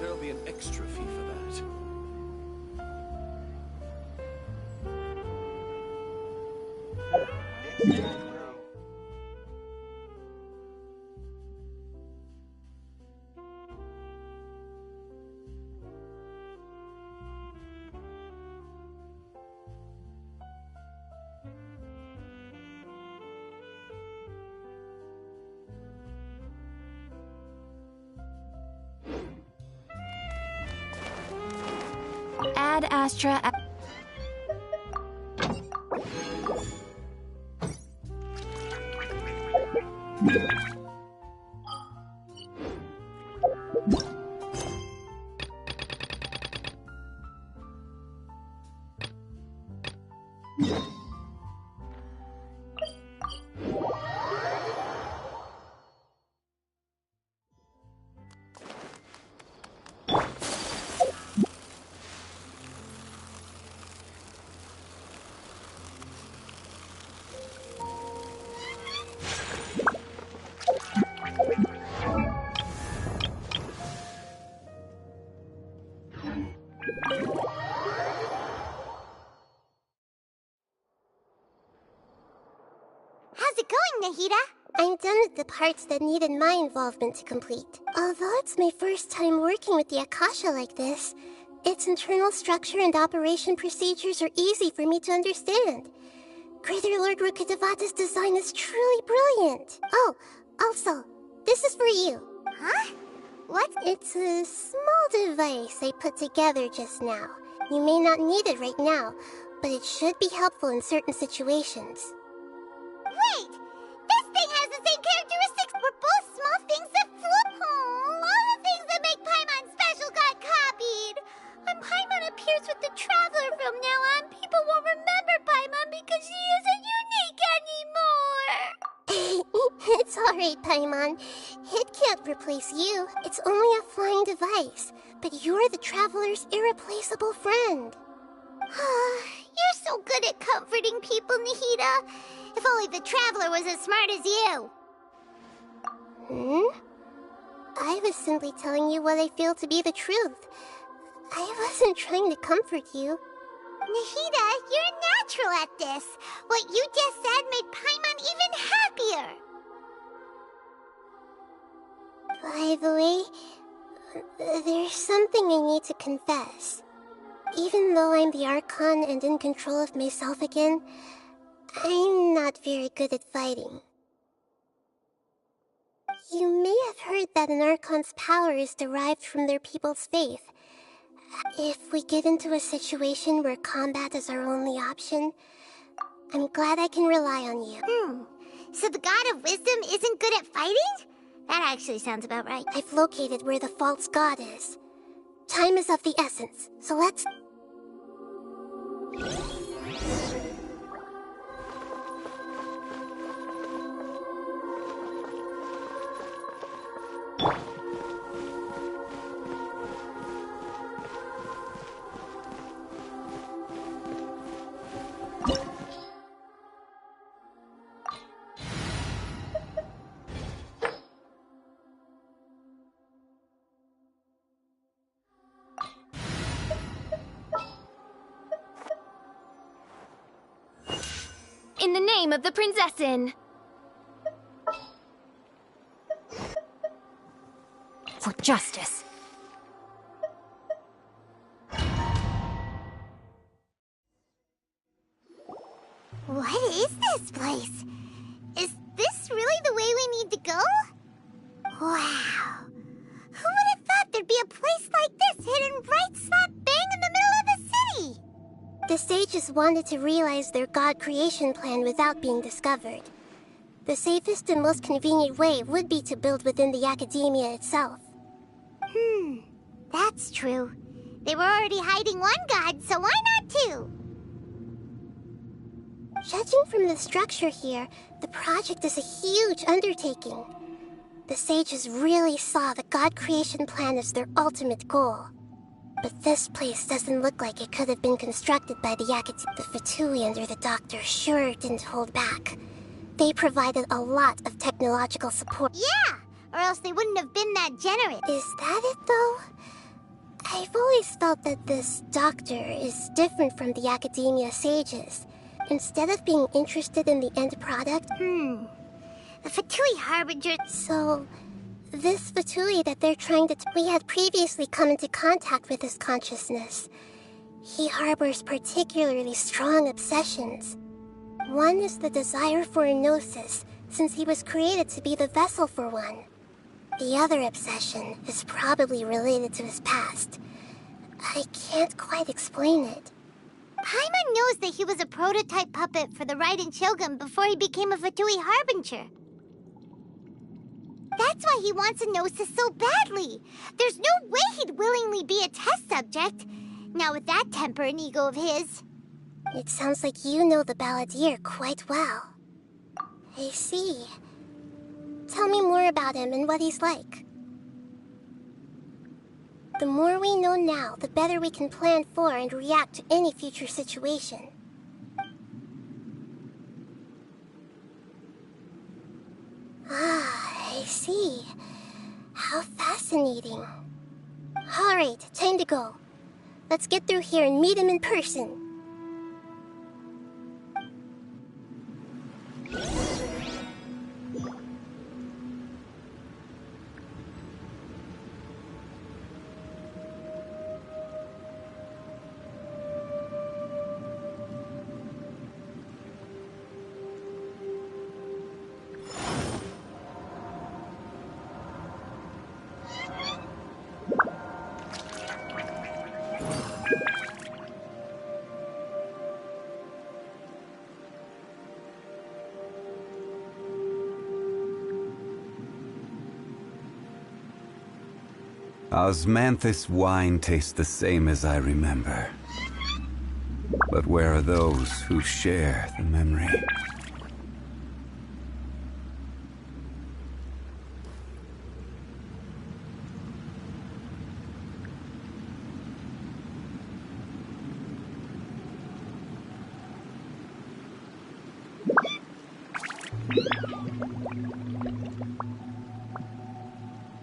There'll be an extra fee for that. Ad Astra. How's it going, Nahida? I'm done with the parts that needed my involvement to complete. Although it's my first time working with the Akasha like this, its internal structure and operation procedures are easy for me to understand. Greater Lord Rukkhadevata's design is truly brilliant. Oh, also, this is for you. Huh? What? It's a small device I put together just now. You may not need it right now, but it should be helpful in certain situations. Wait! This thing has the same characteristics! We're both small things that float. All the things that make Paimon special got copied! When Paimon appears with the Traveler from now on, people won't remember Paimon because she isn't unique anymore! It's alright, Paimon. It can't replace you. It's only a flying device. But you're the Traveler's irreplaceable friend. You're so good at comforting people, Nahida. If only the Traveler was as smart as you. I was simply telling you what I feel to be the truth. I wasn't trying to comfort you. Nahida, you're natural at this. What you just said made Paimon even happier. By the way, there's something I need to confess. Even though I'm the Archon and in control of myself again, I'm not very good at fighting. You may have heard that an Archon's power is derived from their people's faith. If we get into a situation where combat is our only option, I'm glad I can rely on you. So the God of Wisdom isn't good at fighting? That actually sounds about right. I've located where the false god is. Time is of the essence, so let's... In the name of the Prinzessin! For justice. What is this place? Is this really the way we need to go? Wow. Who would have thought there'd be a place like this hidden right slap bang in the middle of the city? The sages wanted to realize their god creation plan without being discovered. The safest and most convenient way would be to build within the academia itself. That's true. They were already hiding one god, so why not two? Judging from the structure here, the project is a huge undertaking. The sages really saw the God creation plan as their ultimate goal. But this place doesn't look like it could have been constructed by the Academy. The Fatui under the Doctor sure didn't hold back. They provided a lot of technological support. Yeah, or else they wouldn't have been that generous. Is that it, though? I've always felt that this Doctor is different from the Academia sages. Instead of being interested in the end product... The Fatui Harbinger... So, this Fatui that they're trying to... We had previously come into contact with his consciousness. He harbors particularly strong obsessions. One is the desire for a gnosis, since he was created to be the vessel for one. The other obsession is probably related to his past. I can't quite explain it. Paimon knows that he was a prototype puppet for the Raiden Shogun before he became a Fatui Harbinger. That's why he wants a gnosis so badly. There's no way he'd willingly be a test subject. Now with that temper and ego of his. It sounds like you know the Balladeer quite well. I see. Tell me more about him and what he's like. The more we know now, the better we can plan for and react to any future situation. Ah, I see. How fascinating. Alright, time to go. Let's get through here and meet him in person. Osmanthus wine tastes the same as I remember. But where are those who share the memory?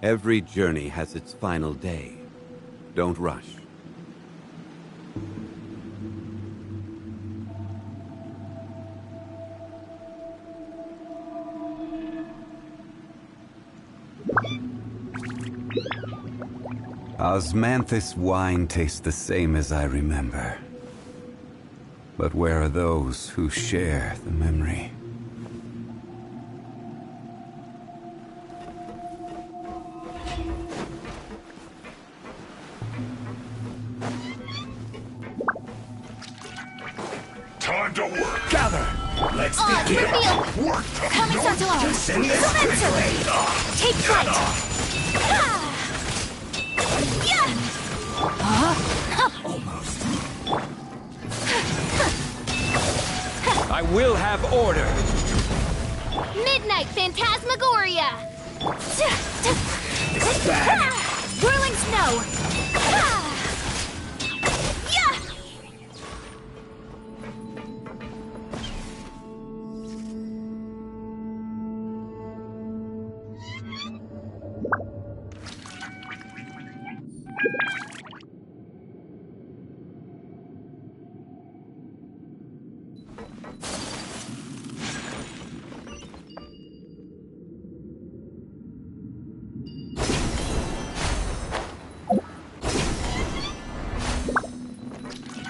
Every journey has its final day. Don't rush. Osmanthus wine tastes the same as I remember. But where are those who share the memory? Time to work. Gather. Let's On, begin. reveal. Work. Coming Santalon. Commencer. Take flight. Almost. I will have order. Midnight Phantasmagoria. It's bad. Whirling snow.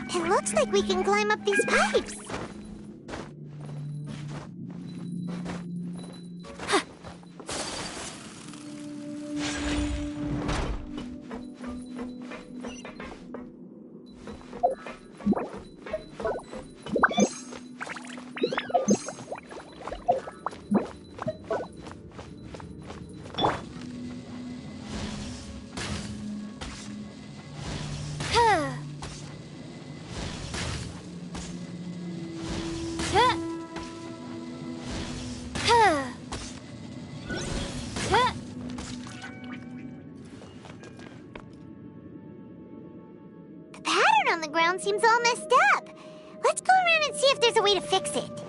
It looks like we can climb up these pipes. on the ground seems all messed up. Let's go around and see if there's a way to fix it.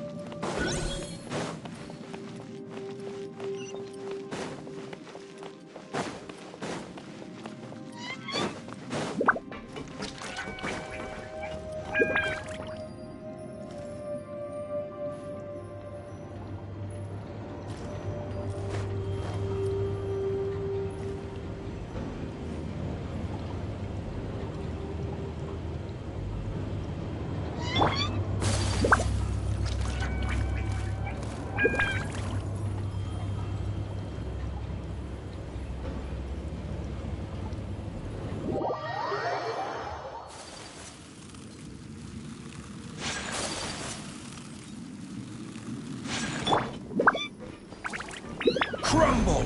Crumble!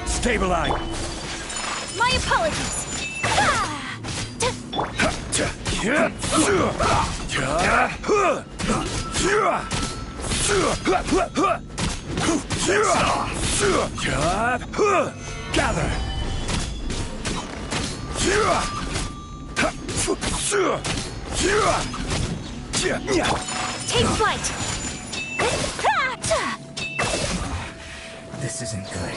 Stabilize! My apologies! Gather! Take flight! This isn't good.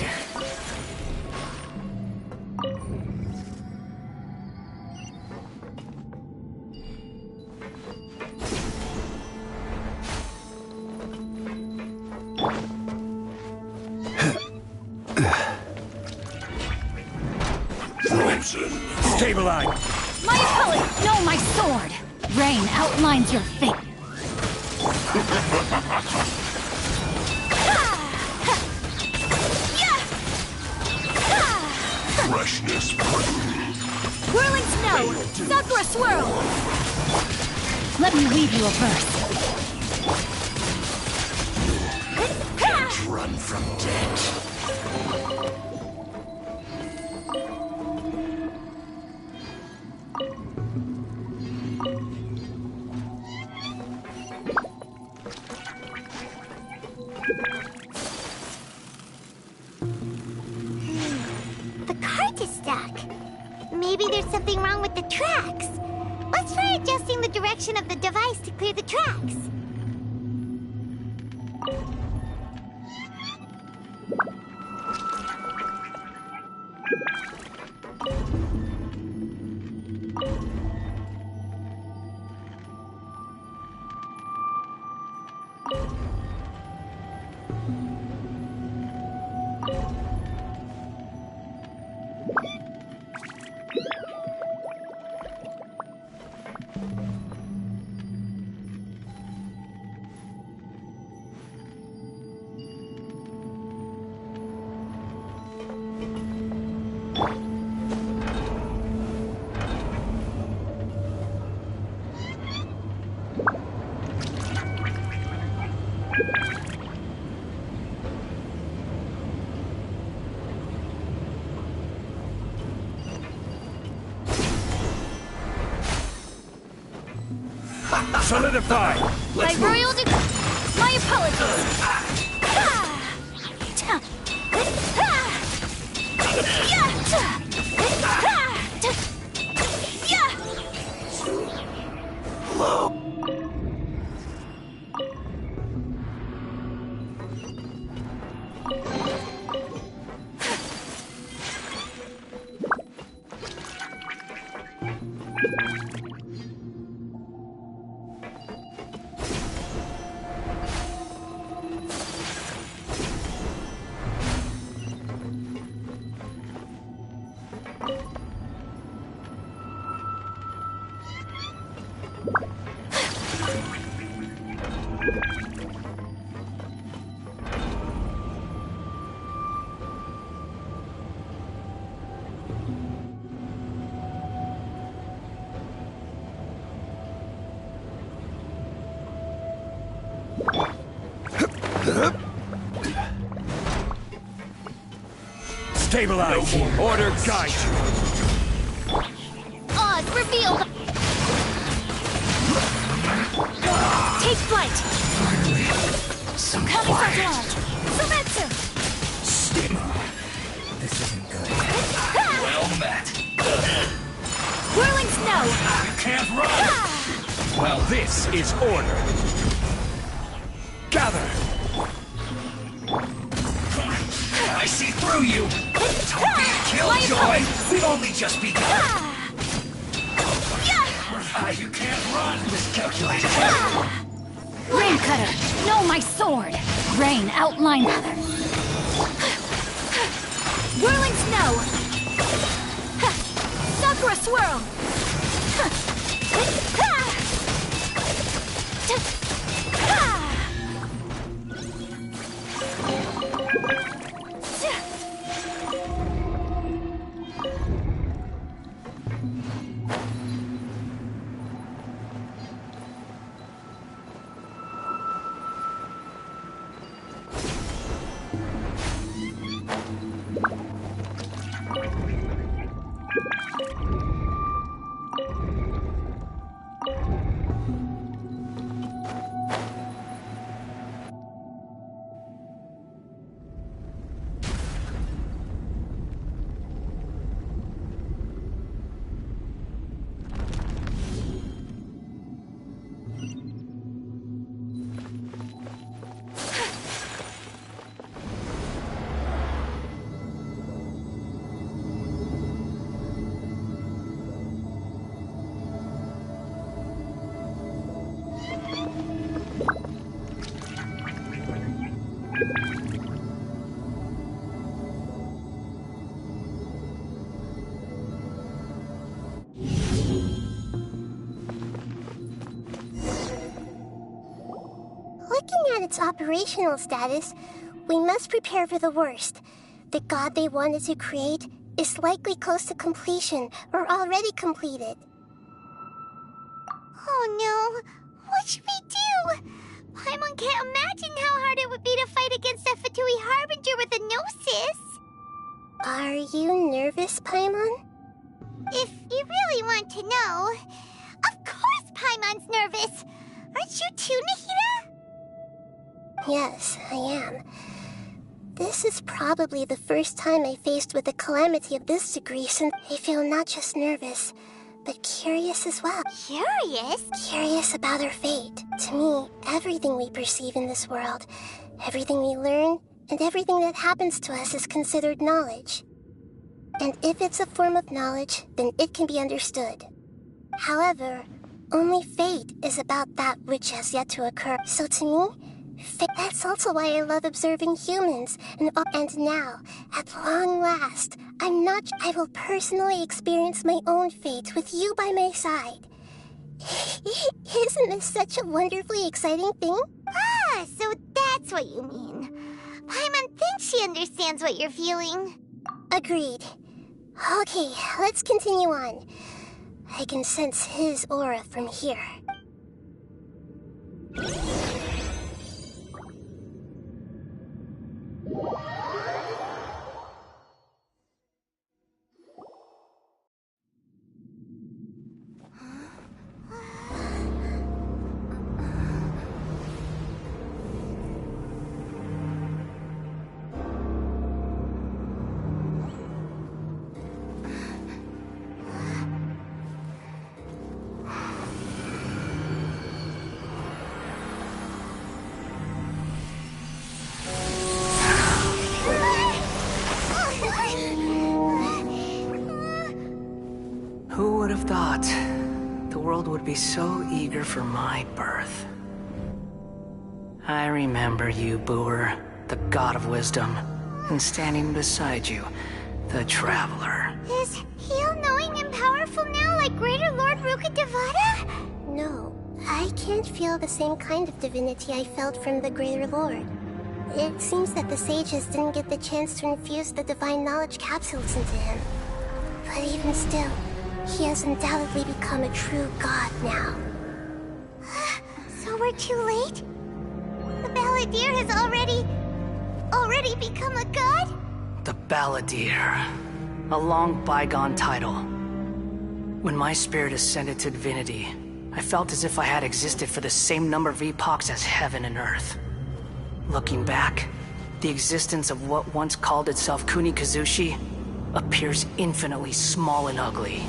Frozen. Stabilize! My apologies! No, my sword! Rain outlines your fate. Freshness. Whirling snow! Sakura swirl! Let me weave you a verse. Run from death. The cart is stuck. Maybe there's something wrong with the tracks. Let's try adjusting the direction of the device to clear the tracks. Solidify! My royal my apologies! Stabilize! Order guide you! Oz, reveal the... Take flight! Coming for blood! Sumetsu! This isn't good. Well met. Whirling snow! You can't run! Well, this is order. Gather! I see through you! Don't be a killjoy! We've only just begun! You can't run! Miscalculated! Rain cutter! No, my sword! Rain outline cutter! Whirling snow! Sakura swirl! Looking at its operational status, we must prepare for the worst. The god they wanted to create is likely close to completion or already completed. Oh no! What should we do? Paimon can't imagine how hard it would be to fight against a Fatui Harbinger with a Gnosis. Are you nervous, Paimon? If you really want to know, of course Paimon's nervous! Aren't you too, Nahida? Yes, I am. This is probably the first time I faced with a calamity of this degree, since I feel not just nervous, but curious as well. Curious? Curious about our fate. To me, everything we perceive in this world, everything we learn, and everything that happens to us is considered knowledge. And if it's a form of knowledge, then it can be understood. However, only fate is about that which has yet to occur. So to me, that's also why I love observing humans. And now, at long last, I will personally experience my own fate with you by my side. Isn't this such a wonderfully exciting thing? Ah, so that's what you mean. Paimon thinks she understands what you're feeling. Agreed. Okay, let's continue on. I can sense his aura from here. Who would have thought the world would be so eager for my birth? I remember you, Booer, the god of wisdom, and standing beside you, the traveler. Is he all-knowing and powerful now, like Greater Lord Rukkhadevata? No, I can't feel the same kind of divinity I felt from the Greater Lord. It seems that the sages didn't get the chance to infuse the divine knowledge capsules into him. But even still, he has undoubtedly become a true god now. So we're too late? The Balladeer has already become a god? The Balladeer. A long bygone title. When my spirit ascended to divinity, I felt as if I had existed for the same number of epochs as heaven and earth. Looking back, the existence of what once called itself Kunikazushi appears infinitely small and ugly.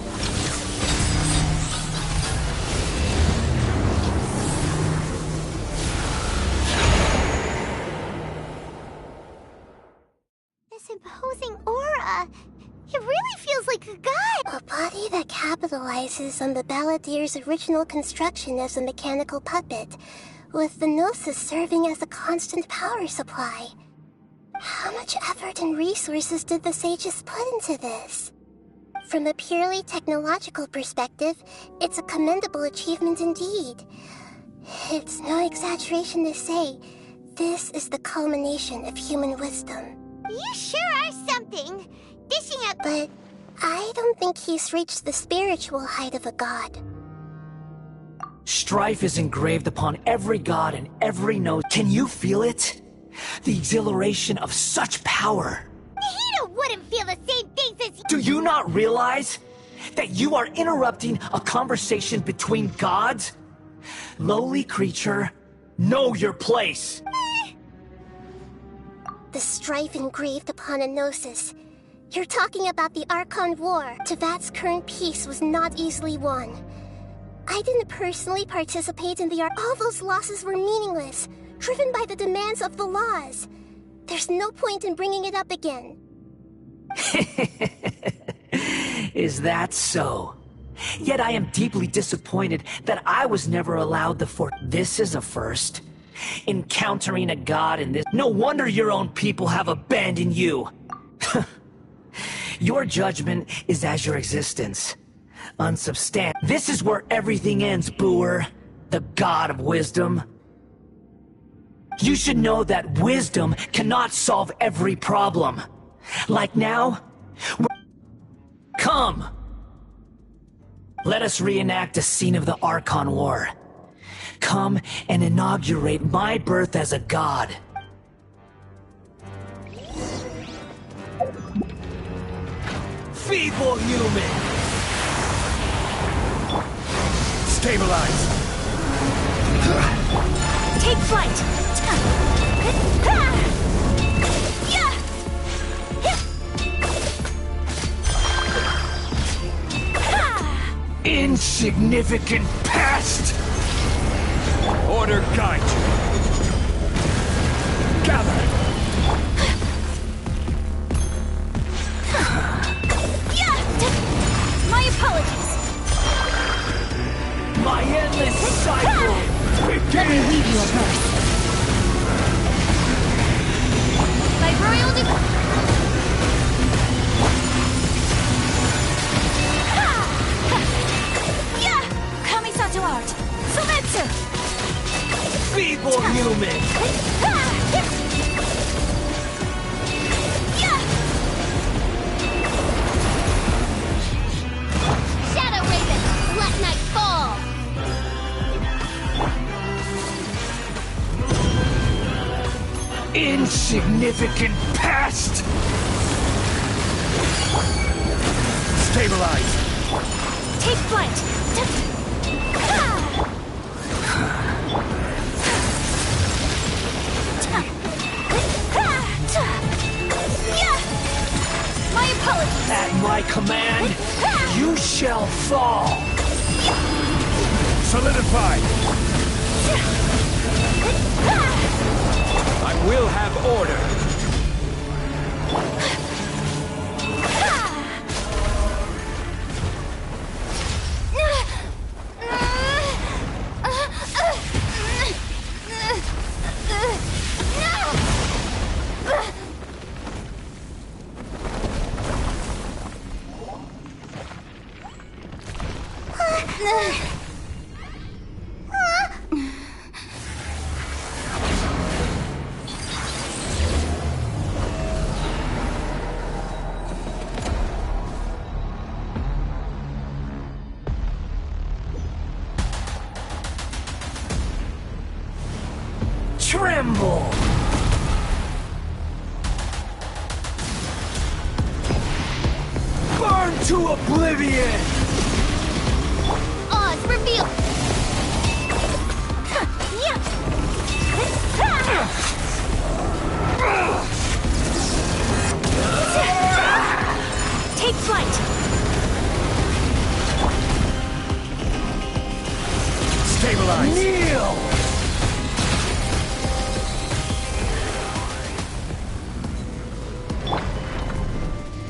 This imposing aura, it really feels like a god! A body that capitalizes on the Balladeer's original construction as a mechanical puppet, with the Gnosis serving as a constant power supply. How much effort and resources did the sages put into this? From a purely technological perspective, it's a commendable achievement indeed. It's no exaggeration to say, this is the culmination of human wisdom. You sure are something! Dishing out— But I don't think he's reached the spiritual height of a god. Strife is engraved upon every god and every node. Can you feel it? The exhilaration of such power. Hito wouldn't feel the same things as you— Do you not realize that you are interrupting a conversation between gods? Lowly creature, know your place. The strife engraved upon a Gnosis. You're talking about the Archon War. Tevat's current peace was not easily won. I didn't personally participate in the All those losses were meaningless, driven by the demands of the laws. There's no point in bringing it up again. Is that so? Yet I am deeply disappointed that I was never allowed the This is a first. Encountering a god in this— No wonder your own people have abandoned you! Your judgment is as your existence. Unsubstantiated. This is where everything ends, Booer. The god of wisdom. You should know that wisdom cannot solve every problem. Like now, come! Let us reenact a scene of the Archon War. Come and inaugurate my birth as a god. Feeble human! Stabilize! Take flight! Insignificant pest! Order guide you! Gather! My apologies! My endless cycle Let me begins! leave you a birth. Vibrorial Kamisato art! Sometsu! Feeble human! Shadow Raven, let night fall! Insignificant pest! Stabilize! Take flight! My apologies! At my command, you shall fall! Solidify! I will have order! Tremble! To oblivion! Oz, reveal! Take flight! Stabilize! Kneel!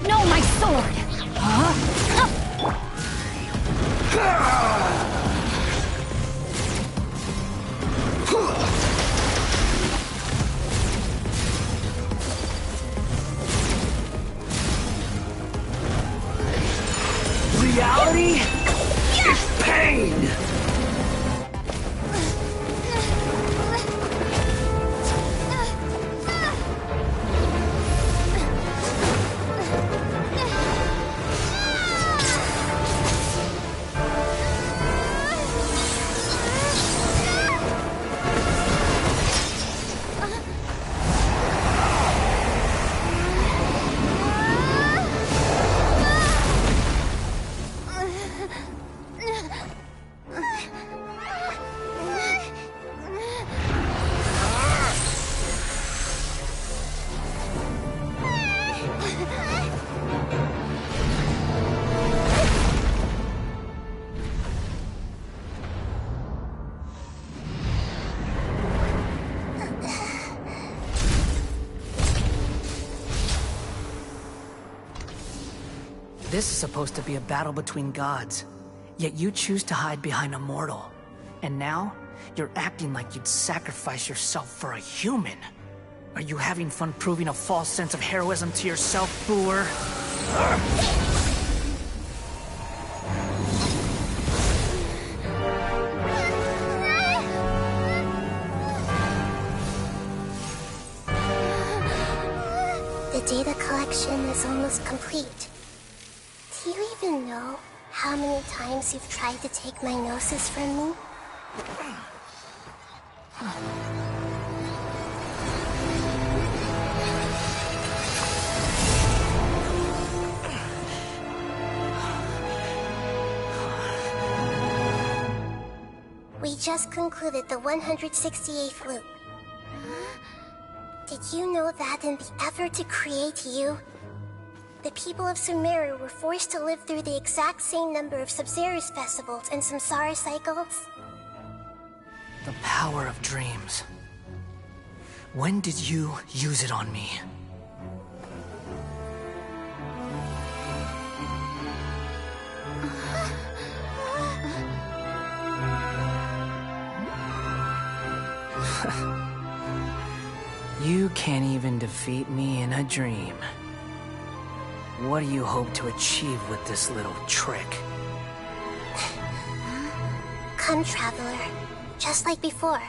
No, my sword! Reality is pain! This is supposed to be a battle between gods, yet you choose to hide behind a mortal. And now, you're acting like you'd sacrifice yourself for a human. Are you having fun proving a false sense of heroism to yourself, Booer? The data collection is almost complete. Do you even know how many times you've tried to take my gnosis from me? We just concluded the 168th loop. Did you know that in the effort to create you, the people of Sumeru were forced to live through the exact same number of Sub-Zerus festivals and Samsara cycles? The power of dreams. When did you use it on me? You can't even defeat me in a dream. What do you hope to achieve with this little trick? Come, Traveler. Just like before.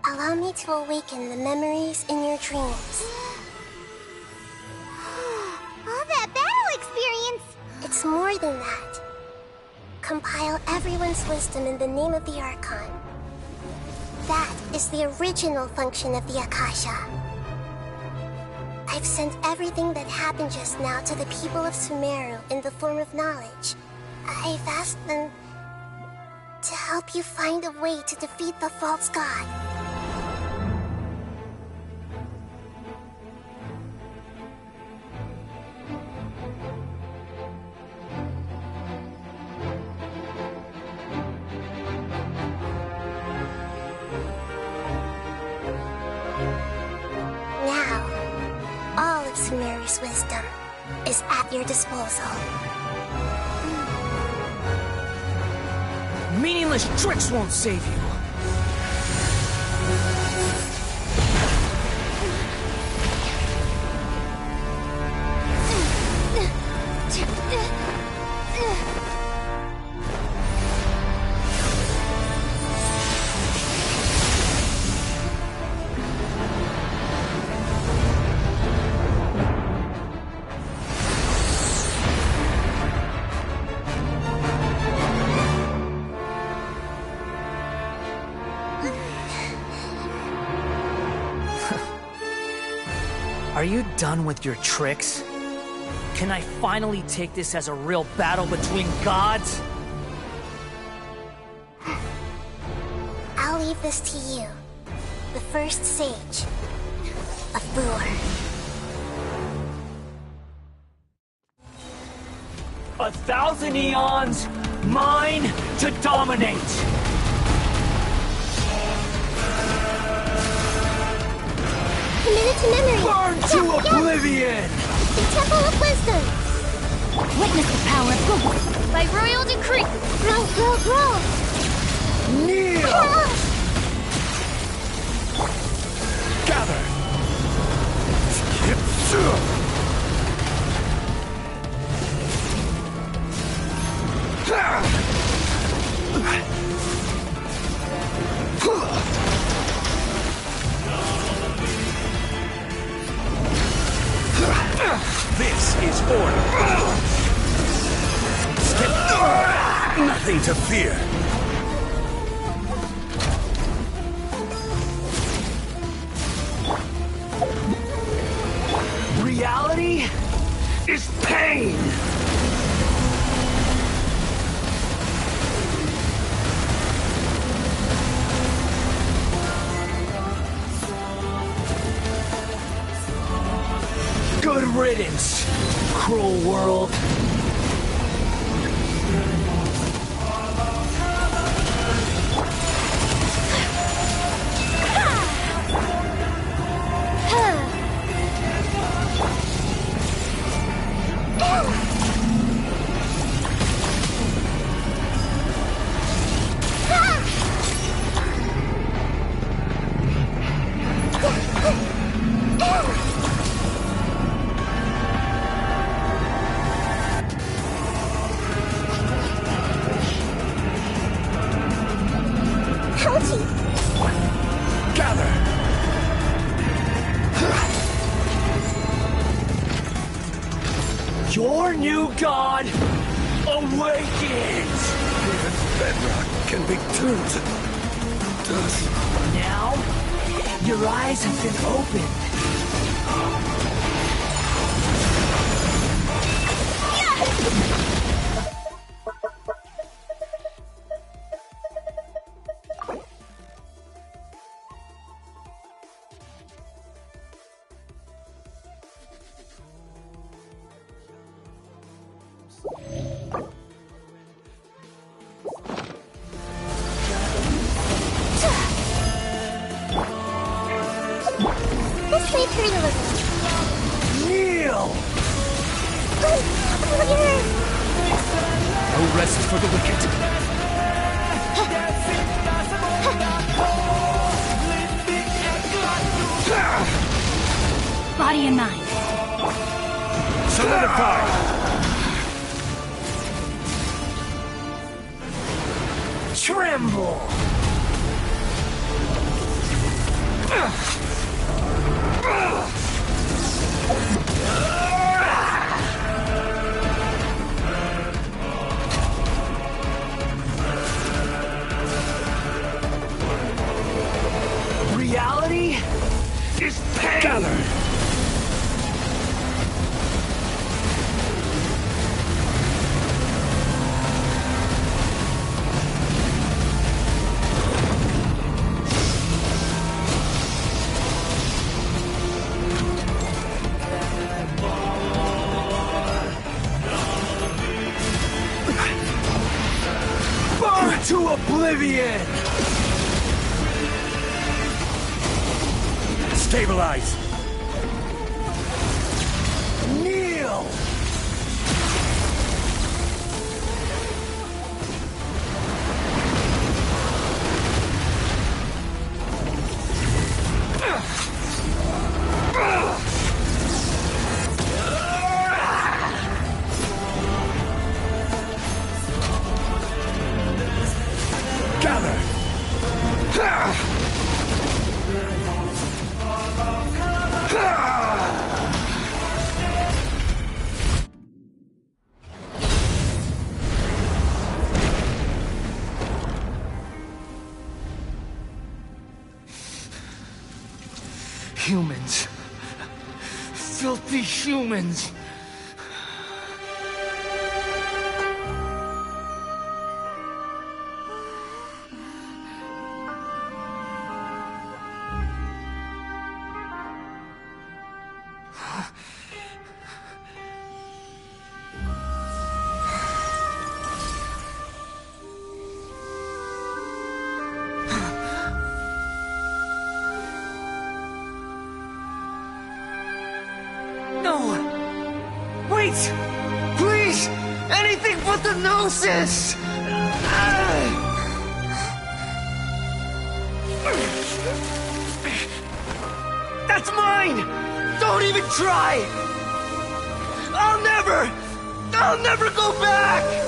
Allow me to awaken the memories in your dreams. All that battle experience! It's more than that. Compile everyone's wisdom in the name of the Archon. That is the original function of the Akasha. I've sent everything that happened just now to the people of Sumeru in the form of knowledge. I've asked them to help you find a way to defeat the false god. Sumeru's wisdom is at your disposal. Meaningless tricks won't save you! Are you done with your tricks? Can I finally take this as a real battle between gods? I'll leave this to you. The first sage of Boor. 1,000 eons, mine to dominate! Committed to memory. Burn to oblivion! The Temple of Wisdom. Witness the power of Google. By royal decree. Grow, grow, grow. Kneel! Gather! This is order. Nothing to fear. Reality is pain! Good riddance, cruel world. Gather! Your new god awakens! Even bedrock can be turned to dust. Now, your eyes have been opened. This may hurt a little. Kneel! No rest for the wicked. Body and mind. Solidify! Tremble! Reality is pain! Gather! Burn to oblivion! Stabilize! Kneel! Gather! Humans. Filthy humans. Wait! Please! Anything but the Gnosis! That's mine! Don't even try! I'll never go back!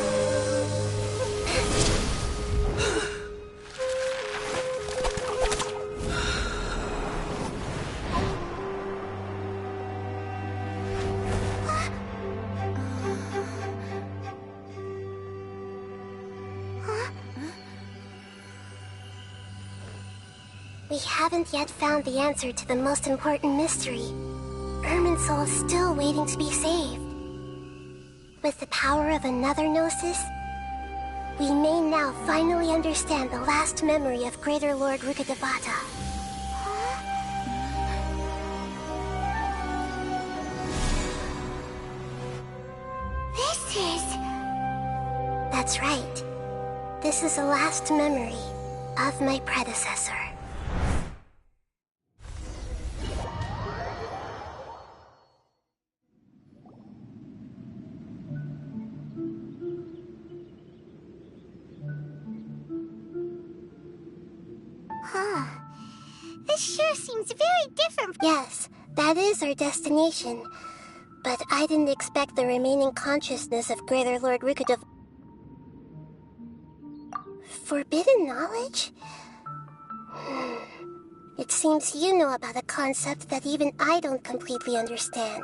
We haven't yet found the answer to the most important mystery. Irminsul is still waiting to be saved. With the power of another Gnosis, we may now finally understand the last memory of Greater Lord Rukkhadevata. This is... That's right. This is the last memory of my predecessor. This sure seems very different. Yes, that is our destination. But I didn't expect the remaining consciousness of Greater Lord Rukkhadevata. Forbidden knowledge? It seems you know about a concept that even I don't completely understand.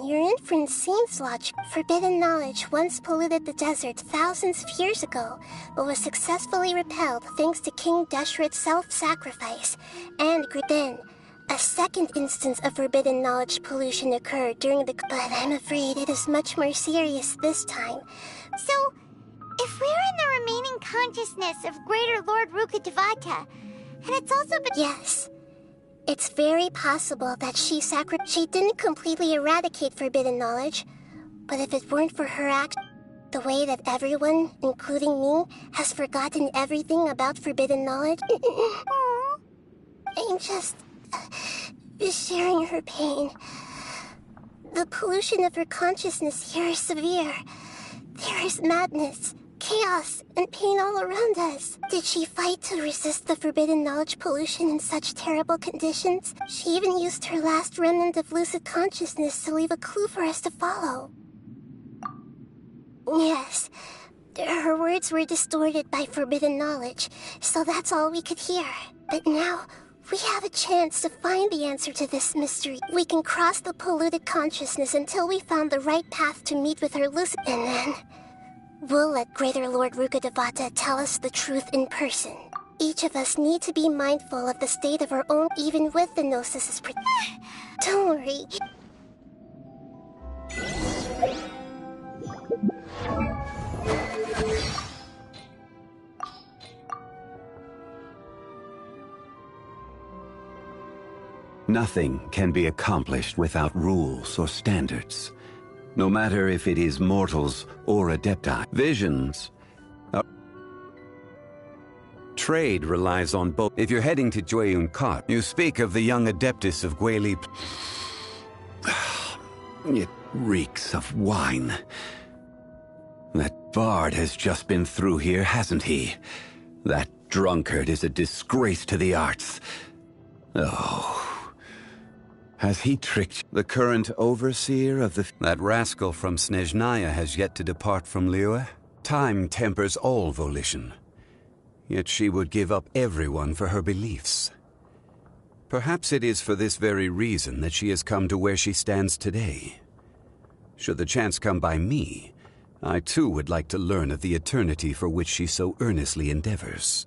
Your inference seems logical. Forbidden knowledge once polluted the desert thousands of years ago, but was successfully repelled thanks to King Deshret's self-sacrifice. And then, a second instance of forbidden knowledge pollution occurred during the... But I'm afraid it is much more serious this time. So, if we're in the remaining consciousness of Greater Lord Rukkhadevata, and it's also been... Yes. It's very possible that she didn't completely eradicate forbidden knowledge, but if it weren't for her act, the way that everyone, including me, has forgotten everything about forbidden knowledge, I'm just sharing her pain. The pollution of her consciousness here is severe. There is madness, chaos, and pain all around us. Did she fight to resist the forbidden knowledge pollution in such terrible conditions? She even used her last remnant of lucid consciousness to leave a clue for us to follow. Yes, her words were distorted by forbidden knowledge, so that's all we could hear. But now, we have a chance to find the answer to this mystery. We can cross the polluted consciousness until we found the right path to meet with her lucid... And then... we'll let Greater Lord Rukkhadevata tell us the truth in person. Each of us need to be mindful of the state of our own, even with the Gnosis' Don't worry. Nothing can be accomplished without rules or standards. No matter if it is mortals or adepti. Visions. Trade relies on both. If you're heading to Jueyun Kot, you speak of the young adeptus of Guili. It reeks of wine. That bard has just been through here, hasn't he? That drunkard is a disgrace to the arts. Oh. Has he tricked the current overseer of the... That rascal from Snezhnaya has yet to depart from Liyue. Time tempers all volition. Yet she would give up everyone for her beliefs. Perhaps it is for this very reason that she has come to where she stands today. Should the chance come by me, I too would like to learn of the eternity for which she so earnestly endeavors.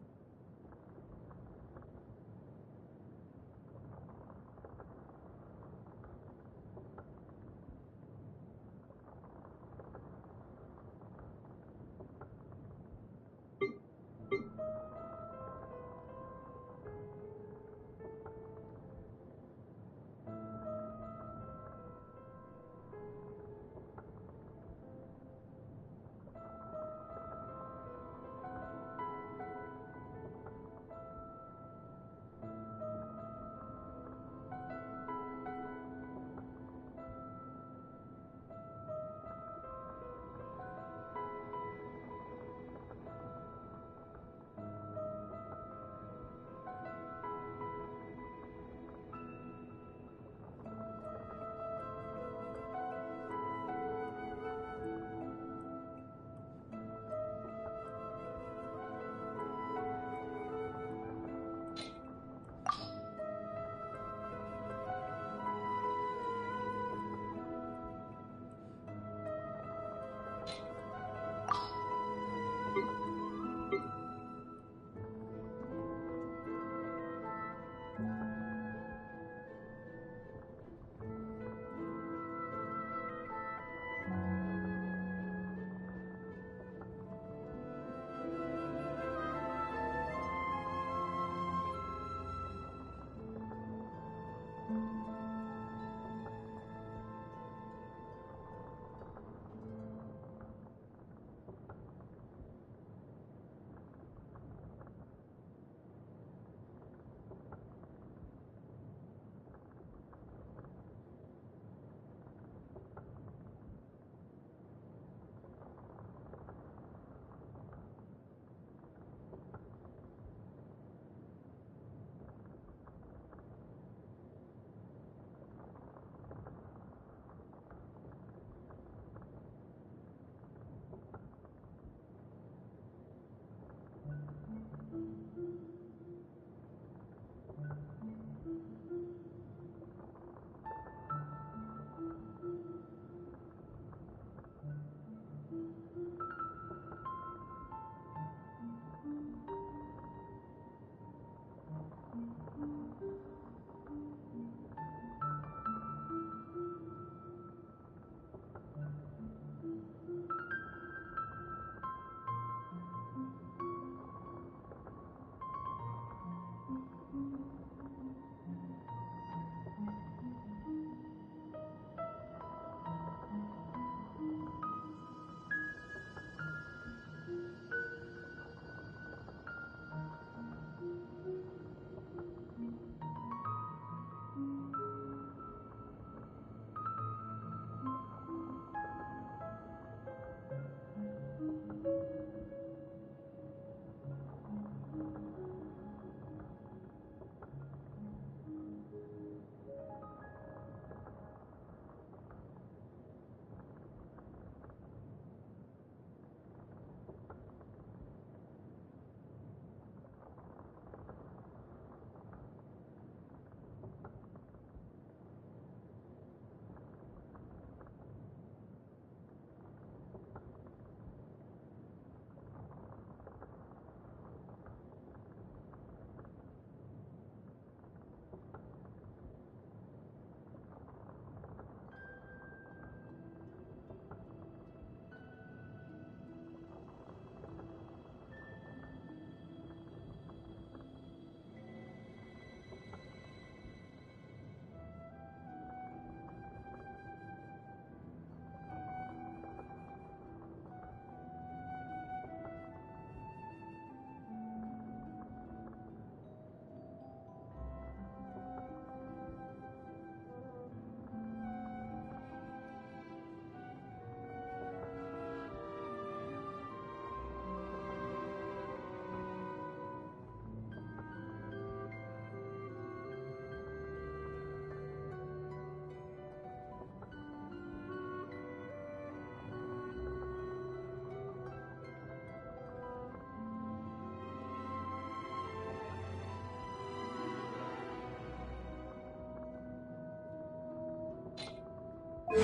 Are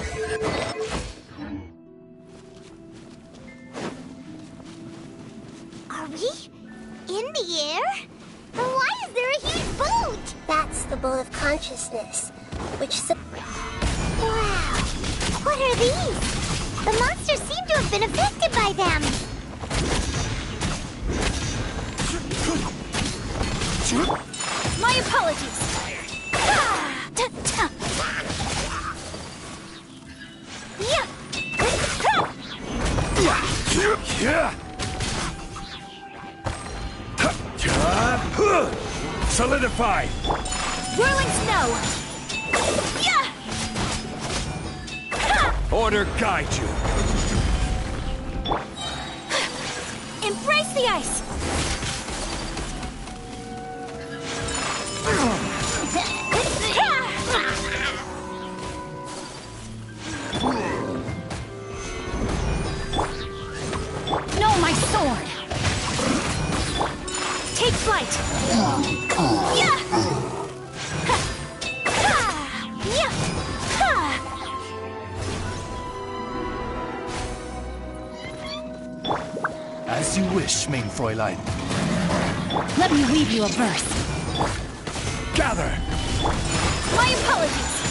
we in the air? But why is there a huge boat? That's the boat of consciousness, which... Wow! What are these? The monsters seem to have been affected by them. My apologies. Solidify! Whirling snow. Order guide you. Embrace the ice. No, my sword. Take flight. As you wish, mein Fräulein. Let me weave you a verse. Gather! My apologies.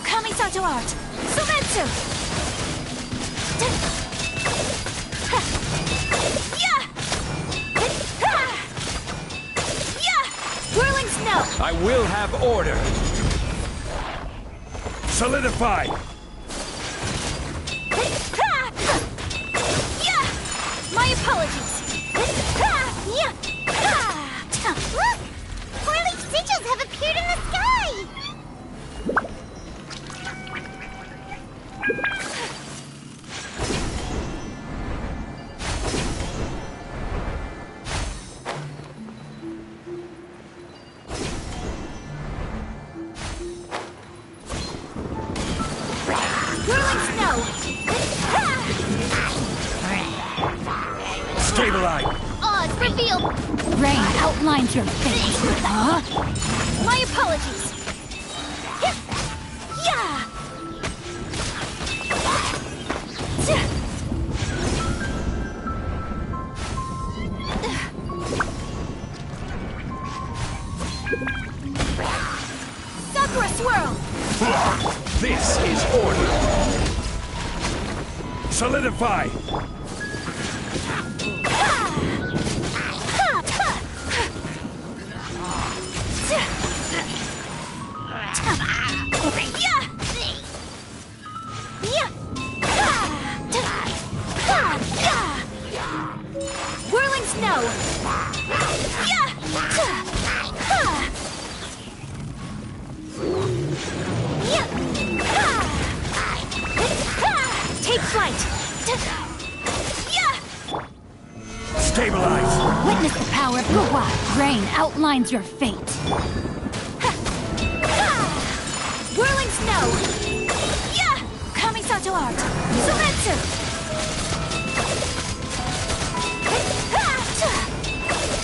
Kamisato art. Sumetsu. Whirling snow. I will have order. Solidify! My apologies. Look! Four-leaf sigils have appeared in the sky! Whirling snow. Stabilize! Odds reveal! Rain outlines your face. Huh? My apologies. Sakura swirl. This is order! Solidify! Whirling snow. Take flight. Stabilize! Witness the power of Guwa. Rain outlines your fate. Whirling snow. Kamisato art. Sumetsu.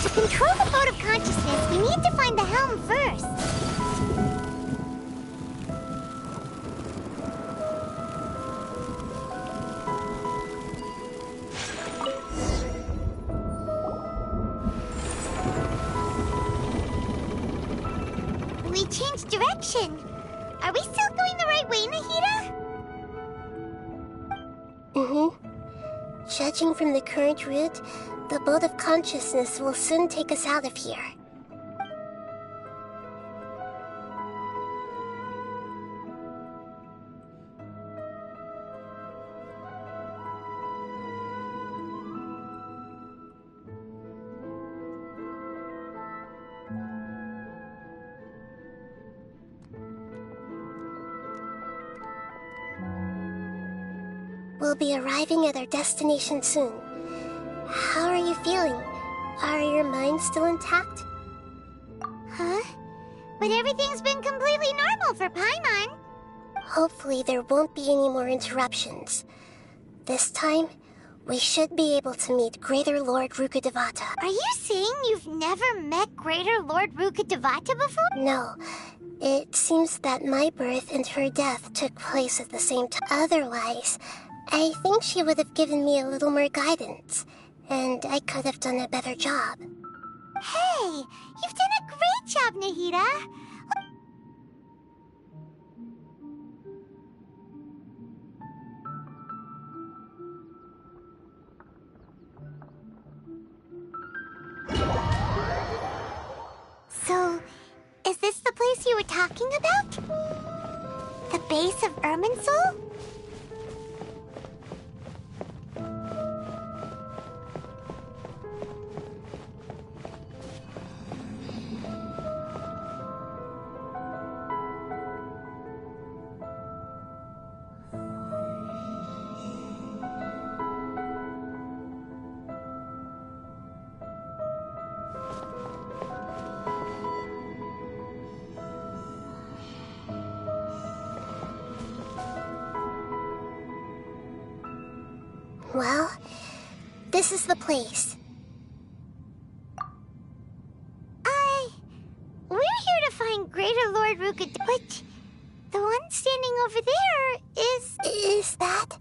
To control the boat of consciousness, we need to find the helm first. We changed direction. Are we still going the right way, Nahida? Judging from the current route, the boat of consciousness will soon take us out of here. We'll be arriving at our destination soon. How are you feeling? Are your minds still intact? Huh? But everything's been completely normal for Paimon. Hopefully there won't be any more interruptions. This time, we should be able to meet Greater Lord Rukkhadevata. Are you saying you've never met Greater Lord Rukkhadevata before? No, It seems that my birth and her death took place at the same time. Otherwise, I think she would have given me a little more guidance, and I could have done a better job. Hey, you've done a great job, Nahida. So, is this the place you were talking about? The base of Irminsul? Well, this is the place. We're here to find Greater Lord Rukad, but the one standing over there is... Is that...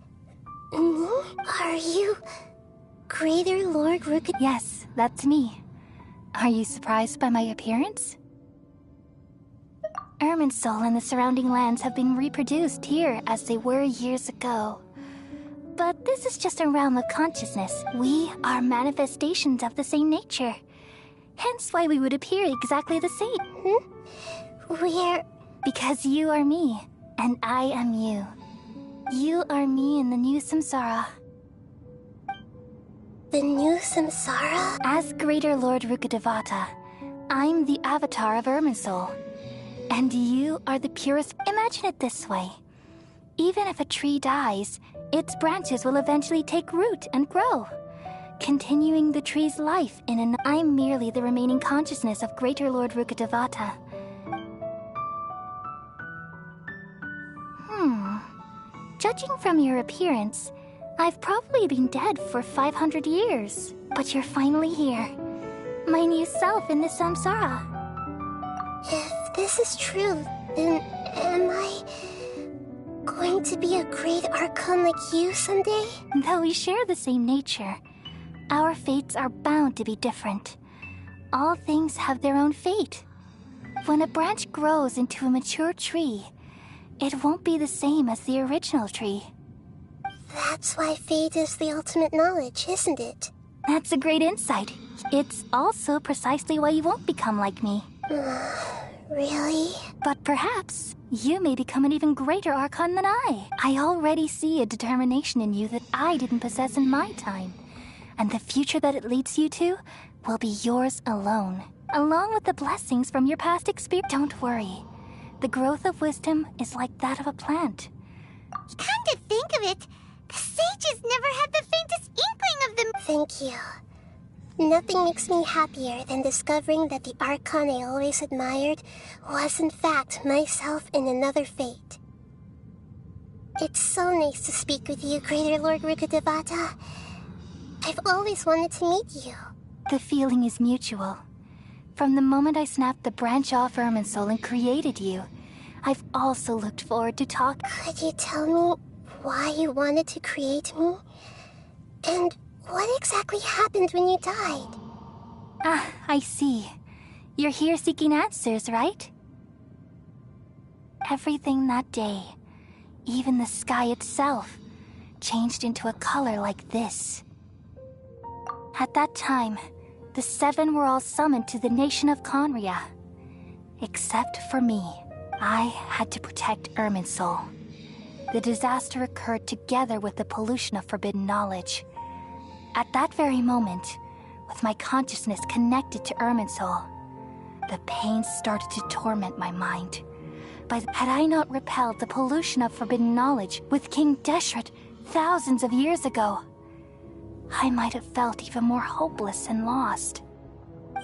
me? Are you... Greater Lord Rukad? Yes, that's me. Are you surprised by my appearance? Irminsul and the surrounding lands have been reproduced here as they were years ago. But this is just a realm of consciousness. We are manifestations of the same nature. Hence why we would appear exactly the same. We're... Because you are me, and I am you. You are me in the new samsara. The new samsara? As Greater Lord Rukadevata, I'm the avatar of Irminsul. And you are the purest... Imagine it this way. Even if a tree dies, its branches will eventually take root and grow, continuing the tree's life in an... I'm merely the remaining consciousness of Greater Lord Rukadevata. Judging from your appearance, I've probably been dead for 500 years. But you're finally here. My new self in the samsara. If this is true, then am I... going to be a great Archon like you someday? Though we share the same nature, our fates are bound to be different. All things have their own fate. When a branch grows into a mature tree, it won't be the same as the original tree. That's why fate is the ultimate knowledge, isn't it? That's a great insight. It's also precisely why you won't become like me. Really? But perhaps you may become an even greater Archon than I. I already see a determination in you that I didn't possess in my time. And the future that it leads you to will be yours alone, along with the blessings from your past experience. Don't worry. The growth of wisdom is like that of a plant. Come to think of it, the sages never had the faintest inkling of them. Thank you. Nothing makes me happier than discovering that the Archon I always admired was in fact myself in another fate. It's so nice to speak with you, Greater Lord Rukadevata. I've always wanted to meet you. The feeling is mutual. From the moment I snapped the branch off Irminsul and created you, I've also looked forward to talk. Could you tell me why you wanted to create me? And what exactly happened when you died? Ah, I see. You're here seeking answers, right? Everything that day, even the sky itself, changed into a color like this. At that time, the seven were all summoned to the nation of Conria. Except for me. I had to protect Irminsul. The disaster occurred together with the pollution of forbidden knowledge. At that very moment, with my consciousness connected to Irminsul, the pain started to torment my mind. But had I not repelled the pollution of forbidden knowledge with King Deshret thousands of years ago, I might have felt even more hopeless and lost.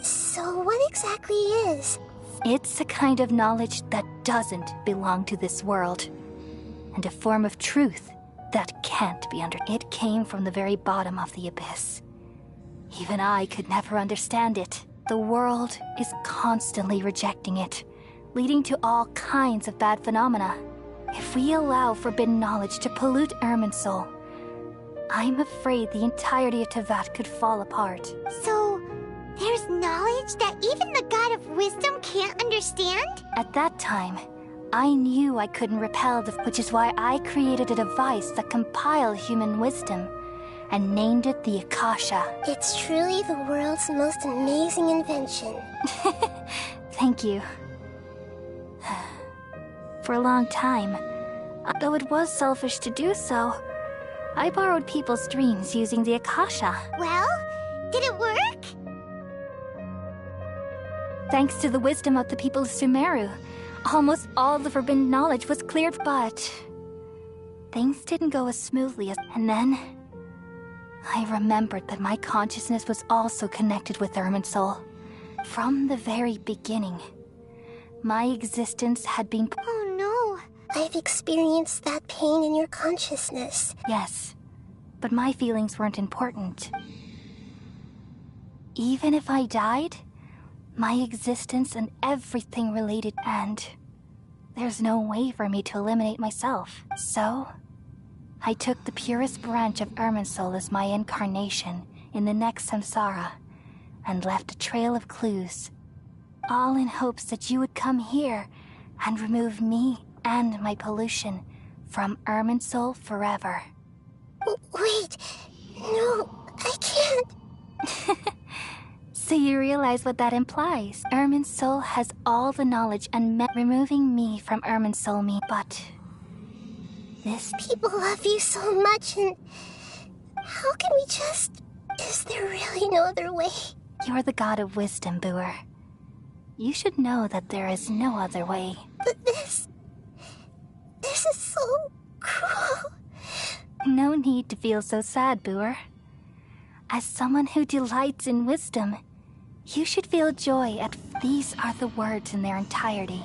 So what exactly is? It's a kind of knowledge that doesn't belong to this world, and a form of truth that can't be under. It came from the very bottom of the abyss. Even I could never understand it. The world is constantly rejecting it, leading to all kinds of bad phenomena. If we allow forbidden knowledge to pollute Irminsul, I'm afraid the entirety of Tevat could fall apart. So, there's knowledge that even the God of Wisdom can't understand? At that time, I knew I couldn't repel which is why I created a device that compiled human wisdom and named it the Akasha. It's truly the world's most amazing invention. Thank you. For a long time, though it was selfish to do so, I borrowed people's dreams using the Akasha. Well, did it work? Thanks to the wisdom of the people of Sumeru, almost all the forbidden knowledge was cleared, but things didn't go as smoothly as... And then, I remembered that my consciousness was also connected with Irminsul. From the very beginning, my existence had been... Oh no. I've experienced that pain in your consciousness. Yes, but my feelings weren't important. Even if I died, my existence and everything related, and there's no way for me to eliminate myself. So, I took the purest branch of Irminsul as my incarnation in the next samsara, and left a trail of clues, all in hopes that you would come here and remove me and my pollution from Irminsul forever. Wait, no, I can't. So you realize what that implies. Irminsul has all the knowledge and removing me from Irminsul but this... People love you so much, and how can we just... Is there really no other way? You're the god of wisdom, Booer. You should know that there is no other way. But this is so cruel. No need to feel so sad, Booer. As someone who delights in wisdom, you should feel joy at... These are the words in their entirety.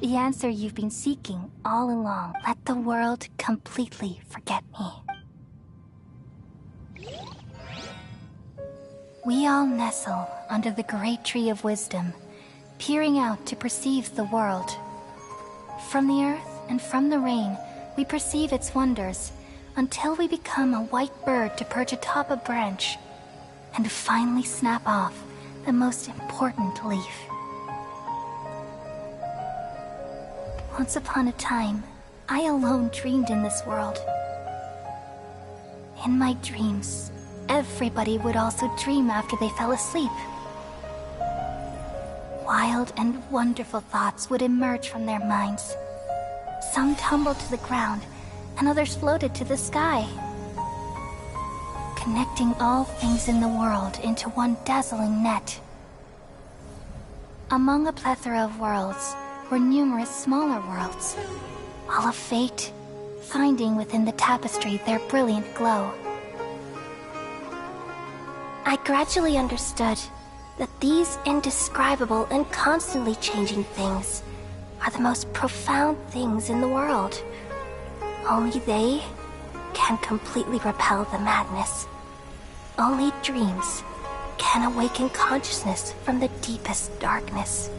The answer you've been seeking all along. Let the world completely forget me. We all nestle under the great tree of wisdom, peering out to perceive the world. From the earth and from the rain, we perceive its wonders, until we become a white bird to perch atop a branch, and finally snap off the most important leaf. Once upon a time, I alone dreamed in this world. In my dreams, everybody would also dream after they fell asleep. Wild and wonderful thoughts would emerge from their minds. Some tumbled to the ground, and others floated to the sky, connecting all things in the world into one dazzling net. Among a plethora of worlds were numerous smaller worlds, all of fate, finding within the tapestry their brilliant glow. I gradually understood that these indescribable and constantly changing things are the most profound things in the world. Only they can completely repel the madness. Only dreams can awaken consciousness from the deepest darkness.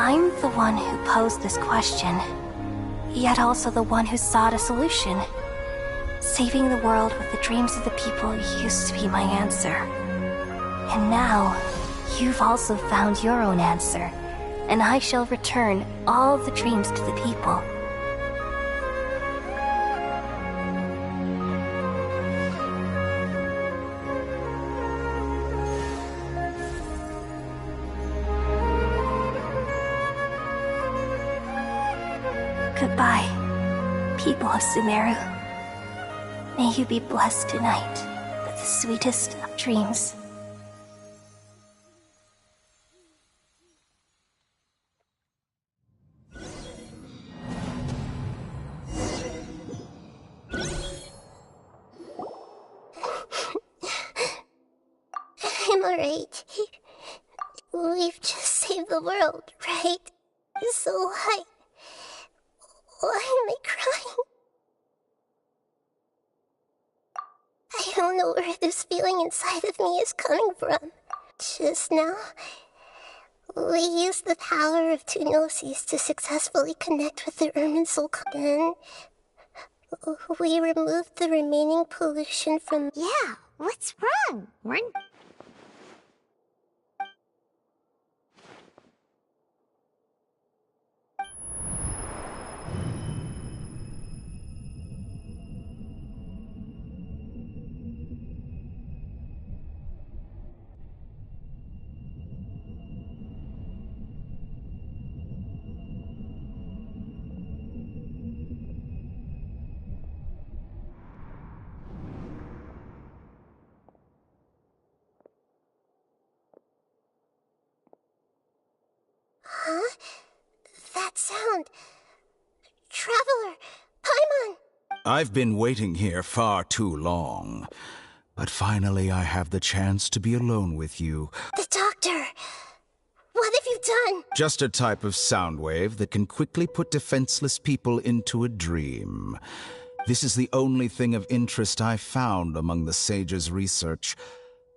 I'm the one who posed this question, yet also the one who sought a solution. Saving the world with the dreams of the people used to be my answer. And now, you've also found your own answer, and I shall return all the dreams to the people. Goodbye, people of Sumeru. May you be blessed tonight with the sweetest of dreams. I'm alright. We've just saved the world, right? So why am I crying? I don't know where this feeling inside of me is coming from. Just now, we used the power of two gnosis to successfully connect with the Irminsul. Then, we removed the remaining pollution from... Yeah, what's wrong? Huh? That sound... Traveler! Paimon! I've been waiting here far too long. But finally I have the chance to be alone with you. The doctor! What have you done? Just a type of sound wave that can quickly put defenseless people into a dream. This is the only thing of interest I found among the sage's research.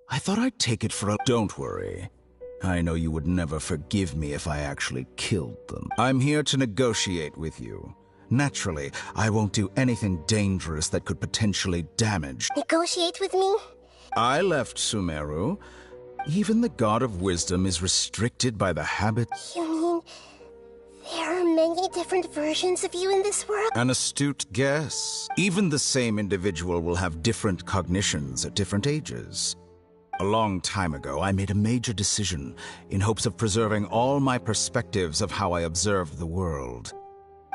I thought I'd take it for a... Don't worry. I know you would never forgive me if I actually killed them. I'm here to negotiate with you. Naturally, I won't do anything dangerous that could potentially damage... Negotiate with me? I left Sumeru. Even the God of Wisdom is restricted by the habit... You mean... there are many different versions of you in this world? An astute guess. Even the same individual will have different cognitions at different ages. A long time ago, I made a major decision in hopes of preserving all my perspectives of how I observed the world.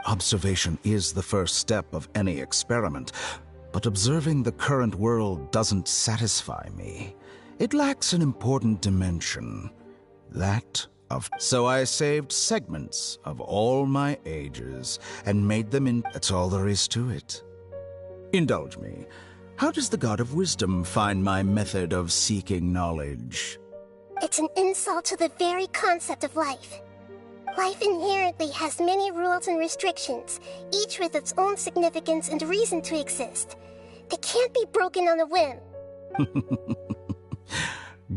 Observation is the first step of any experiment, but observing the current world doesn't satisfy me. It lacks an important dimension, that of... So I saved segments of all my ages and made them in... That's all there is to it. Indulge me. How does the God of Wisdom find my method of seeking knowledge? It's an insult to the very concept of life. Life inherently has many rules and restrictions, each with its own significance and reason to exist. They can't be broken on a whim.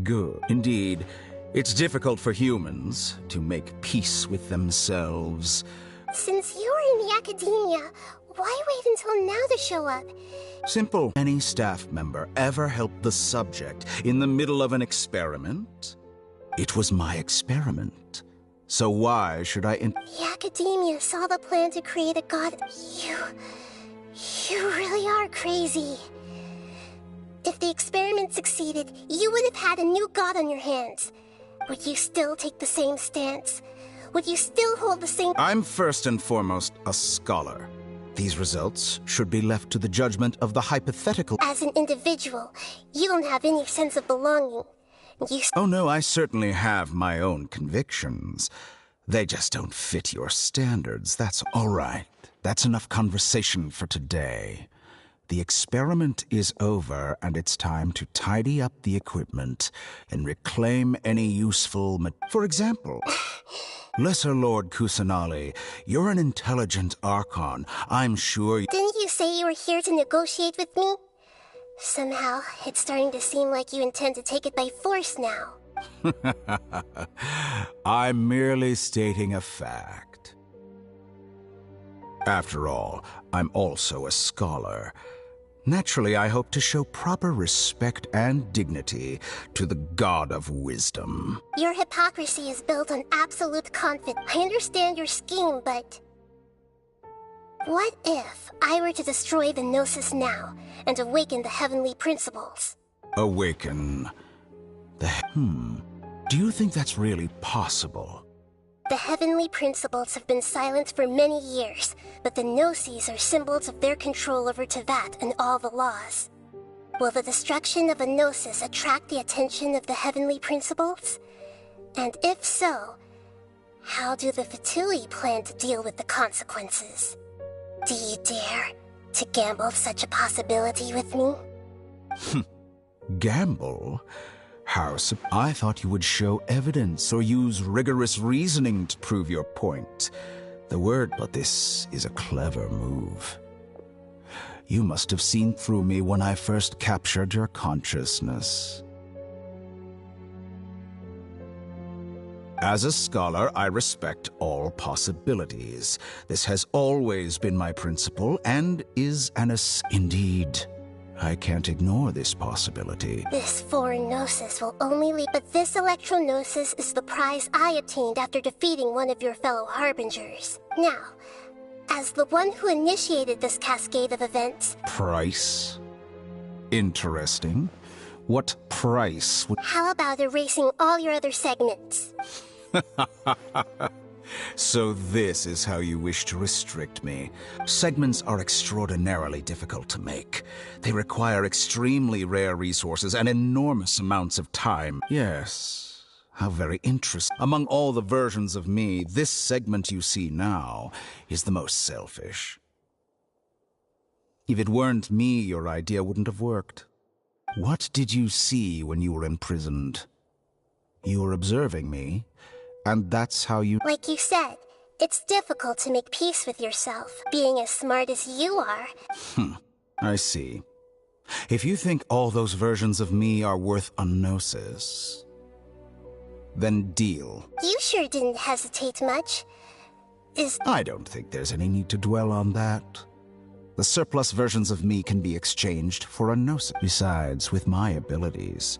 Good. Indeed, it's difficult for humans to make peace with themselves. Since you're in the academia, why wait until now to show up? Simple. Any staff member ever helped the subject in the middle of an experiment? It was my experiment. So why should I The academia saw the plan to create a god... You really are crazy. If the experiment succeeded, you would have had a new god on your hands. Would you still take the same stance? Would you still hold the same... I'm first and foremost a scholar. These results should be left to the judgment of the hypothetical... As an individual, you don't have any sense of belonging. Oh no, I certainly have my own convictions. They just don't fit your standards, that's all right. That's enough conversation for today. The experiment is over, and it's time to tidy up the equipment and reclaim any useful For example... Lesser Lord Kusanali, you're an intelligent Archon. I'm sure... Didn't you say you were here to negotiate with me? Somehow, it's starting to seem like you intend to take it by force now. I'm merely stating a fact. After all, I'm also a scholar. Naturally, I hope to show proper respect and dignity to the God of Wisdom. Your hypocrisy is built on absolute confidence. I understand your scheme, but... What if I were to destroy the Gnosis now and awaken the heavenly principles? Awaken... Do you think that's really possible? The heavenly principles have been silent for many years, but the Gnosis are symbols of their control over Teyvat and all the laws. Will the destruction of a Gnosis attract the attention of the heavenly principles? And if so, how do the Fatui plan to deal with the consequences? Do you dare to gamble such a possibility with me? Gamble? I thought you would show evidence or use rigorous reasoning to prove your point. But this is a clever move. You must have seen through me when I first captured your consciousness. As a scholar, I respect all possibilities. This has always been my principle and is Indeed, I can't ignore this possibility. This foreign gnosis will only lead, but this electro-gnosis is the prize I obtained after defeating one of your fellow harbingers. Now, as the one who initiated this cascade of events... Price? Interesting. What price would... How about erasing all your other segments? So this is how you wish to restrict me. Segments are extraordinarily difficult to make. They require extremely rare resources and enormous amounts of time. Yes, how very interesting. Among all the versions of me, this segment you see now is the most selfish. If it weren't me, your idea wouldn't have worked. What did you see when you were imprisoned? You were observing me, and that's how you... Like you said, it's difficult to make peace with yourself, being as smart as you are. I see. If you think all those versions of me are worth a gnosis, then deal. You sure didn't hesitate much. I don't think there's any need to dwell on that. The surplus versions of me can be exchanged for a gnosis. Besides, with my abilities,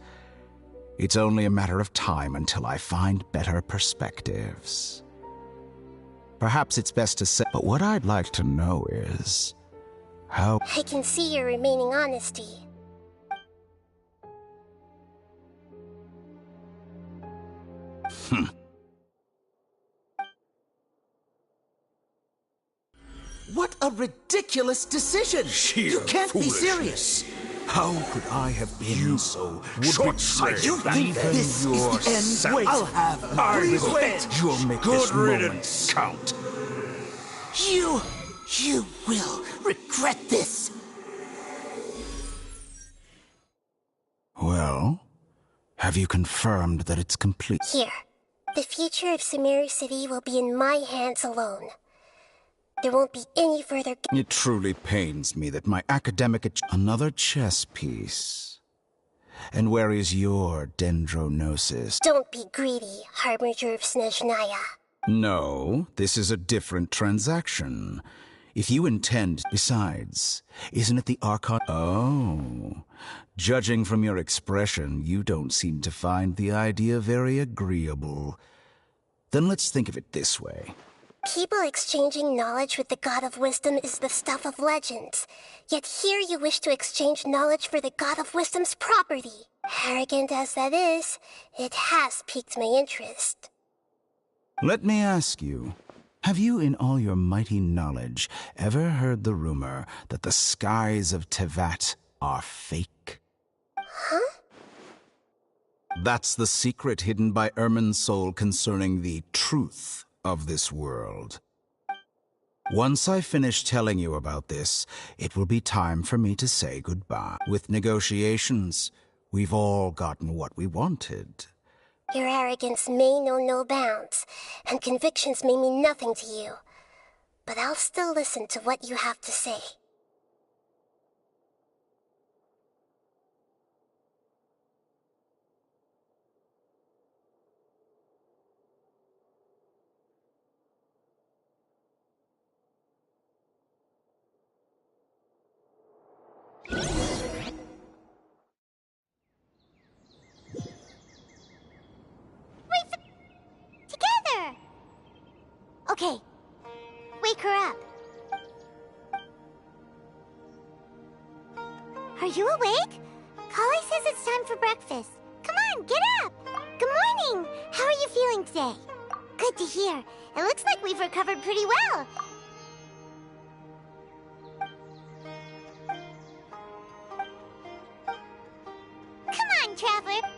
it's only a matter of time until I find better perspectives. Perhaps it's best to say, but what I'd like to know is how... I can see your remaining honesty. What a ridiculous decision! You can't be serious! How could I have been so short-sighted? You think this is the end? Wait, I'll have it. Please wait! You'll make this moment count. You will regret this! Well, have you confirmed that it's complete? Here. The future of Sumeru City will be in my hands alone. There won't be any further... It truly pains me that my academic... Another chess piece. And where is your dendrognosis? Don't be greedy, Harbinger of Snezhnaya. No, this is a different transaction. If you intend... Besides, isn't it the Archon... Oh. Judging from your expression, you don't seem to find the idea very agreeable. Then let's think of it this way. People exchanging knowledge with the God of Wisdom is the stuff of legends. Yet here you wish to exchange knowledge for the God of Wisdom's property. Arrogant as that is, it has piqued my interest. Let me ask you, have you in all your mighty knowledge ever heard the rumor that the skies of Tevat are fake? Huh? That's the secret hidden by Irminsul concerning the truth of this world. Once I finish telling you about this, it will be time for me to say goodbye. With negotiations, we've all gotten what we wanted. Your arrogance may know no bounds, and convictions may mean nothing to you. But I'll still listen to what you have to say. Together! Okay. Wake her up. Are you awake? Kali says it's time for breakfast. Come on, get up! Good morning! How are you feeling today? Good to hear. It looks like we've recovered pretty well. Come on, Traveler.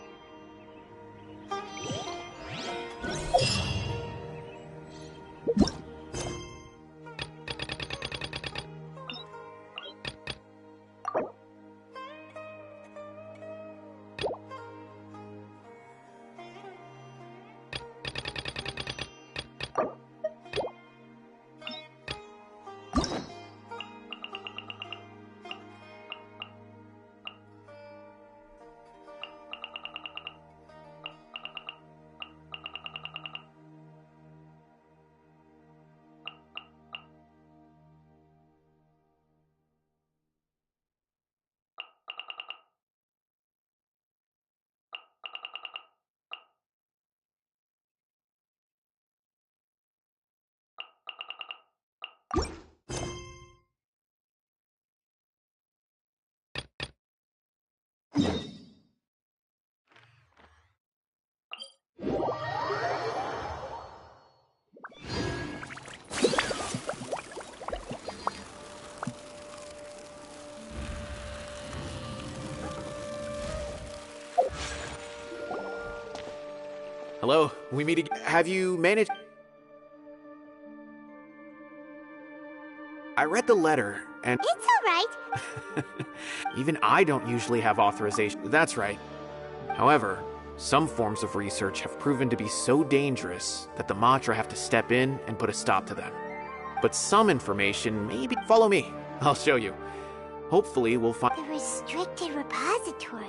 Hello, we meet again. Have you managed... I read the letter, and... It's alright. Even I don't usually have authorization. That's right. However, some forms of research have proven to be so dangerous that the Matra have to step in and put a stop to them. But some information, maybe... Follow me. I'll show you. Hopefully, we'll find... The restricted repository.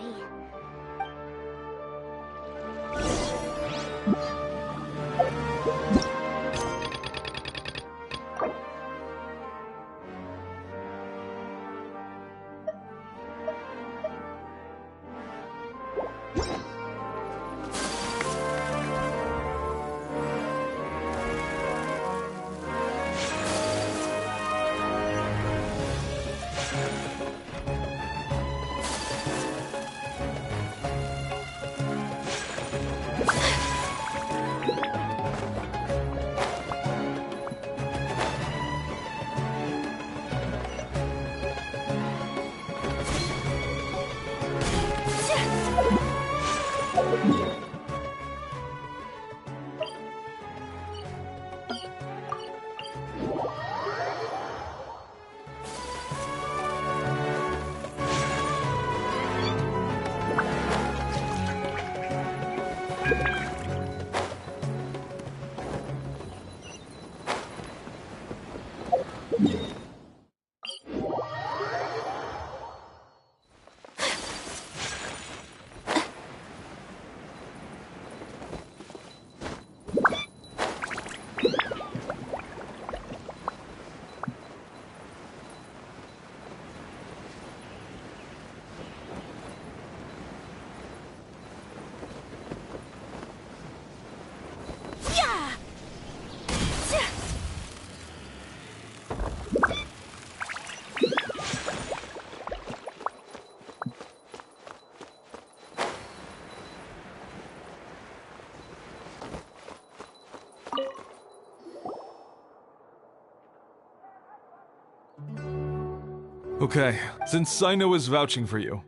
Okay, since Sino is vouching for you,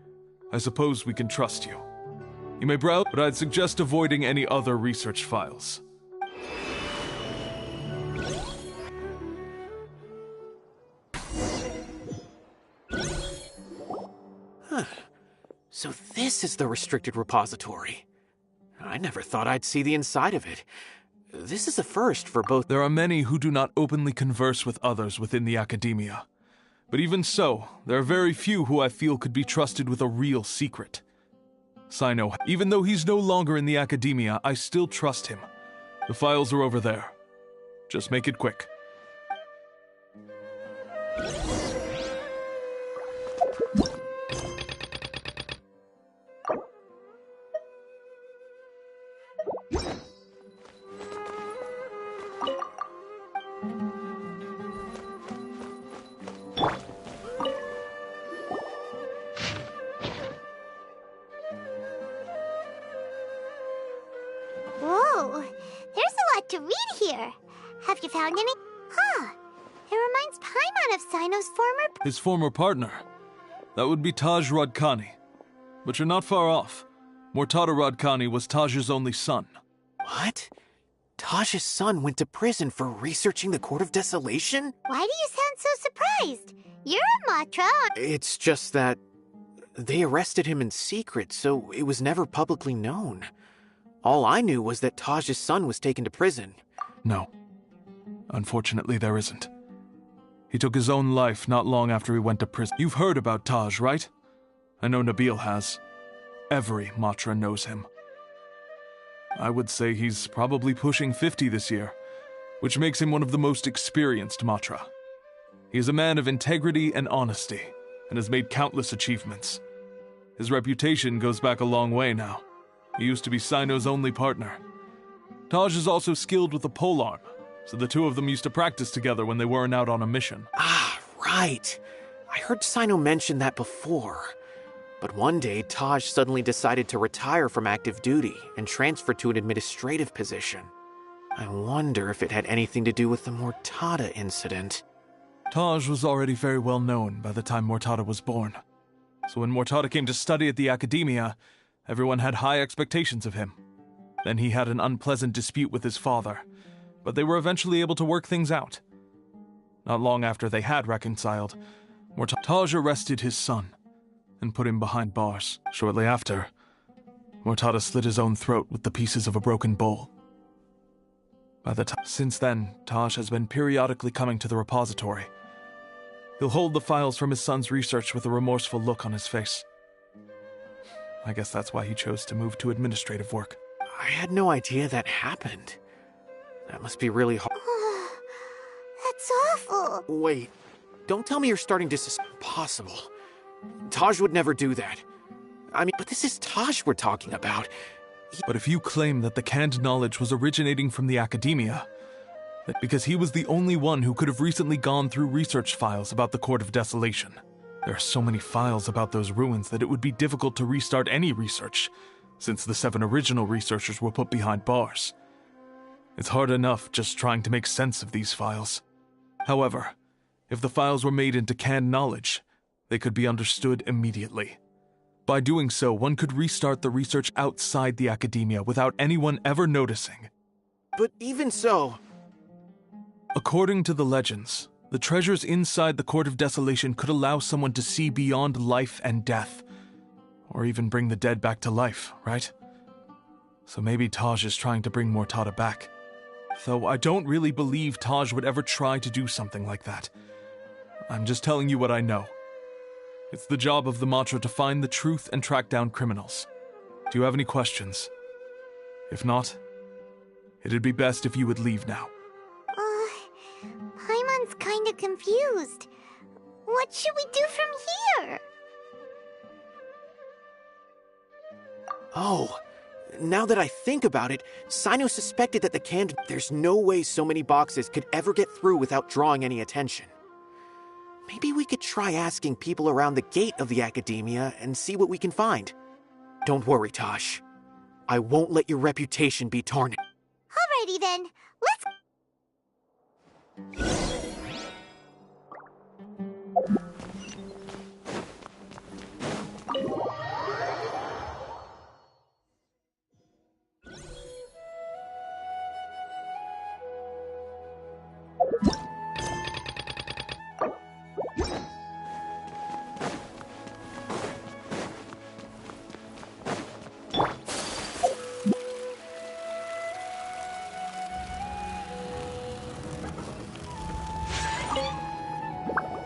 I suppose we can trust you. You may browse, but I'd suggest avoiding any other research files. Huh. So this is the restricted repository. I never thought I'd see the inside of it. This is a first for both. There are many who do not openly converse with others within the academia. But even so, there are very few who I feel could be trusted with a real secret. Sino, even though he's no longer in the academia, I still trust him. The files are over there. Just make it quick. Whoa, there's a lot to read here. Have you found any? Huh, it reminds Paimon of Sino's former... His former partner. That would be Taj Radkani. But you're not far off. Mortada Radkani was Taj's only son. What? Taj's son went to prison for researching the Court of Desolation? Why do you sound so surprised? You're a Matra. It's just that they arrested him in secret, so it was never publicly known. All I knew was that Taj's son was taken to prison. No. Unfortunately, there isn't. He took his own life not long after he went to prison. You've heard about Taj, right? I know Nabil has. Every Matra knows him. I would say he's probably pushing 50 this year, which makes him one of the most experienced Matra. He is a man of integrity and honesty, and has made countless achievements. His reputation goes back a long way now. He used to be Sino's only partner. Taj is also skilled with the polearm, so the two of them used to practice together when they weren't out on a mission. Ah, right. I heard Sino mention that before. But one day, Taj suddenly decided to retire from active duty and transfer to an administrative position. I wonder if it had anything to do with the Mortada incident. Taj was already very well known by the time Mortada was born. So when Mortada came to study at the academia, everyone had high expectations of him. Then he had an unpleasant dispute with his father, but they were eventually able to work things out. Not long after they had reconciled, Taj arrested his son and put him behind bars. Shortly after, Mortada slit his own throat with the pieces of a broken bowl. Since then, Taj has been periodically coming to the repository. He'll hold the files from his son's research with a remorseful look on his face. I guess that's why he chose to move to administrative work. I had no idea that happened. That must be really hard. That's awful. Wait, don't tell me you're starting to Impossible. Taj would never do that. I mean, but this is Taj we're talking about. But if you claim that the canned knowledge was originating from the academia, that because he was the only one who could have recently gone through research files about the Court of Desolation. There are so many files about those ruins that it would be difficult to restart any research, since the 7 original researchers were put behind bars. It's hard enough just trying to make sense of these files. However, if the files were made into canned knowledge, they could be understood immediately. By doing so, one could restart the research outside the academia without anyone ever noticing. But even so... According to the legends, the treasures inside the Court of Desolation could allow someone to see beyond life and death, or even bring the dead back to life, right? So maybe Taj is trying to bring Mortada back. Though I don't really believe Taj would ever try to do something like that. I'm just telling you what I know. It's the job of the Matra to find the truth and track down criminals. Do you have any questions? If not, it'd be best if you would leave now. Paimon's kinda confused. What should we do from here? Oh, now that I think about it, Sino suspected that the canned... There's no way so many boxes could ever get through without drawing any attention. Maybe we could try asking people around the gate of the academia and see what we can find. Don't worry, Tosh. I won't let your reputation be tarnished. Alrighty then, let's...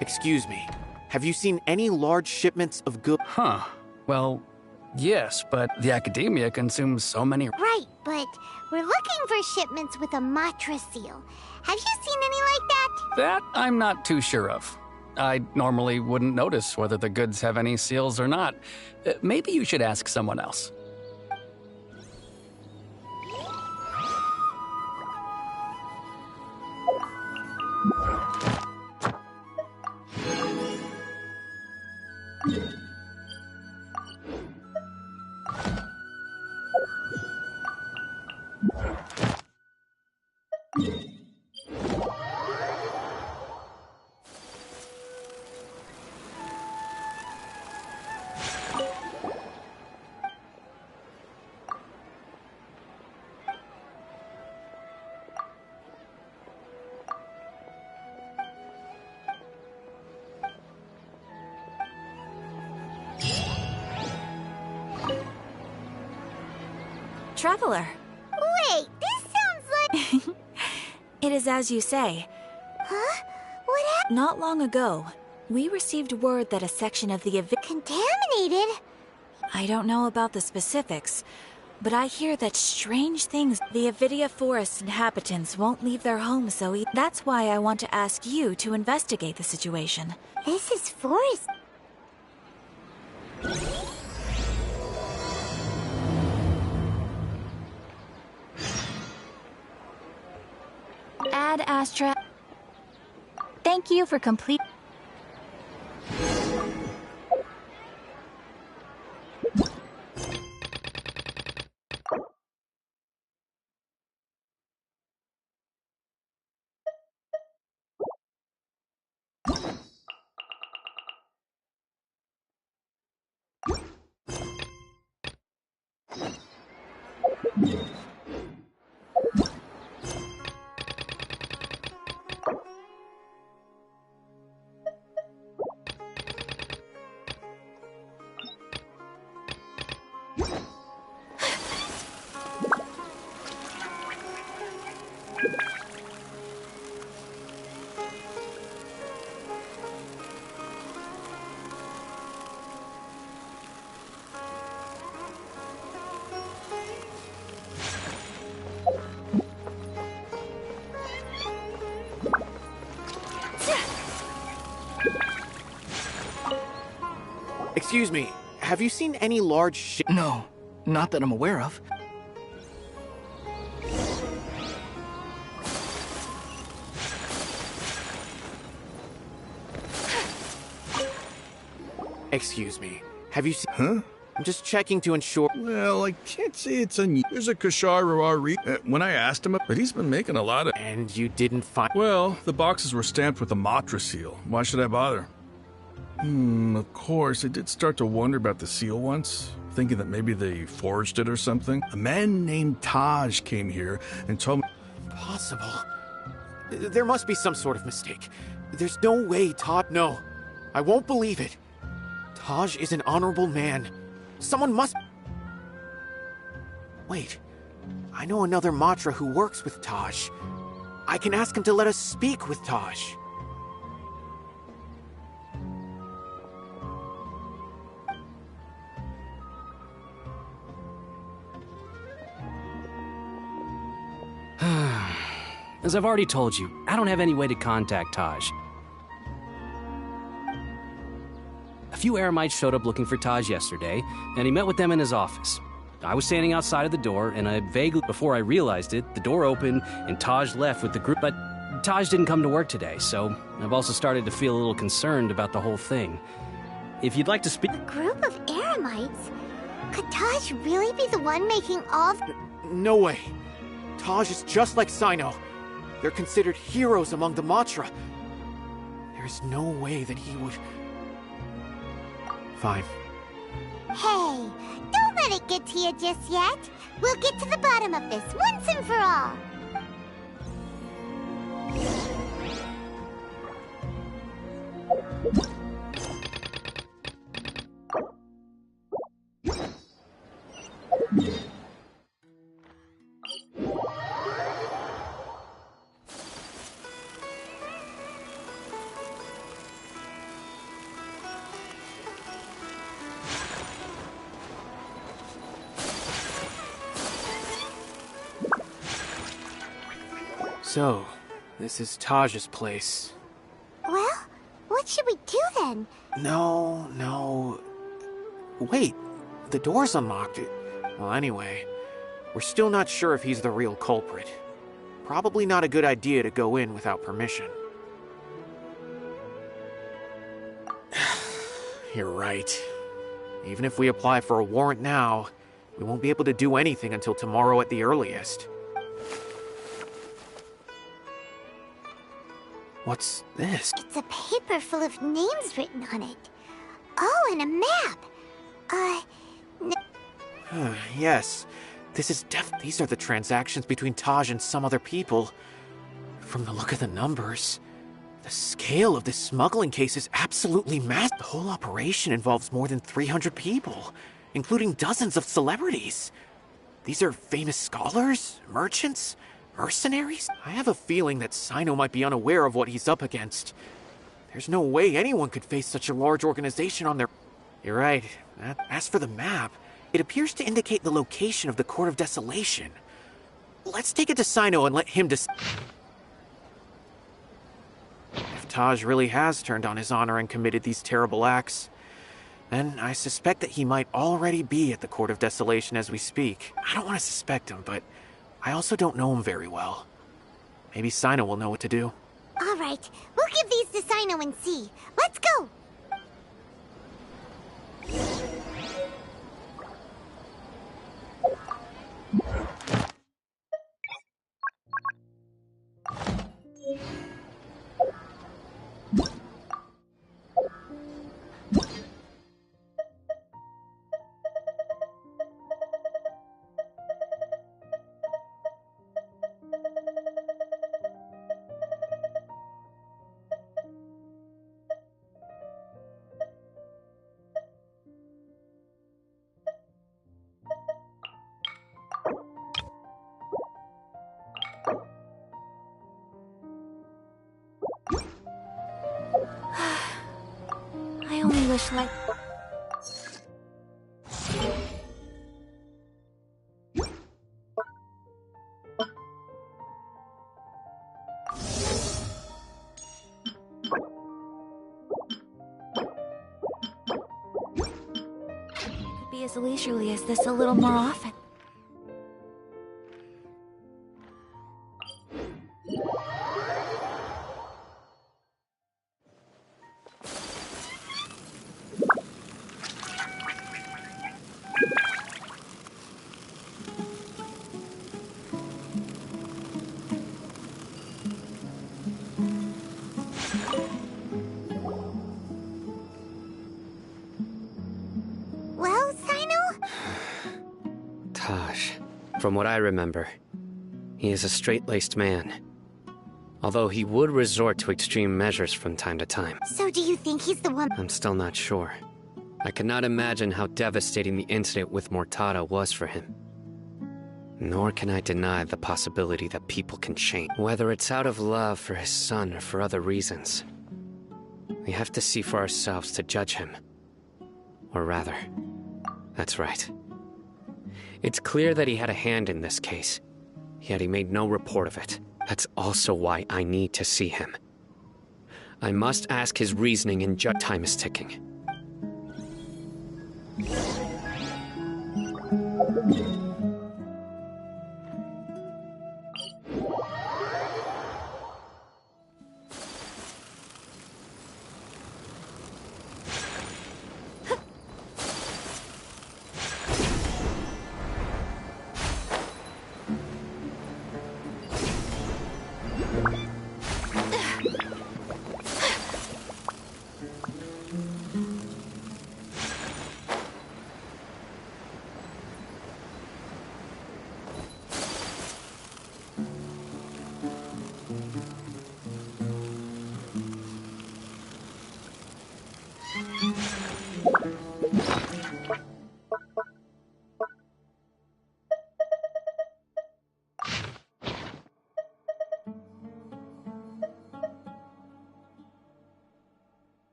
Excuse me, have you seen any large shipments of goods? Huh. Well, yes, but the academia consumes so many... Right, but we're looking for shipments with a Matra seal. Have you seen any like that? That I'm not too sure of. I normally wouldn't notice whether the goods have any seals or not. Maybe you should ask someone else. Traveler. Wait, this sounds like... It is as you say. Huh? What happened? Not long ago, we received word that a section of the Contaminated? I don't know about the specifics, but I hear that strange things. The Avidia Forest inhabitants won't leave their homes so That's why I want to ask you to investigate the situation. This is forest. Ad Astra. Thank you for complete. Excuse me, have you seen any large ship? No, not that I'm aware of. Excuse me, have you seen... Huh? I'm just checking to ensure... Well, I can't say it's unusual. There's a Kashar when I asked him, but he's been making a lot of... And you didn't find... Well, the boxes were stamped with the Matra seal. Why should I bother? Of course, I did start to wonder about the seal once, thinking that maybe they forged it or something. A man named Taj came here and told me... Impossible. There must be some sort of mistake. There's no way Todd... No, I won't believe it. Taj is an honorable man. Someone must... Wait. I know another Matra who works with Taj. I can ask him to let us speak with Taj. As I've already told you, I don't have any way to contact Taj. A few Eremites showed up looking for Taj yesterday, and he met with them in his office. I was standing outside of the door, and before I realized it, the door opened, and Taj left with the group. But Taj didn't come to work today, so I've also started to feel a little concerned about the whole thing. If you'd like to speak... A group of Eremites? Could Taj really be the one making all of... No way. Taj is just like Sino. They're considered heroes among the Matra. There's no way that he would... Fine. Hey, don't let it get to you just yet. We'll get to the bottom of this once and for all. So, this is Taj's place. Well, what should we do then? No. Wait, the door's unlocked. Well, anyway, we're still not sure if he's the real culprit. Probably not a good idea to go in without permission. You're right. Even if we apply for a warrant now, we won't be able to do anything until tomorrow at the earliest. What's this? It's a paper full of names written on it. Oh, and a map. Yes. These are the transactions between Taj and some other people. From the look of the numbers, the scale of this smuggling case is absolutely massive. The whole operation involves more than 300 people, including dozens of celebrities. These are famous scholars, merchants, mercenaries? I have a feeling that Sino might be unaware of what he's up against. There's no way anyone could face such a large organization on their... You're right. As for the map, it appears to indicate the location of the Court of Desolation. Let's take it to Sino and let him decide. If Taj really has turned on his honor and committed these terrible acts, then I suspect that he might already be at the Court of Desolation as we speak. I don't want to suspect him, but I also don't know him very well. Maybe Sino will know what to do. All right, we'll give these to Sino and see. Let's go! I only wish like... as leisurely as this a little more often. Well, Sino? Taj, from what I remember, he is a straight-laced man. Although he would resort to extreme measures from time to time. So do you think he's the one? I'm still not sure. I cannot imagine how devastating the incident with Mortada was for him. Nor can I deny the possibility that people can change, whether it's out of love for his son or for other reasons. We have to see for ourselves to judge him. Or rather, that's right. It's clear that he had a hand in this case, yet he made no report of it. That's also why I need to see him. I must ask his reasoning, and time is ticking.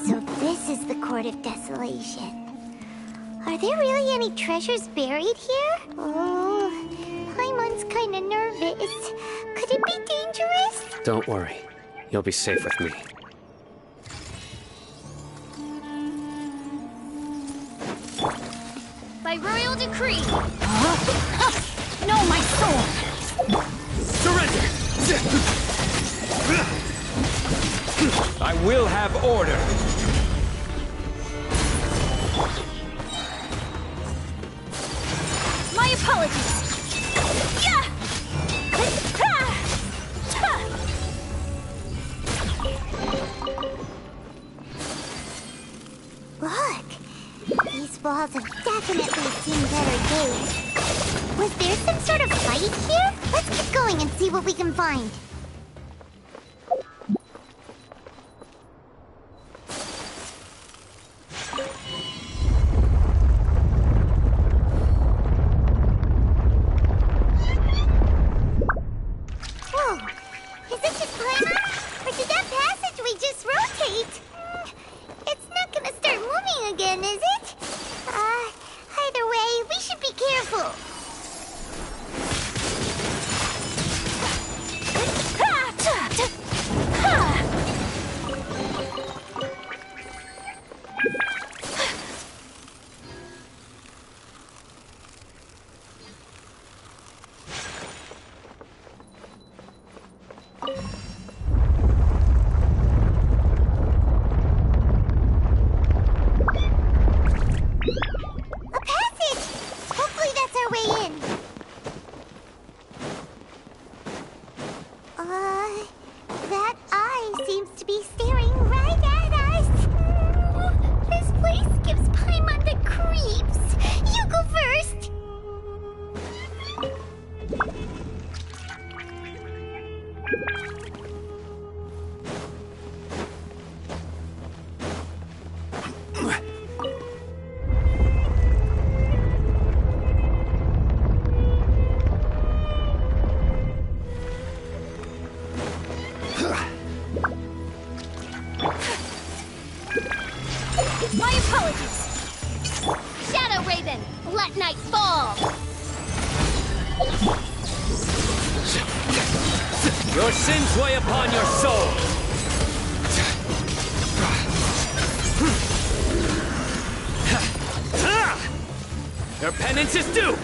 So this is the Court of Desolation. Are there really any treasures buried here? Oh, Paimon's kinda nervous. Could it be dangerous? Don't worry. You'll be safe with me. By royal decree. No, my soul. Surrender! I will have order. My apologies. Yeah. Look, these walls have definitely seen better days. Was there some sort of fight here? Let's keep going and see what we can find. Whoa, is it just Paimon? Or did that passageway just rotate? It's not gonna start moving again, is it? Either way, we should be careful. Your sins weigh upon your soul. Your penance is due!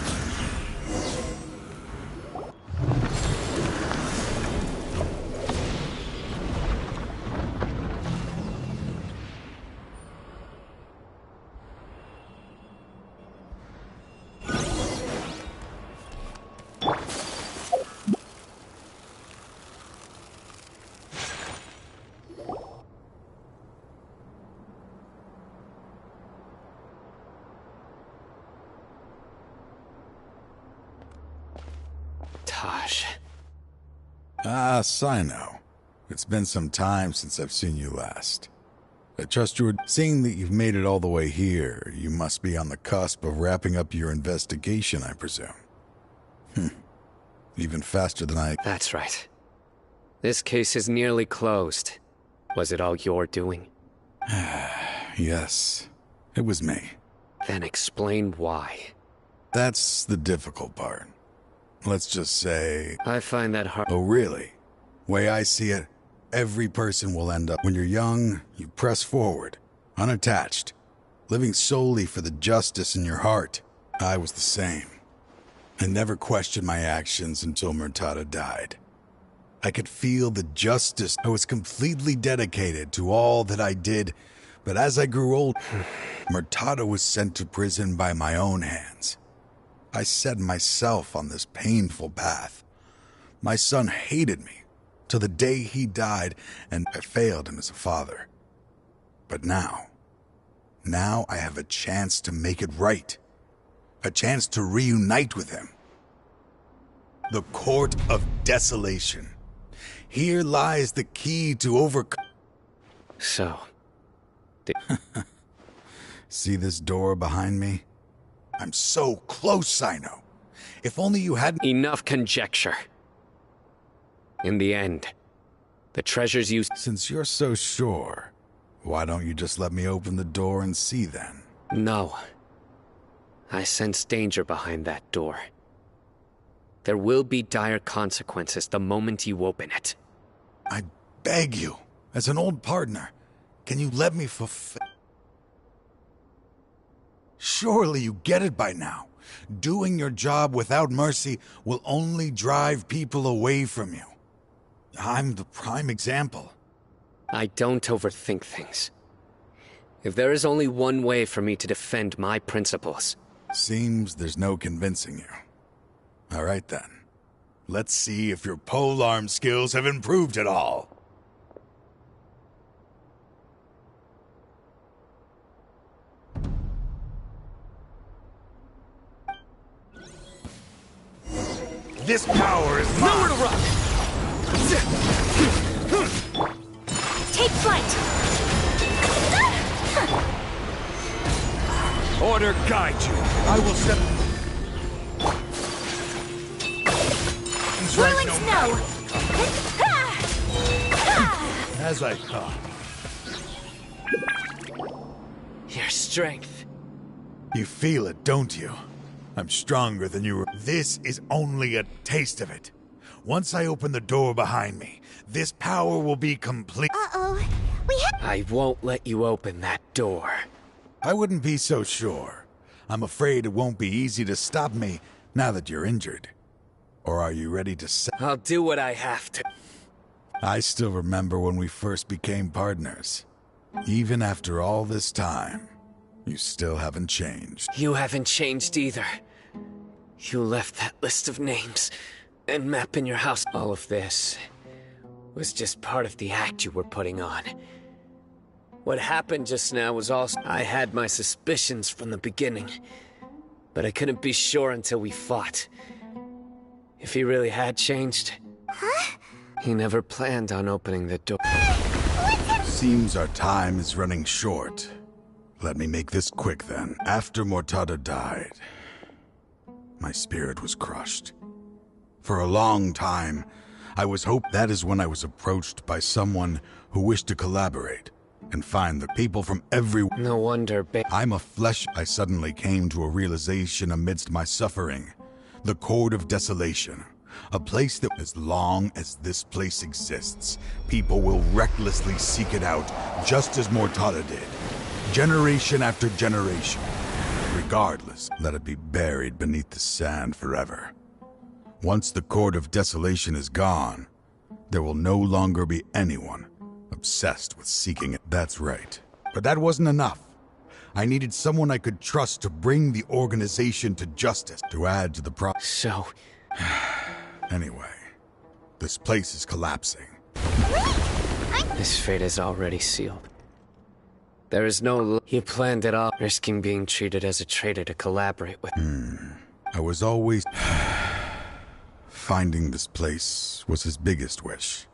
Taj. Ah, Sino. It's been some time since I've seen you last. I trust you were seeing that you've made it all the way here. You must be on the cusp of wrapping up your investigation, I presume. Even faster than I... That's right. This case is nearly closed. Was it all your doing? Yes, it was me. Then explain why. That's the difficult part. Let's just say... I find that hard. Oh, really? Way I see it, every person will end up... When you're young, you press forward, unattached, living solely for the justice in your heart. I was the same. I never questioned my actions until Murtada died. I could feel the justice. I was completely dedicated to all that I did, but as I grew old, Murtada was sent to prison by my own hands. I set myself on this painful path. My son hated me till the day he died, and I failed him as a father. But now I have a chance to make it right. A chance to reunite with him. The Court of Desolation. Here lies the key to overcome... So... See this door behind me? I'm so close, Sino. If only you hadn't... Enough conjecture. In the end, the treasures you... Since you're so sure, why don't you just let me open the door and see then? No. I sense danger behind that door. There will be dire consequences the moment you open it. I beg you, as an old partner, can you let me fulfill... Surely you get it by now. Doing your job without mercy will only drive people away from you. I'm the prime example. I don't overthink things. If there is only one way for me to defend my principles... Seems there's no convincing you. All right then. Let's see if your polearm skills have improved at all. This power is mine! Nowhere to run! Take flight! Order guide you. I will step... Whirling snow! As I thought. Your strength. You feel it, don't you? I'm stronger than you were. This is only a taste of it. Once I open the door behind me, this power will be complete. Uh-oh. I won't let you open that door. I wouldn't be so sure. I'm afraid it won't be easy to stop me now that you're injured. Or are you ready to I'll do what I have to. I still remember when we first became partners. Even after all this time, you still haven't changed. You haven't changed either. You left that list of names and map in your house. All of this was just part of the act you were putting on. What happened just now was also... I had my suspicions from the beginning, but I couldn't be sure until we fought. If he really had changed... Huh? He never planned on opening the door. Seems our time is running short. Let me make this quick then. After Murtada died, my spirit was crushed. For a long time, I was hoping. That is when I was approached by someone who wished to collaborate and find the people from every... No wonder, I'm a flesh... I suddenly came to a realization amidst my suffering. The Court of Desolation. A place that, as long as this place exists, people will recklessly seek it out, just as Mortada did. Generation after generation. Regardless, let it be buried beneath the sand forever. Once the Court of Desolation is gone, there will no longer be anyone obsessed with seeking it. That's right. But that wasn't enough. I needed someone I could trust to bring the organization to justice, to add to the So... Anyway, this place is collapsing. His fate is already sealed. There is no... He planned it all, risking being treated as a traitor to collaborate with... I was always... Finding this place was his biggest wish.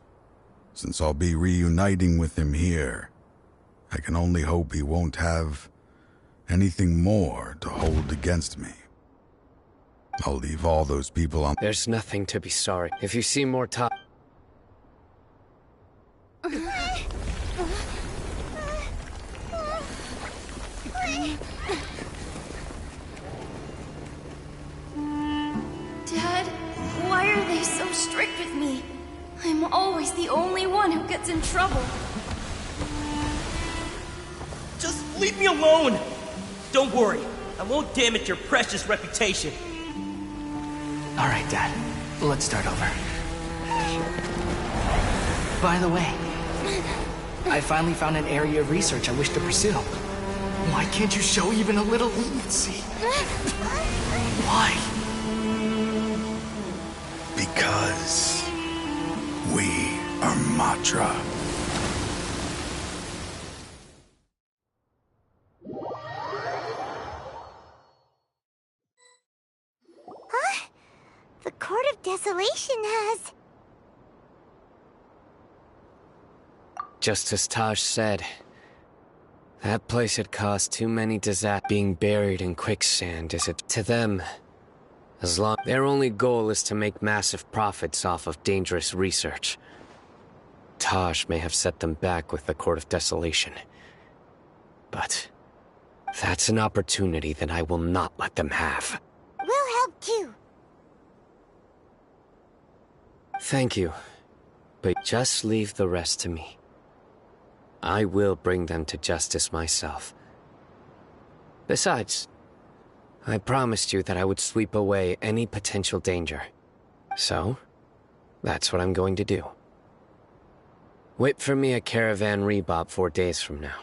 Since I'll be reuniting with him here, I can only hope he won't have anything more to hold against me. I'll leave all those people on... There's nothing to be sorry. If you see more top... Dad, why are they so strict with me? I'm always the only one who gets in trouble. Just leave me alone! Don't worry, I won't damage your precious reputation. Alright, Dad. Let's start over. By the way, I finally found an area of research I wish to pursue. Why can't you show even a little leniency? Why? Because we are Matra. Huh? The Court of Desolation has... Just as Taj said, that place had caused too many disasters. Being buried in quicksand is it to them? As long their only goal is to make massive profits off of dangerous research. Taj may have set them back with the Court of Desolation. But that's an opportunity that I will not let them have. We'll help too. Thank you. But just leave the rest to me. I will bring them to justice myself. Besides, I promised you that I would sweep away any potential danger. So, that's what I'm going to do. Wait for me at Caravan Rebop 4 days from now.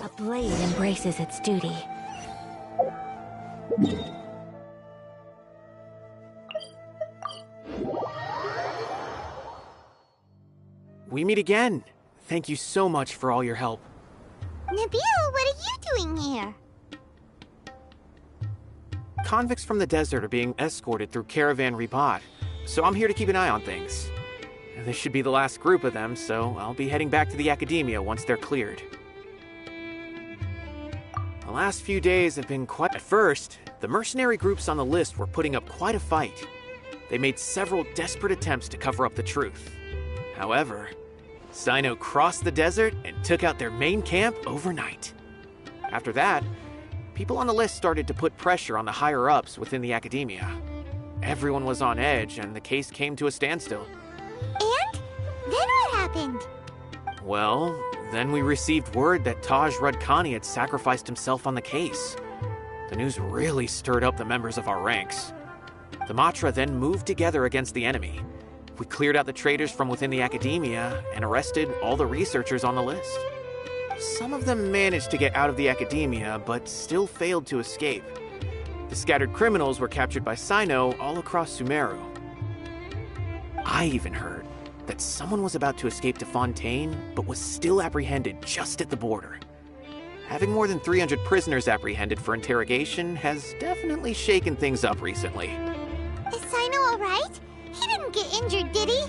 A blade embraces its duty. We meet again. Thank you so much for all your help. Nabil, what are you doing here? Convicts from the desert are being escorted through Caravan Ribat, so I'm here to keep an eye on things. This should be the last group of them, so I'll be heading back to the Academia once they're cleared. The last few days have been quite... At first, the mercenary groups on the list were putting up quite a fight. They made several desperate attempts to cover up the truth. However, Sino crossed the desert and took out their main camp overnight. After that, people on the list started to put pressure on the higher-ups within the Academia. Everyone was on edge, and the case came to a standstill. And? Then what happened? Well, then we received word that Taj Rudkhani had sacrificed himself on the case. The news really stirred up the members of our ranks. The Matra then moved together against the enemy. We cleared out the traitors from within the Academia and arrested all the researchers on the list. Some of them managed to get out of the Academia, but still failed to escape. The scattered criminals were captured by Sino all across Sumeru. I even heard that someone was about to escape to Fontaine, but was still apprehended just at the border. Having more than 300 prisoners apprehended for interrogation has definitely shaken things up recently. Is Sino alright? He didn't get injured, did he?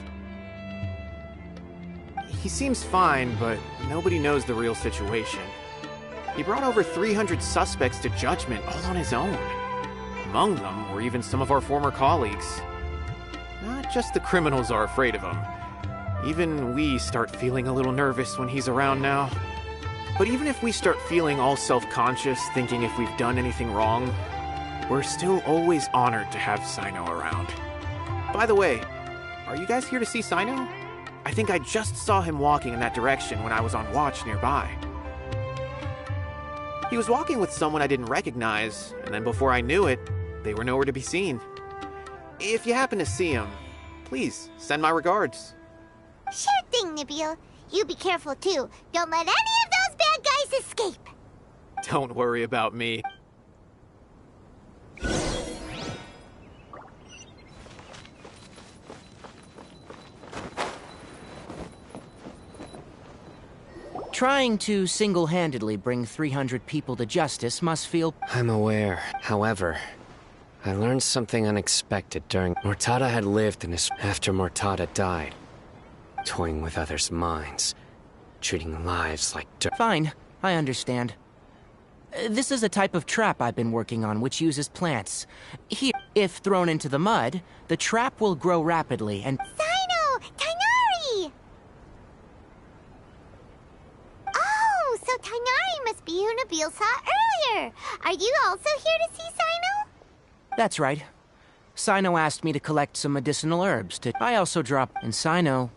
He seems fine, but nobody knows the real situation. He brought over 300 suspects to judgment all on his own. Among them were even some of our former colleagues. Not just the criminals are afraid of him. Even we start feeling a little nervous when he's around now. But even if we start feeling all self-conscious, thinking if we've done anything wrong, we're still always honored to have Sino around. By the way, are you guys here to see Sino? I think I just saw him walking in that direction when I was on watch nearby. He was walking with someone I didn't recognize, and then before I knew it, they were nowhere to be seen. If you happen to see him, please send my regards. Sure thing, Nabil. You be careful too. Don't let any of those bad guys escape. Don't worry about me. Trying to single-handedly bring 300 people to justice must feel... I'm aware. However, I learned something unexpected during... Mortada had lived in his... After Mortada died, toying with others' minds, treating lives like dirt. Fine, I understand. This is a type of trap I've been working on which uses plants. Here, if thrown into the mud, the trap will grow rapidly and... Sino! Tighnari! Oh, so Tighnari must be who Nabil saw earlier. Are you also here to see Sino? That's right. Sino asked me to collect some medicinal herbs to... I also dropped... And Sino...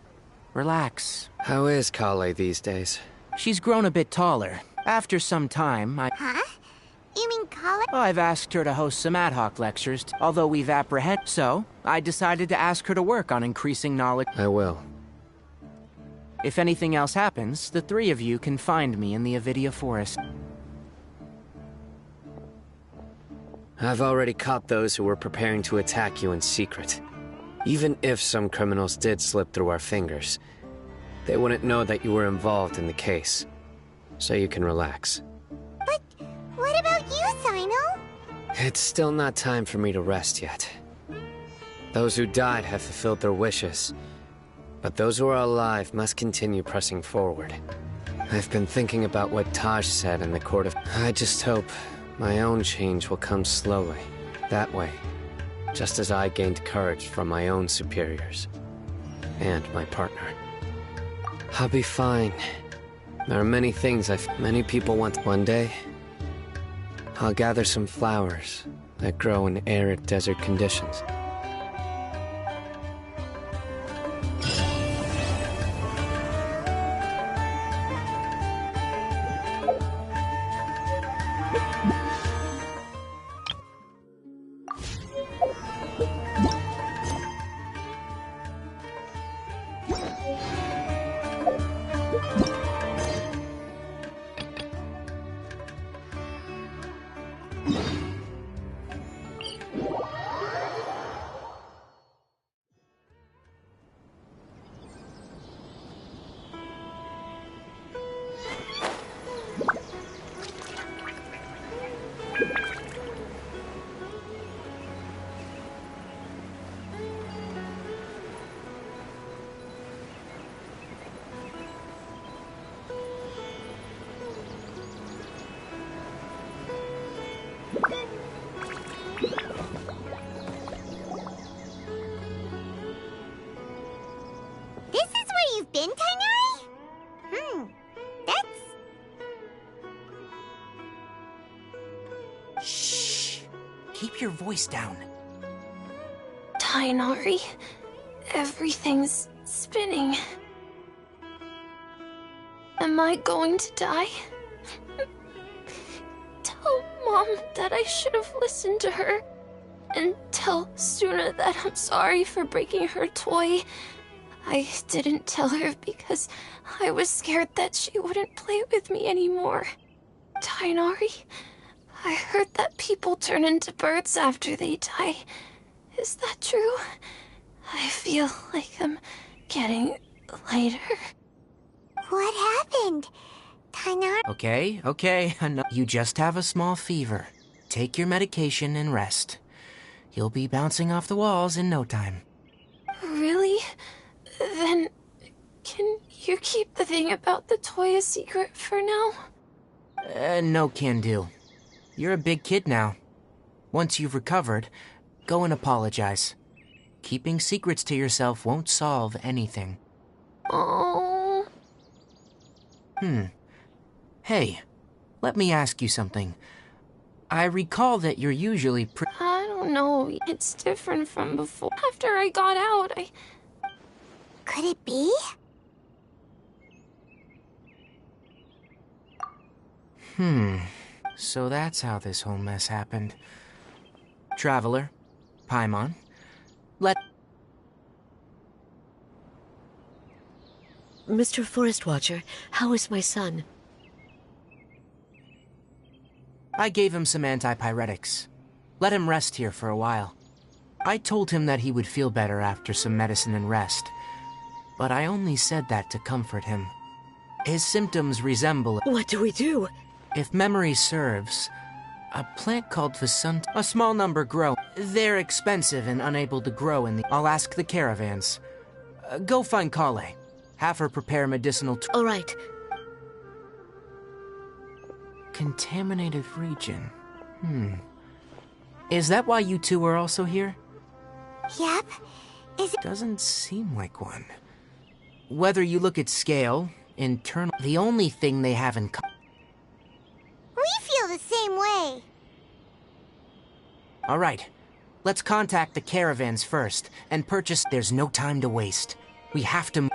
Relax. How is Kale these days? She's grown a bit taller. After some time, Huh? You mean Kale? I've asked her to host some ad hoc lectures, although we've apprehended... So, I decided to ask her to work on increasing knowledge. I will. If anything else happens, the three of you can find me in the Avidia Forest. I've already caught those who were preparing to attack you in secret. Even if some criminals did slip through our fingers, they wouldn't know that you were involved in the case. So you can relax. But what about you, Sino? It's still not time for me to rest yet. Those who died have fulfilled their wishes, but those who are alive must continue pressing forward. I've been thinking about what Taj said in the court of... I just hope my own change will come slowly, that way. Just as I gained courage from my own superiors. and my partner. I'll be fine. There are many things many people want. One day, I'll gather some flowers that grow in arid desert conditions. This is where you've been, Tainari? That's... Shh! Keep your voice down. Tainari, everything's spinning. Am I going to die? Tell Mom that I should have listened to her. And tell Suna that I'm sorry for breaking her toy. I didn't tell her because I was scared that she wouldn't play with me anymore. Tainari, I heard that people turn into birds after they die. Is that true? I feel like I'm getting lighter. What happened? Tainari? Okay, you just have a small fever. Take your medication and rest. You'll be bouncing off the walls in no time. Really? Then, can you keep the thing about the toy a secret for now? No can do. You're a big kid now. Once you've recovered, go and apologize. Keeping secrets to yourself won't solve anything. Oh. Hey, let me ask you something. I recall that you're usually I don't know. It's different from before. After I got out, Could it be? So that's how this whole mess happened. Traveler, Paimon, Mr. Forest Watcher, how is my son? I gave him some antipyretics. Let him rest here for a while. I told him that he would feel better after some medicine and rest. But I only said that to comfort him. His symptoms resemble... What do we do? If memory serves, a plant called Vasunt... A small number grow. They're expensive and unable to grow in the... I'll ask the caravans. Go find Kale. Have her prepare medicinal... All right. Contaminated region. Is that why you two are also here? Yep. Is it... Doesn't seem like one. Whether you look at scale, internal... The only thing they have in common... We feel the same way. All right. Let's contact the caravans first and purchase... There's no time to waste. We have to...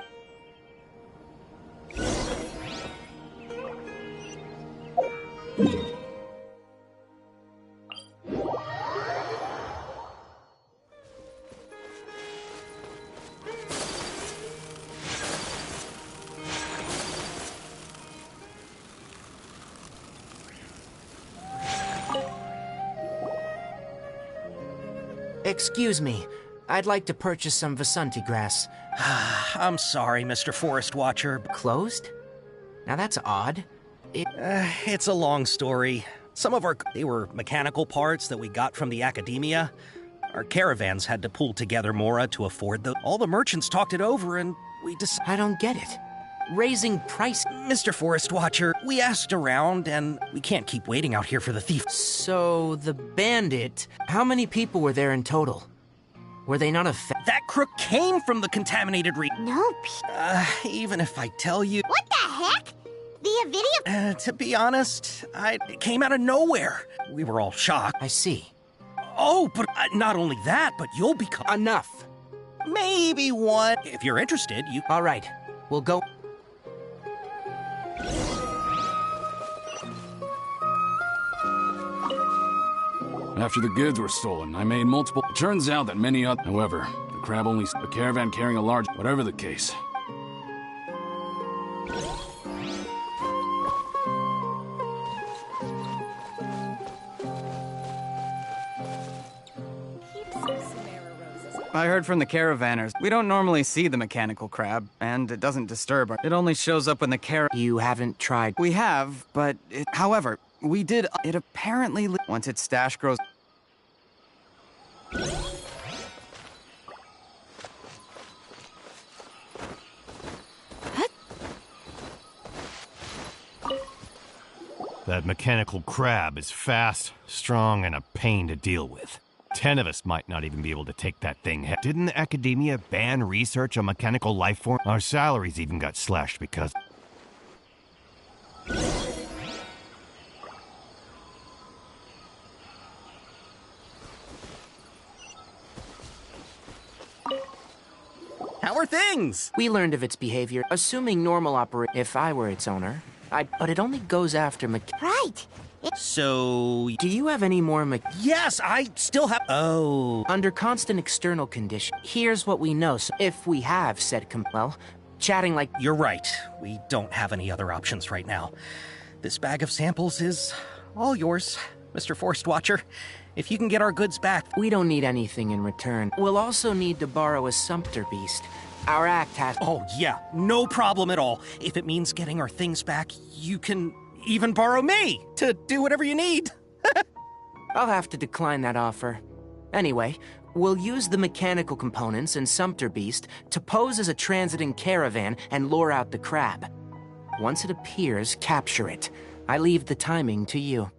Excuse me. I'd like to purchase some Vasanti grass. I'm sorry, Mr. Forest Watcher. Closed? Now that's odd. It's a long story. They were mechanical parts that we got from the academia. Our caravans had to pull together Mora to afford them. All the merchants talked it over and we decided... I don't get it. Raising price... Mr. Forest Watcher, we asked around and we can't keep waiting out here for the thief. So, the bandit... How many people were there in total? Were they not affected? That crook came from the contaminated region. Nope. Even if I tell you... What the heck? The Avidia... to be honest, it came out of nowhere. We were all shocked. I see. Oh, but not only that, but you'll become... Enough. Maybe one. If you're interested, you... All right. We'll go... After the goods were stolen, I made multiple... It turns out that many other... However, the crab only... A caravan carrying a large... Whatever the case. I heard from the caravanners. We don't normally see the mechanical crab, and it doesn't disturb us. It only shows up when the You haven't tried... We have, but however, we did... It apparently... Once its stash grows... That mechanical crab is fast, strong, and a pain to deal with. 10 of us might not even be able to take that thing. Didn't the academia ban research on mechanical life form? Our salaries even got slashed because... How are things? We learned of its behavior, assuming normal if I were its owner. But it only goes after Right. So... Do you have any more Yes, I still have... Oh... Under constant external conditions, here's what we know. So if we have said well, chatting like... You're right. We don't have any other options right now. This bag of samples is all yours, Mr. Forest Watcher. If you can get our goods back... We don't need anything in return. We'll also need to borrow a Sumpter Beast. Our act has... Oh, yeah. No problem at all. If it means getting our things back, you can... even borrow me to do whatever you need. I'll have to decline that offer. Anyway, we'll use the mechanical components and Sumpter Beast to pose as a transiting caravan and lure out the crab. Once it appears, capture it. I leave the timing to you.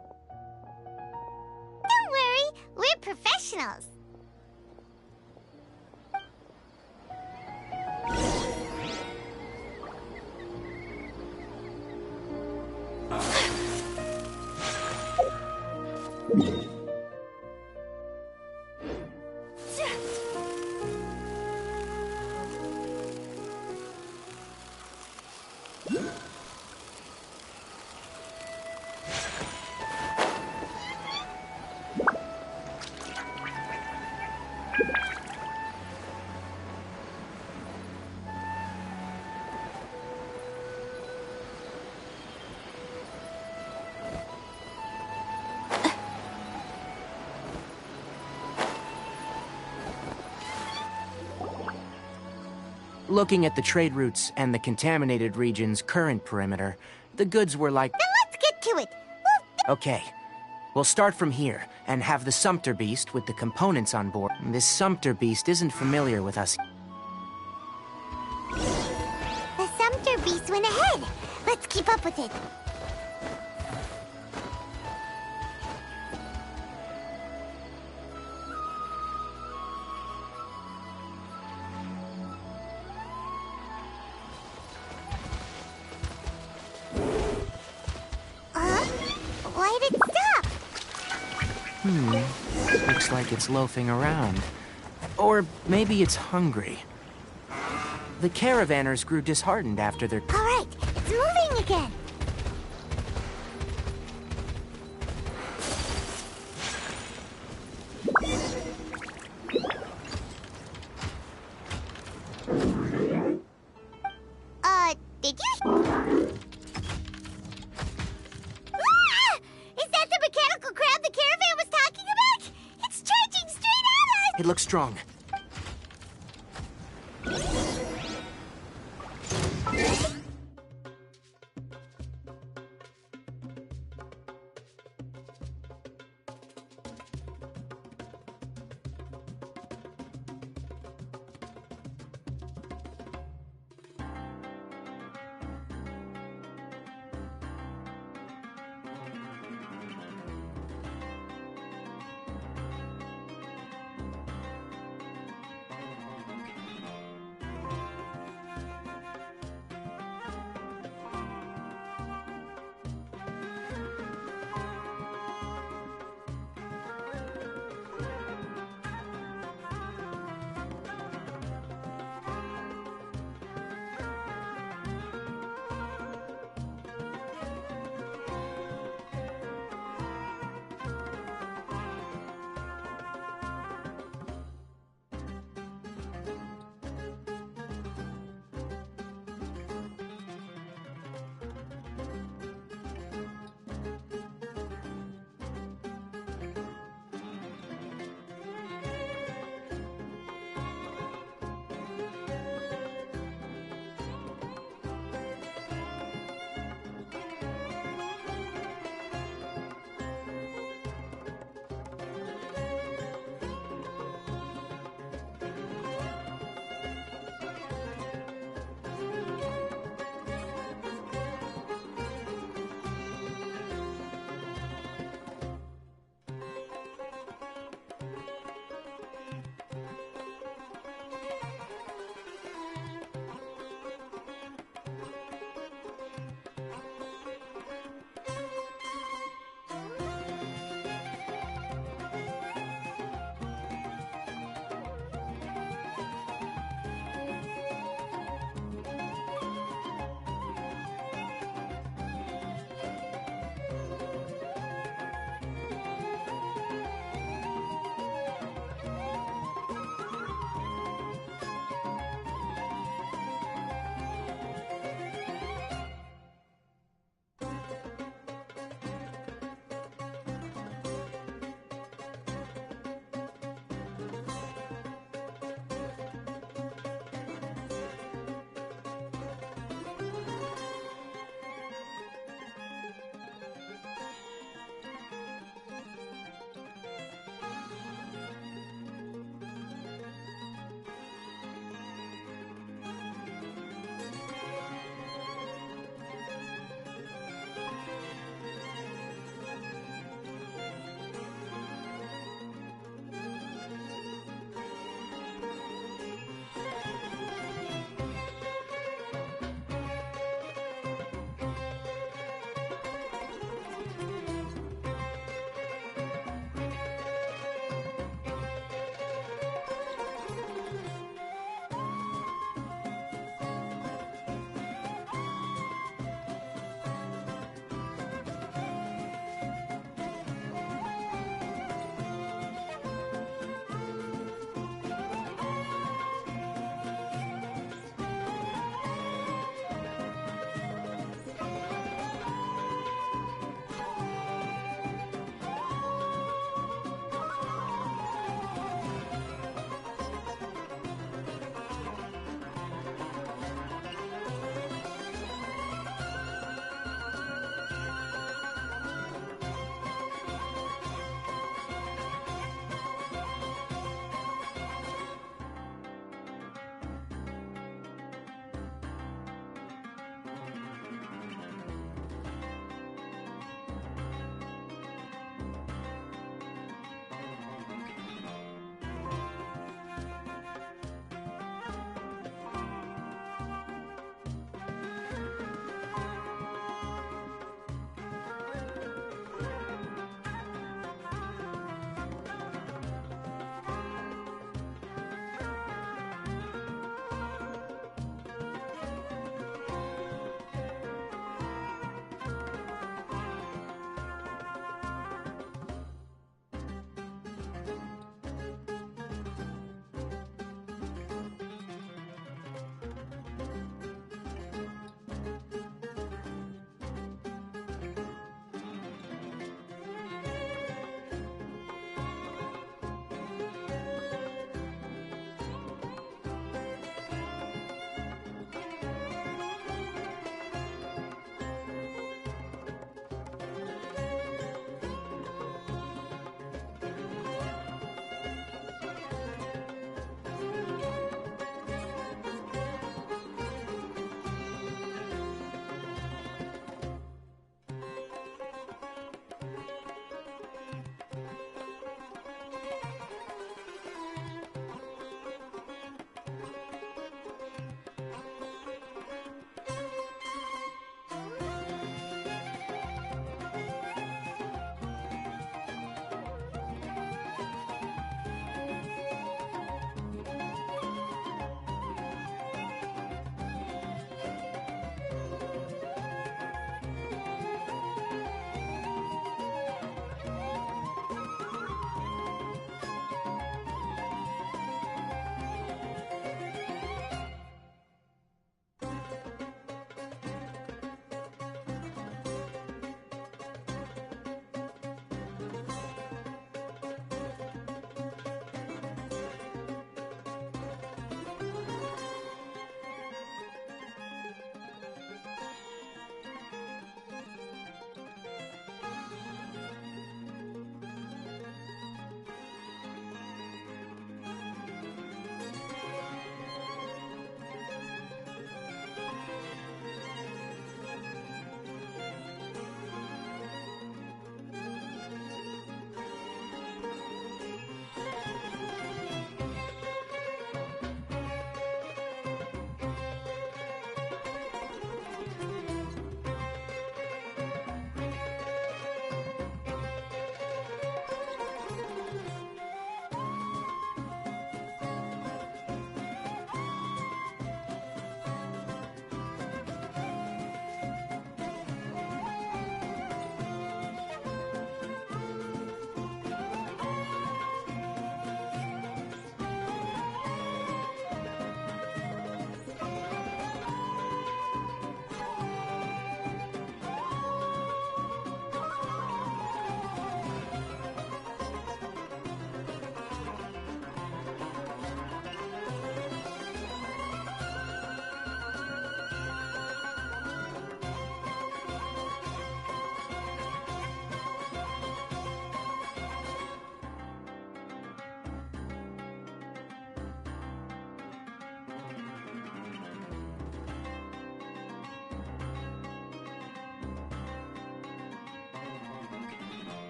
Don't worry, we're professionals. Looking at the trade routes and the contaminated region's current perimeter, the goods were like... Then let's get to it! Okay. We'll start from here, and have the Sumpter Beast with the components on board. This Sumpter Beast isn't familiar with us. The Sumpter Beast went ahead. Let's keep up with it. Why did it stop? Looks like it's loafing around. Or maybe it's hungry. The caravanners grew disheartened after their... All right, it's moving again. Did you... Is that the mechanical crab the caravan was talking about? It's charging straight at us! It looks strong.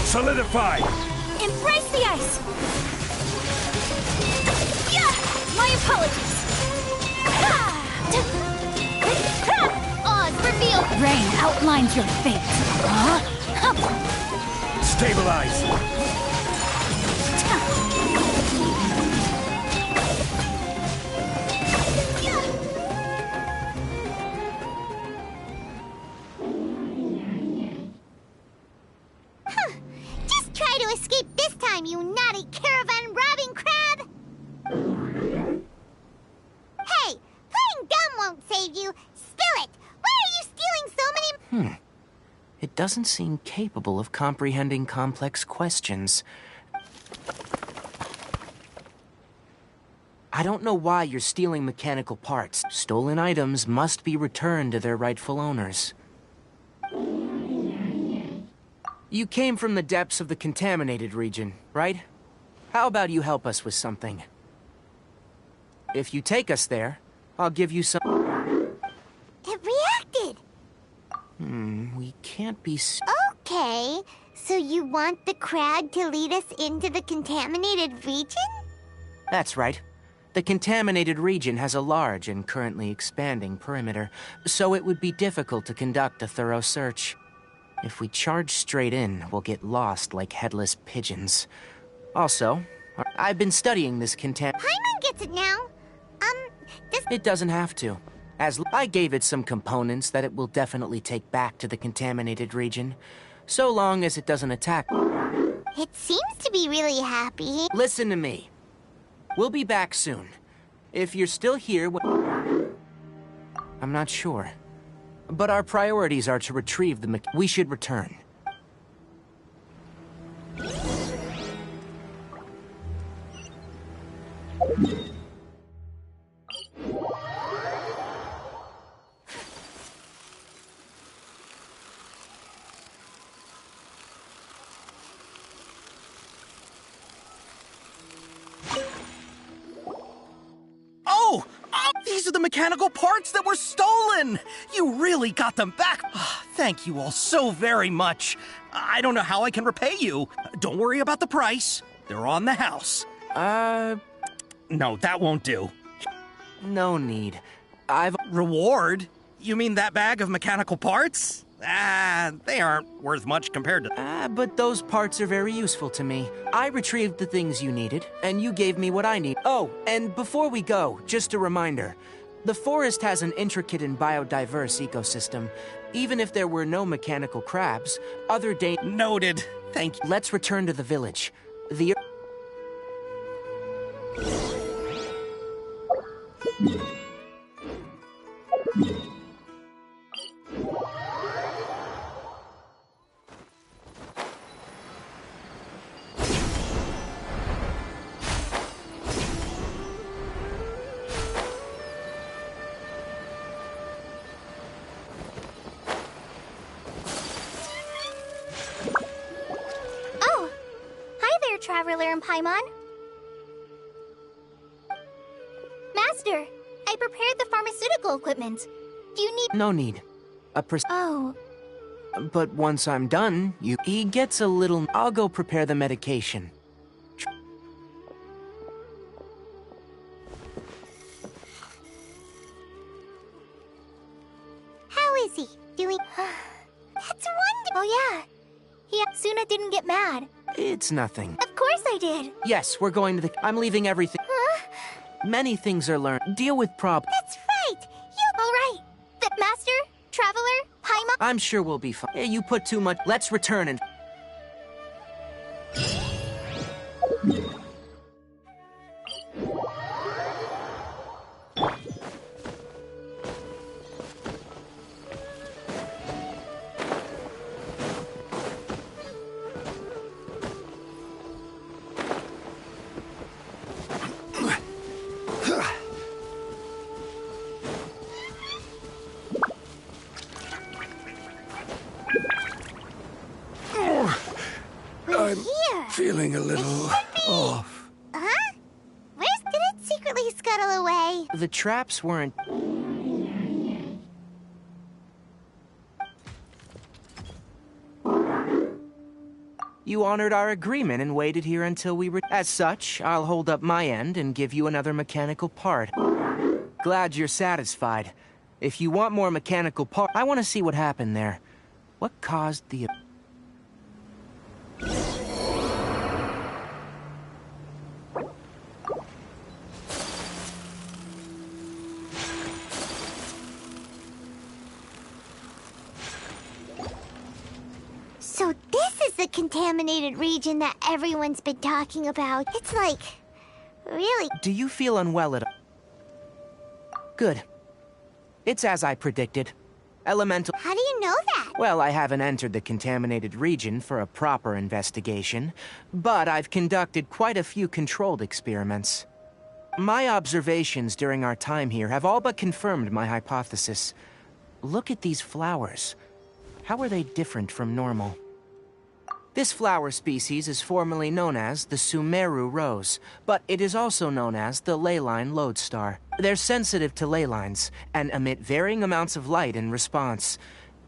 Solidify! Embrace the ice! Yeah! My apologies! Oz, reveal! Rain outlines your fate. Stabilize! Just try to escape this time, you naughty caravan-robbing crab! Hey, playing dumb won't save you! Spill it! Why are you stealing so many— It doesn't seem capable of comprehending complex questions. I don't know why you're stealing mechanical parts. Stolen items must be returned to their rightful owners. You came from the depths of the contaminated region, right? How about you help us with something? If you take us there, I'll give you some— It reacted! we can't be Okay, so you want the crab to lead us into the contaminated region? That's right. The contaminated region has a large and currently expanding perimeter, so it would be difficult to conduct a thorough search. If we charge straight in, we'll get lost like headless pigeons. Also, I've been studying this Paimon gets it now. It doesn't have to. As I gave it some components that it will definitely take back to the contaminated region, so long as it doesn't attack. It seems to be really happy. Listen to me. We'll be back soon. If you're still here, I'm not sure. But our priorities are to retrieve the we should return. Oh! These are the mechanical parts that were stolen! You really got them back! Thank you all so very much. I don't know how I can repay you. Don't worry about the price. They're on the house. No, that won't do. No need. Reward? You mean that bag of mechanical parts? They aren't worth much compared to— but those parts are very useful to me. I retrieved the things you needed, and you gave me what I need. Oh, and before we go, just a reminder. The forest has an intricate and biodiverse ecosystem. Even if there were no mechanical crabs, other Noted. Thank you. Let's return to the village. The— Oh! Hi there, Traveler and Paimon. Master, I prepared the pharmaceutical equipment. Do you need— No need. Oh. But once I'm done, He gets a little— I'll go prepare the medication. How is he? Doing— That's wonderful! Oh yeah. Suna didn't get mad. It's nothing. Of course I did. Yes, we're going to the— I'm leaving everything. Huh? Many things are learned. Deal with problems. That's right. You— All right. The Master, Traveler, Paimon— I'm sure we'll be fine. You put too much— Let's return and— I'm feeling a little off. Huh? Where did it secretly scuttle away? The traps weren't— You honored our agreement and waited here until we were... As such, I'll hold up my end and give you another mechanical part. Glad you're satisfied. If you want more mechanical part, I want to see what happened there. What caused the... So this is the contaminated region that everyone's been talking about. It's like... really... Do you feel unwell at all? Good. It's as I predicted. Elemental... How do you know that? Well, I haven't entered the contaminated region for a proper investigation, but I've conducted quite a few controlled experiments. My observations during our time here have all but confirmed my hypothesis. Look at these flowers. How are they different from normal? This flower species is formerly known as the Sumeru rose, but it is also known as the leyline lodestar. They're sensitive to ley lines and emit varying amounts of light in response.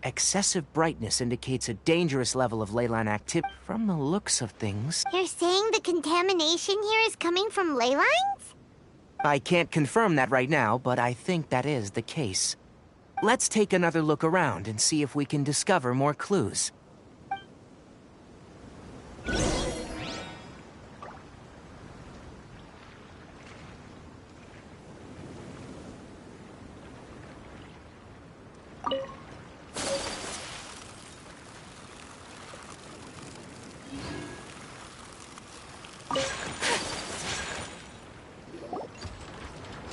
Excessive brightness indicates a dangerous level of leyline activity. From the looks of things... You're saying the contamination here is coming from ley lines? I can't confirm that right now, but I think that is the case. Let's take another look around and see if we can discover more clues.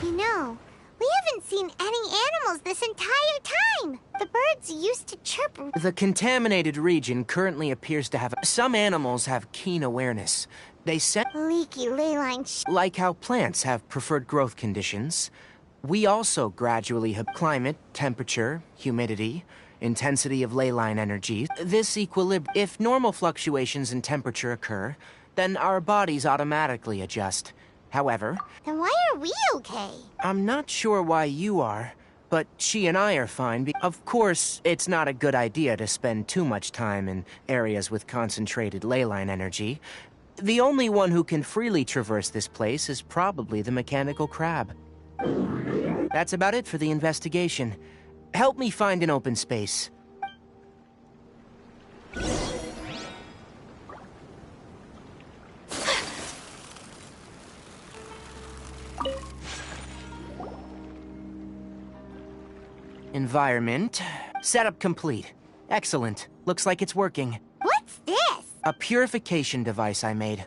You know, we haven't seen any animals this entire time. The birds used to chirp. The contaminated region currently appears to have... Some animals have keen awareness. They sense... Leaky leyline Like how plants have preferred growth conditions, we also gradually have climate, temperature, humidity, intensity of leyline energy. This equilibrium... If normal fluctuations in temperature occur, then our bodies automatically adjust. However... Then why are we okay? I'm not sure why you are, but she and I are fine. Of course, it's not a good idea to spend too much time in areas with concentrated leyline energy. The only one who can freely traverse this place is probably the mechanical crab. That's about it for the investigation. Help me find an open space. Environment. Setup complete. Excellent. Looks like it's working. What's this? A purification device I made.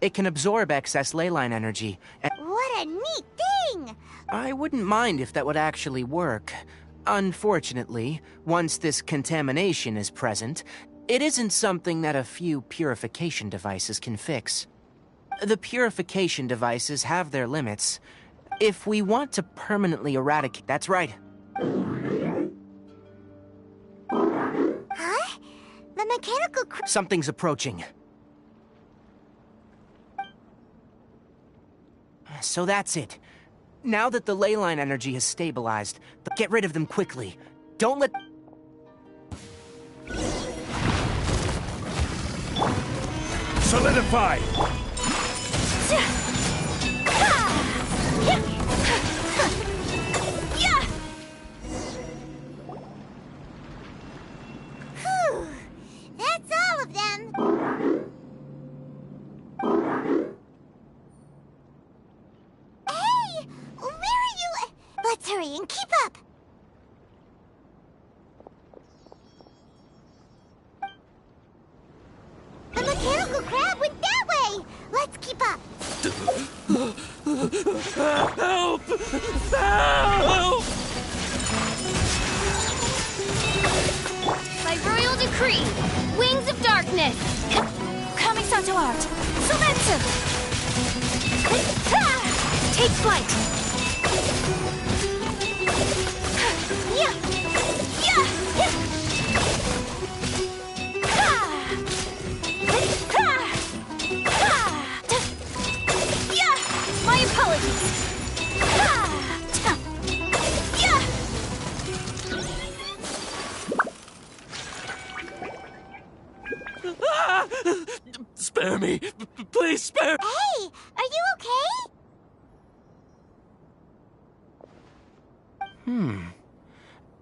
It can absorb excess leyline energy. What a neat thing! I wouldn't mind if that would actually work. Unfortunately, once this contamination is present, it isn't something that a few purification devices can fix. The purification devices have their limits. If we want to permanently eradicate... That's right. Huh? The mechanical Something's approaching. So that's it. Now that the leyline energy has stabilized, get rid of them quickly. Don't let... Solidify! Whew. That's all of them. Hey! Where are you? Let's hurry and keep up. The mechanical crab went that way. Let's keep up. Help! Help! By royal decree, wings of darkness! Coming Santo Art! Silencio! Take flight! Yeah! My apologies! Spare me! Please spare— Hey, are you okay?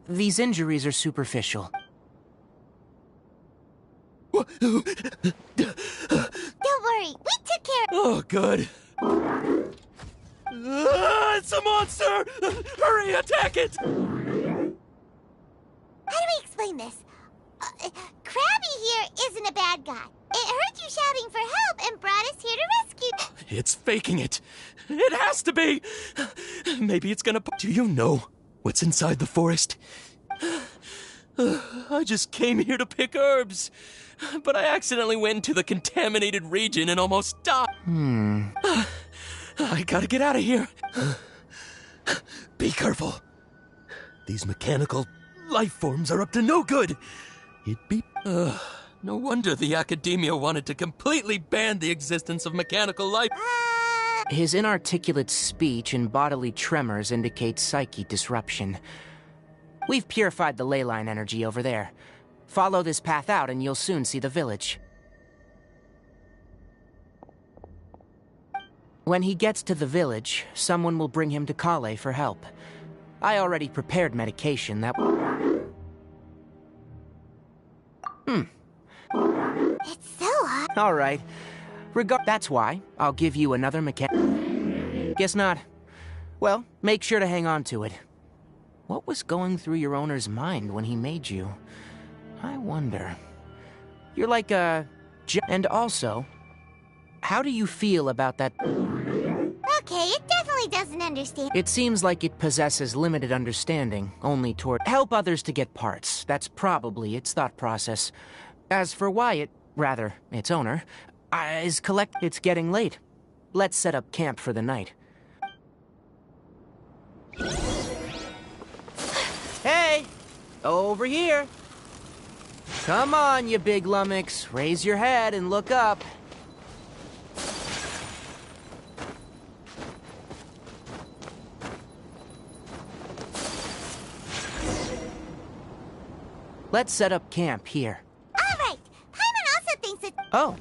These injuries are superficial. Don't worry, we took care of— Oh, good. It's a monster! Hurry, attack it! How do we explain this? Krabby here isn't a bad guy. It heard you shouting for help and brought us here to rescue— It's faking it. It has to be. Maybe it's gonna— Do you know what's inside the forest? I just came here to pick herbs, but I accidentally went into the contaminated region and almost died. I gotta get out of here. Be careful. These mechanical life forms are up to no good. It'd be— no wonder the Academia wanted to completely ban the existence of mechanical life. His inarticulate speech and bodily tremors indicate psyche disruption. We've purified the ley line energy over there. Follow this path out and you'll soon see the village. When he gets to the village, someone will bring him to Kale for help. I already prepared medication that— It's so hot. All right. That's why I'll give you another Guess not. Well, make sure to hang on to it. What was going through your owner's mind when he made you? I wonder. You're like a— And also, how do you feel about that— Okay, it definitely doesn't understand. It seems like it possesses limited understanding, only toward— Help others to get parts. That's probably its thought process. As for Wyatt, rather, its owner, It's getting late. Let's set up camp for the night. Hey! Over here! Come on, you big lummox. Raise your head and look up. Let's set up camp here. All right. Paimon also thinks it— Oh.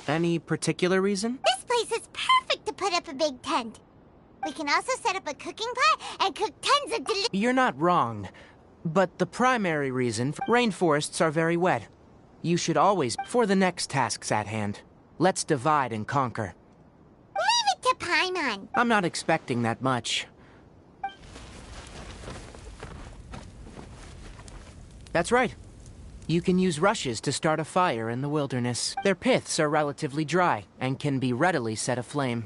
Any particular reason? This place is perfect to put up a big tent. We can also set up a cooking pot and cook tons of You're not wrong. But the primary reason— Rainforests are very wet. You should always— For the next tasks at hand, let's divide and conquer. Leave it to Paimon. I'm not expecting that much. That's right. You can use rushes to start a fire in the wilderness. Their piths are relatively dry and can be readily set aflame.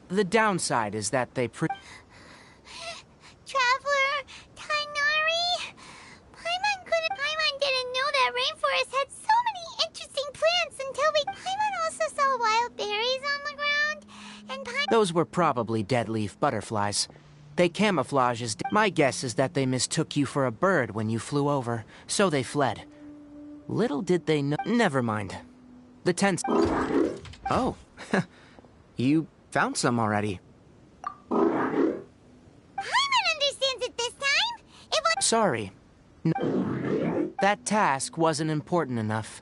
The downside is that they Traveler, Tainari, Paimon didn't know that rainforest had so many interesting plants until Paimon also saw wild berries on the ground, and Those were probably dead leaf butterflies. They camouflage as— My guess is that they mistook you for a bird when you flew over, so they fled. Little did they know— Never mind. The tents— Oh. You found some already. Paimon understands it this time. It was— Sorry. That task wasn't important enough.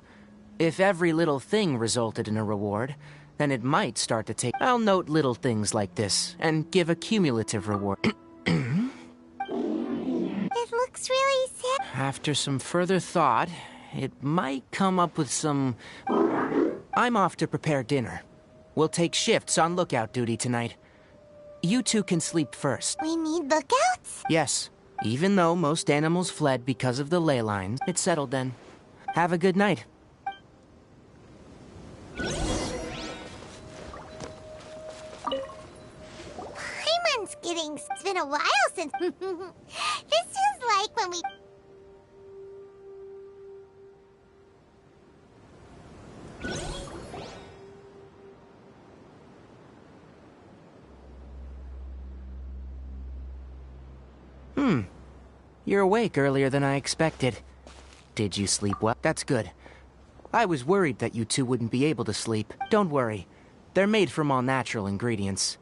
If every little thing resulted in a reward, then it might start to take— I'll note little things like this, and give a cumulative reward. It looks really sad. After some further thought, it might come up with some— I'm off to prepare dinner. We'll take shifts on lookout duty tonight. You two can sleep first. We need lookouts? Yes. Even though most animals fled because of the ley lines, it's settled then. Have a good night. Paimon's getting— It's been a while since— This feels like when we— You're awake earlier than I expected. Did you sleep well? That's good. I was worried that you two wouldn't be able to sleep. Don't worry. They're made from all natural ingredients.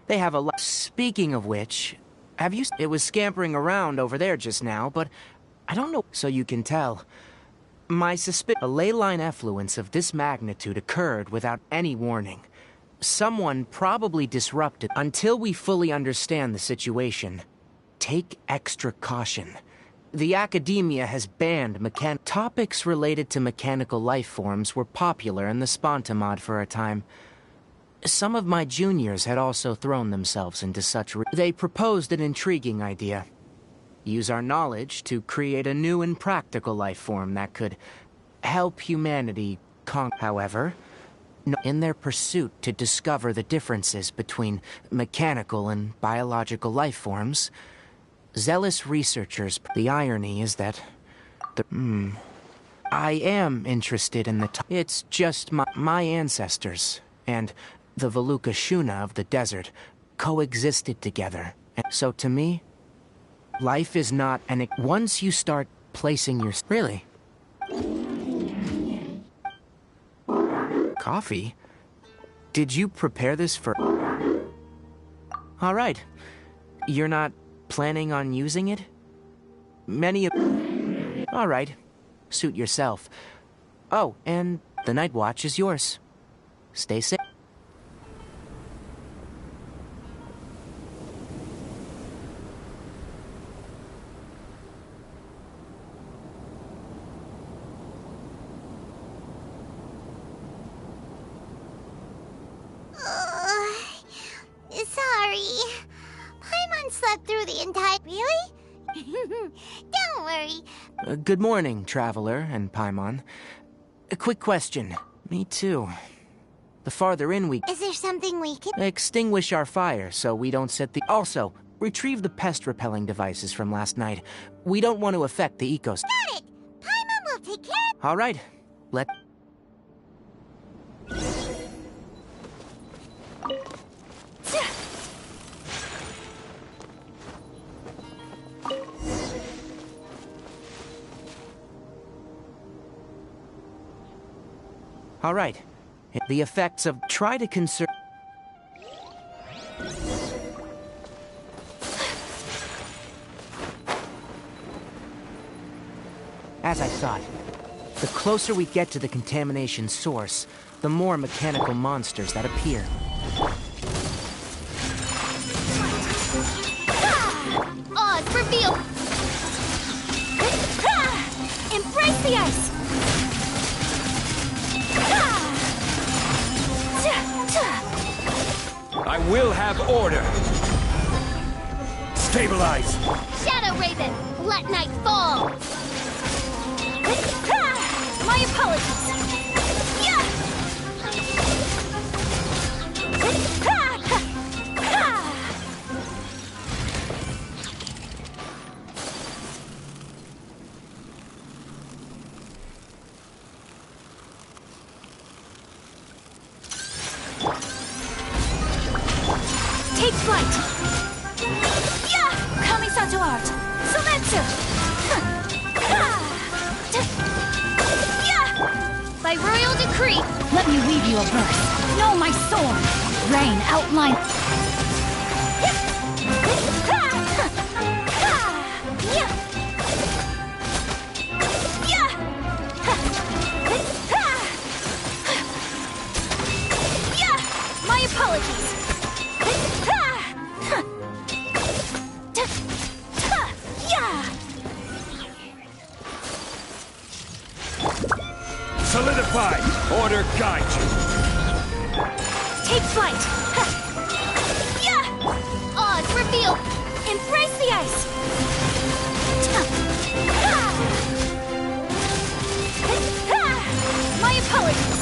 They have a lot— Speaking of which, have you— It was scampering around over there just now, but I don't know— So you can tell. My suspicion, a ley line effluence of this magnitude occurred without any warning. Someone probably disrupted. Until we fully understand the situation, take extra caution. The academia has banned topics related to mechanical life forms were popular in the Spontamod for a time. Some of my juniors had also thrown themselves into such they proposed an intriguing idea. Use our knowledge to create a new and practical life form that could help humanity However, in their pursuit to discover the differences between mechanical and biological life forms, zealous researchers. The irony is that I am interested in it's just my ancestors and the Veluka Shuna of the desert coexisted together. And so to me, life is not once you start placing your... Really? Coffee? Did you prepare this for... All right. You're not planning on using it? Many of... All right. Suit yourself. Oh, and the night watch is yours. Stay safe. Sorry. Paimon slept through the entire... Really? Don't worry. Good morning, Traveler and Paimon. A quick question. Me too. The farther in we... Is there something we can... Extinguish our fire so we don't set the... Also, retrieve the pest-repelling devices from last night. We don't want to affect the ecosystem. Got it! Paimon will take care of... All right. Let... All right. The effects of... Try to conserve... As I thought, the closer we get to the contamination source, the more mechanical monsters that appear. Oz, reveal! Embrace the ice! I will have order. Stabilize. Shadow Raven, let night fall! My apologies! Take flight! Kami-Sato art! Sumetsu! By royal decree! Let me weave you a verse. Know my sword! Rain outline... My apologies! Solidify! Order guide you! Take flight! Oz, reveal! Embrace the ice! My apologies!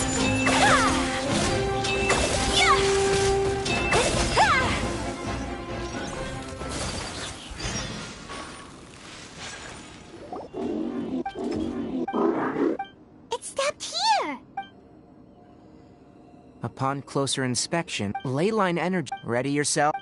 Upon closer inspection, leyline energy. Ready yourself.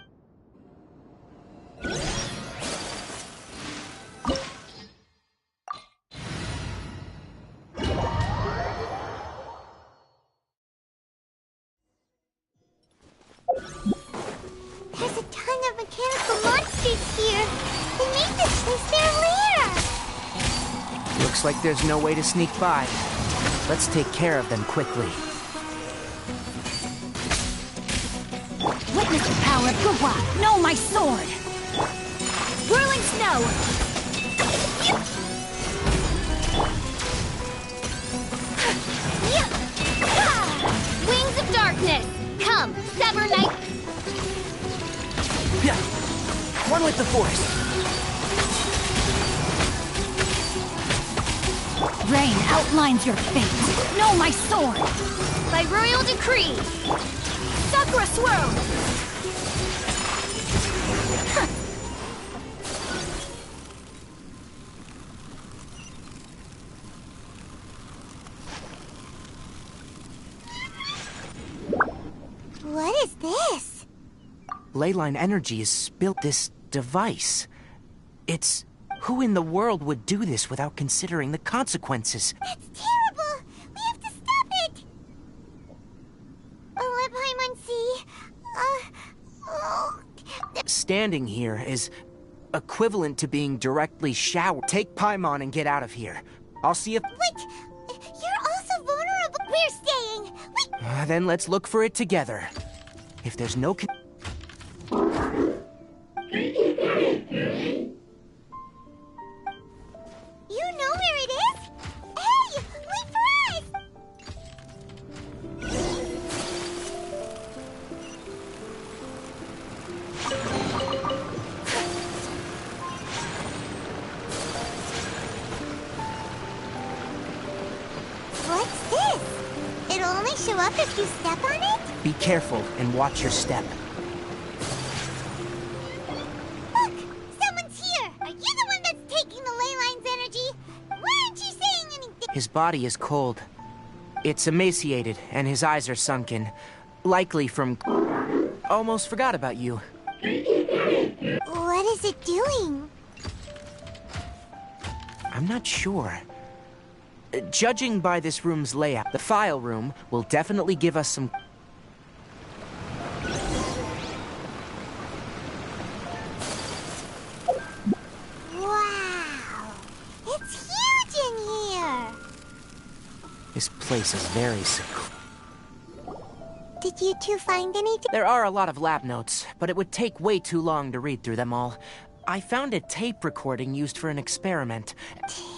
There's a ton of mechanical monsters here. They made this place their lair. Looks like there's no way to sneak by. Let's take care of them quickly. Witness the power of Gugwa! Know my sword! Whirling snow! Wings of darkness! Come, sever night! One with the force! Rain outlines your fate! Know my sword! By royal decree! Sakura swirl! What is this? Leyline energy has built this device. It's... Who in the world would do this without considering the consequences? That's terrible! We have to stop it! Let Paimon see. Standing here is equivalent to being directly showered. Take Paimon and get out of here. I'll see if... Wait! You're also vulnerable! We're staying! Then let's look for it together. If there's no... You know where it is? Hey! Wait for us! What's this? It'll only show up if you step on it? Be careful and watch your step. Look! Someone's here! Are you the one that's taking the ley line's energy? Why aren't you saying anything? His body is cold. It's emaciated, and his eyes are sunken. Likely from... Almost forgot about you. What is it doing? I'm not sure. Judging by this room's layout, the file room will definitely give us some... Wow! It's huge in here! This place is very secluded. Did you two find anything? There are a lot of lab notes, but it would take way too long to read through them all. I found a tape recording used for an experiment.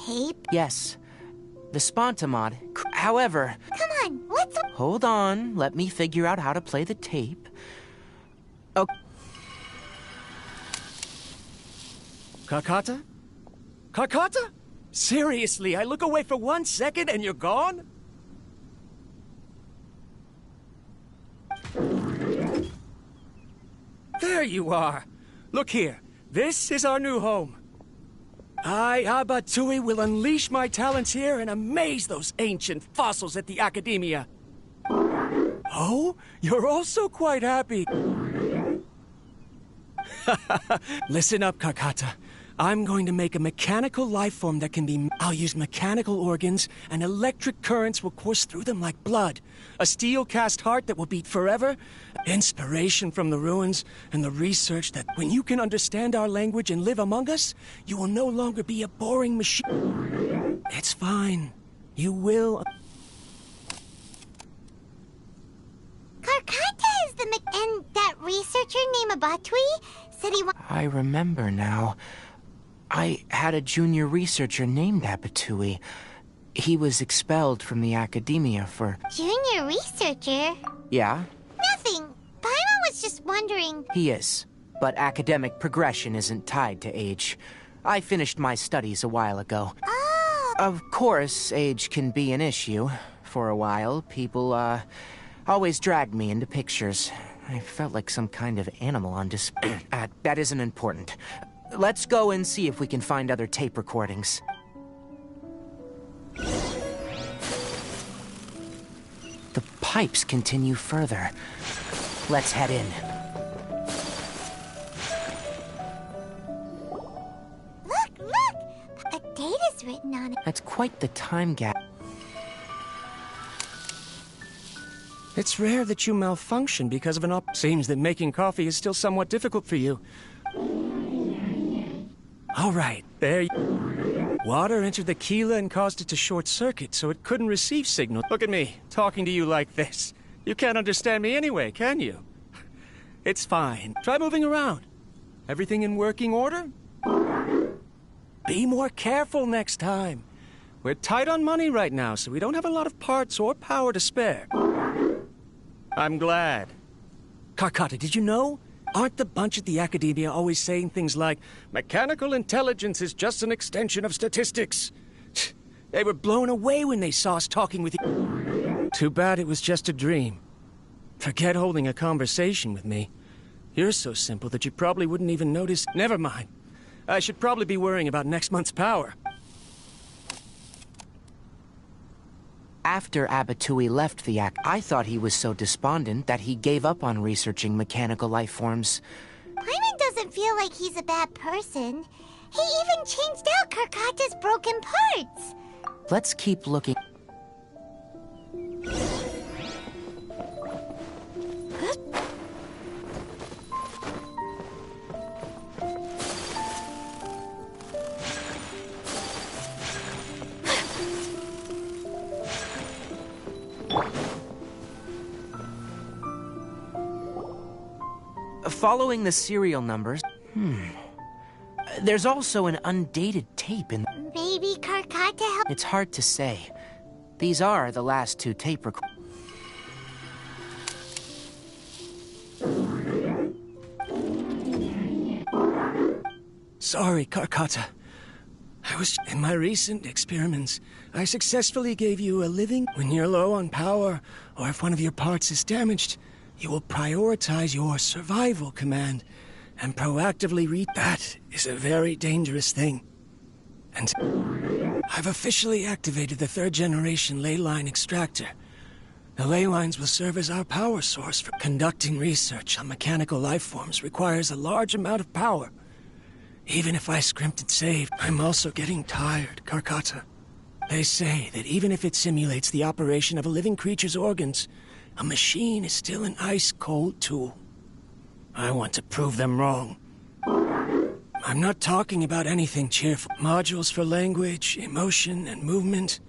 Tape? Yes. The Spontamod. However... Come on, let's... Hold on, let me figure out how to play the tape. Oh. Kakata? Kakata? Seriously, I look away for 1 second and you're gone? There you are. Look here. This is our new home. I, Abatui, will unleash my talents here and amaze those ancient fossils at the Academia. Oh, you're also quite happy. Listen up, Kakata. I'm going to make a mechanical life form that can be... I'll use mechanical organs, and electric currents will course through them like blood. A steel-cast heart that will beat forever. Inspiration from the ruins, and the research that when you can understand our language and live among us, you will no longer be a boring machine. It's fine. You will... Karkata is the and that researcher named Abatui said he I remember now. I had a junior researcher named Abatui. He was expelled from the Academia for... Junior researcher? Yeah? Nothing. Paimon was just wondering... He is. But academic progression isn't tied to age. I finished my studies a while ago. Oh! Of course, age can be an issue. For a while, people, always dragged me into pictures. I felt like some kind of animal on display. That isn't important. Let's go and see if we can find other tape recordings. The pipes continue further. Let's head in. Look! A date is written on it. That's quite the time gap. It's rare that you malfunction because of an Seems that making coffee is still somewhat difficult for you. All right, there you... Water entered the Keela and caused it to short circuit, so it couldn't receive signal. Look at me, talking to you like this. You can't understand me anyway, can you? It's fine. Try moving around. Everything in working order? Be more careful next time. We're tight on money right now, so we don't have a lot of parts or power to spare. I'm glad. Karkata, did you know? Aren't the bunch at the Academia always saying things like, mechanical intelligence is just an extension of statistics? They were blown away when they saw us talking with you. Too bad it was just a dream. Forget holding a conversation with me. You're so simple that you probably wouldn't even notice. Never mind. I should probably be worrying about next month's power. After Abatui left the I thought he was so despondent that he gave up on researching mechanical life forms. Paimon doesn't feel like he's a bad person. He even changed out Karkata's broken parts. Let's keep looking. Following the serial numbers, there's also an undated tape in. Maybe Karkata helped. It's hard to say. These are the last 2 tape recordings. Sorry, Karkata. In my recent experiments, I successfully gave you a living. When you're low on power, or if one of your parts is damaged, you will prioritize your survival command and proactively read. That is a very dangerous thing. And I've officially activated the 3rd generation ley line extractor. The ley lines will serve as our power source for conducting research on mechanical life forms requires a large amount of power. Even if I scrimped and saved, I'm also getting tired, Karkata. They say that even if it simulates the operation of a living creature's organs, a machine is still an ice-cold tool. I want to prove them wrong. I'm not talking about anything cheerful. Modules for language, emotion, and movement.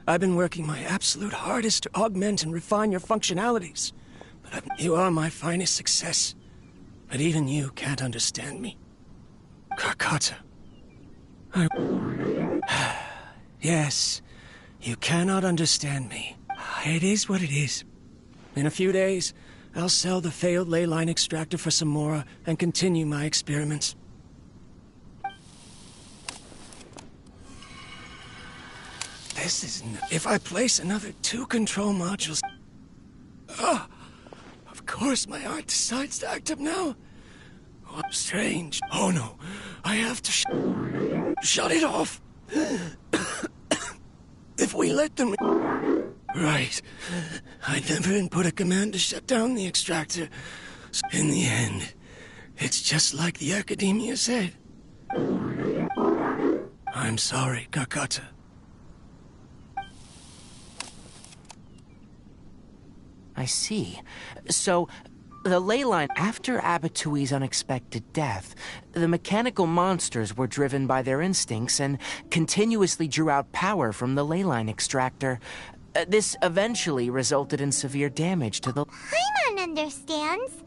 I've been working my absolute hardest to augment and refine your functionalities. But you are my finest success. But even you can't understand me. Karkata. Yes, you cannot understand me. It is what it is. In a few days, I'll sell the failed ley line extractor for some more and continue my experiments. This is... If I place another 2 control modules... of course my heart decides to act up now. Oh, strange. Oh no, I have to shut it off. If we let them... Right. I never input a command to shut down the extractor. In the end, it's just like the Academia said. I'm sorry, Karkata. I see. So, the ley line, after Abatui's unexpected death, the mechanical monsters were driven by their instincts and continuously drew out power from the ley line extractor. This eventually resulted in severe damage to the... Paimon understands.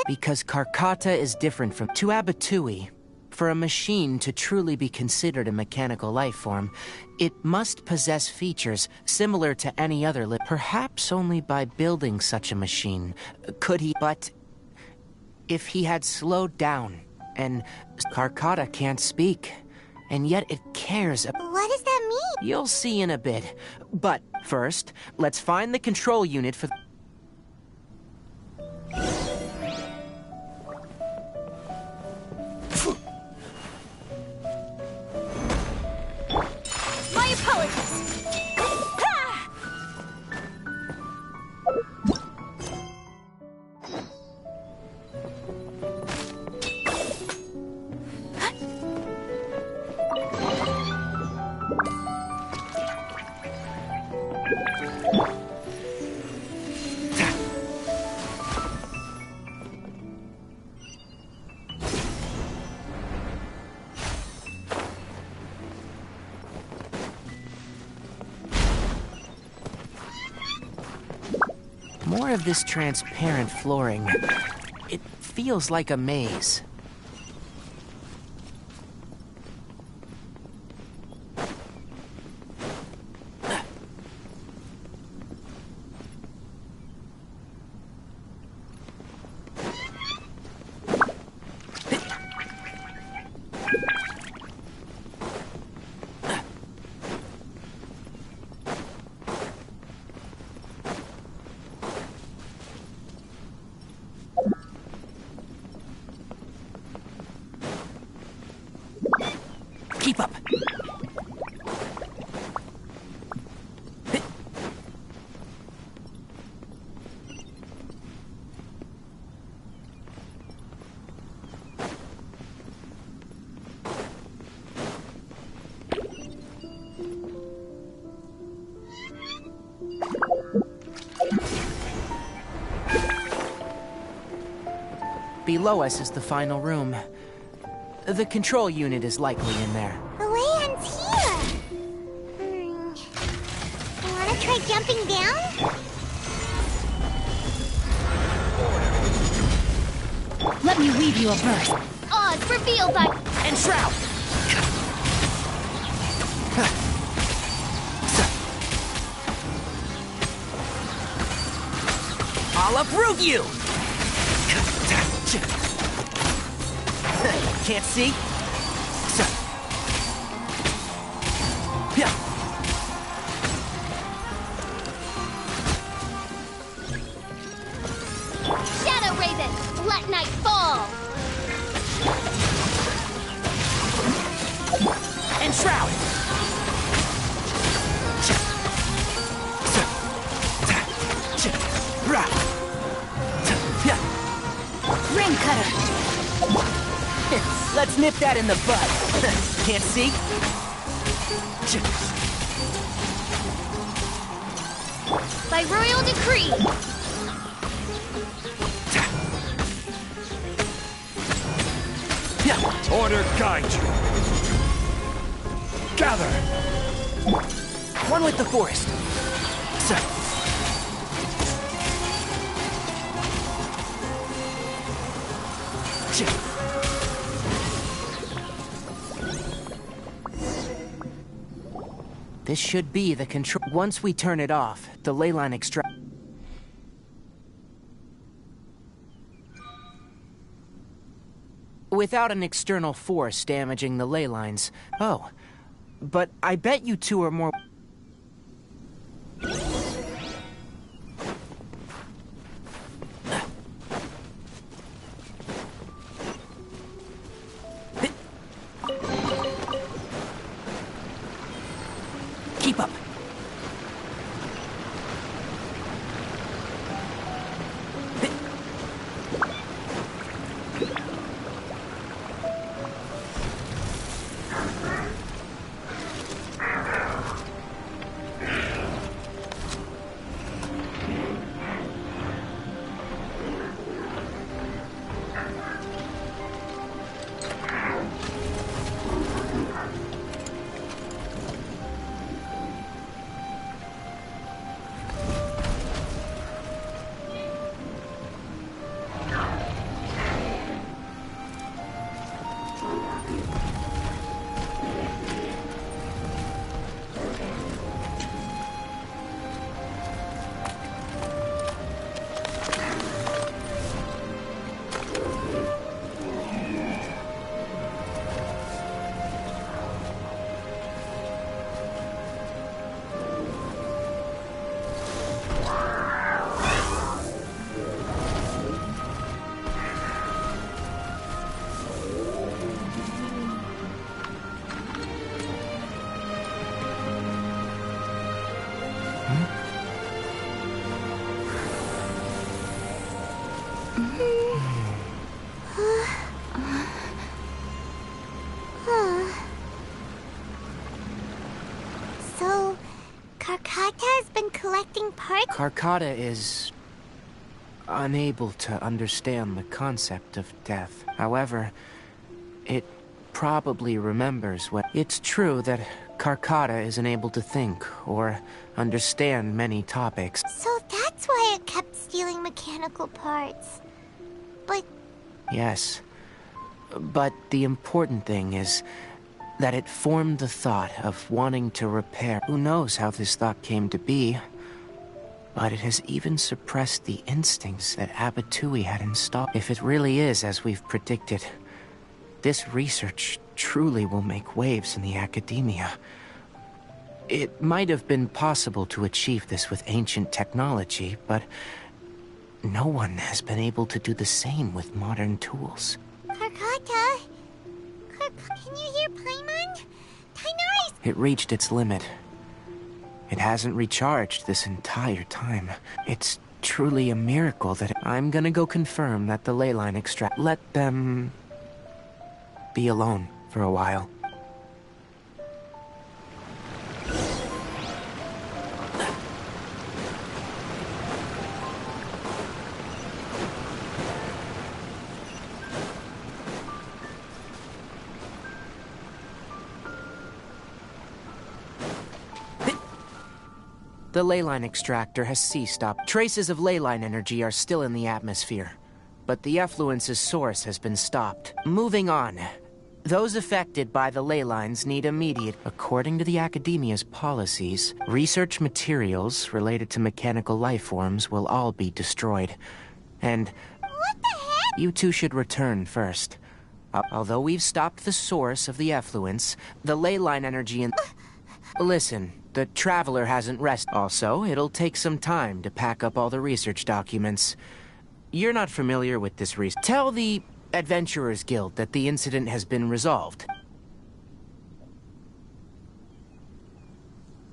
Because Karkata is different from... To Abatui, for a machine to truly be considered a mechanical life form, it must possess features similar to any other perhaps only by building such a machine could he... But if he had slowed down, and Karkata can't speak, and yet it cares... What does that mean? You'll see in a bit. But first, let's find the control unit for... My apologies. More of this transparent flooring. It feels like a maze. Keep up. Below us is the final room. The control unit is likely in there. The way ends here. Wanna try jumping down? Let me weave you a verse. Odds revealed by... Enshroud! I'll uproot you! Can't see? Shadow Raven, let night fall! Enshroud! Ring Cutter! Let's nip that in the bud. Can't see? By royal decree! Order guide you. Gather. One with the forest. This should be the control. Once we turn it off, the ley line extract. Without an external force damaging the ley lines. Oh, but I bet you two are more. Keep up. So, Karkata has been collecting parts? Karkata is unable to understand the concept of death. However, it probably remembers what... It's true that Karkata isn't able to think or understand many topics. So that's why it kept kept stealing mechanical parts. But... Yes. But the important thing is that it formed the thought of wanting to repair. Who knows how this thought came to be? But it has even suppressed the instincts that Abatui had installed. If it really is as we've predicted, this research truly will make waves in the academia. It might have been possible to achieve this with ancient technology, but no one has been able to do the same with modern tools. Karkata? Can you hear Paimon? Tighnari's... It reached its limit. It hasn't recharged this entire time. It's truly a miracle that I'm gonna go confirm that the ley line extract... Let them... be alone for a while. The ley line extractor has ceased up. Traces of ley line energy are still in the atmosphere, but the effluence's source has been stopped. Moving on. Those affected by the ley lines need immediate... According to the Academia's policies, research materials related to mechanical life forms will all be destroyed. And... What the heck? You two should return first. Although we've stopped the source of the effluence, the ley line energy in... Listen, the Traveler hasn't rested. Also, it'll take some time to pack up all the research documents. You're not familiar with this research. Tell the Adventurers Guild that the incident has been resolved.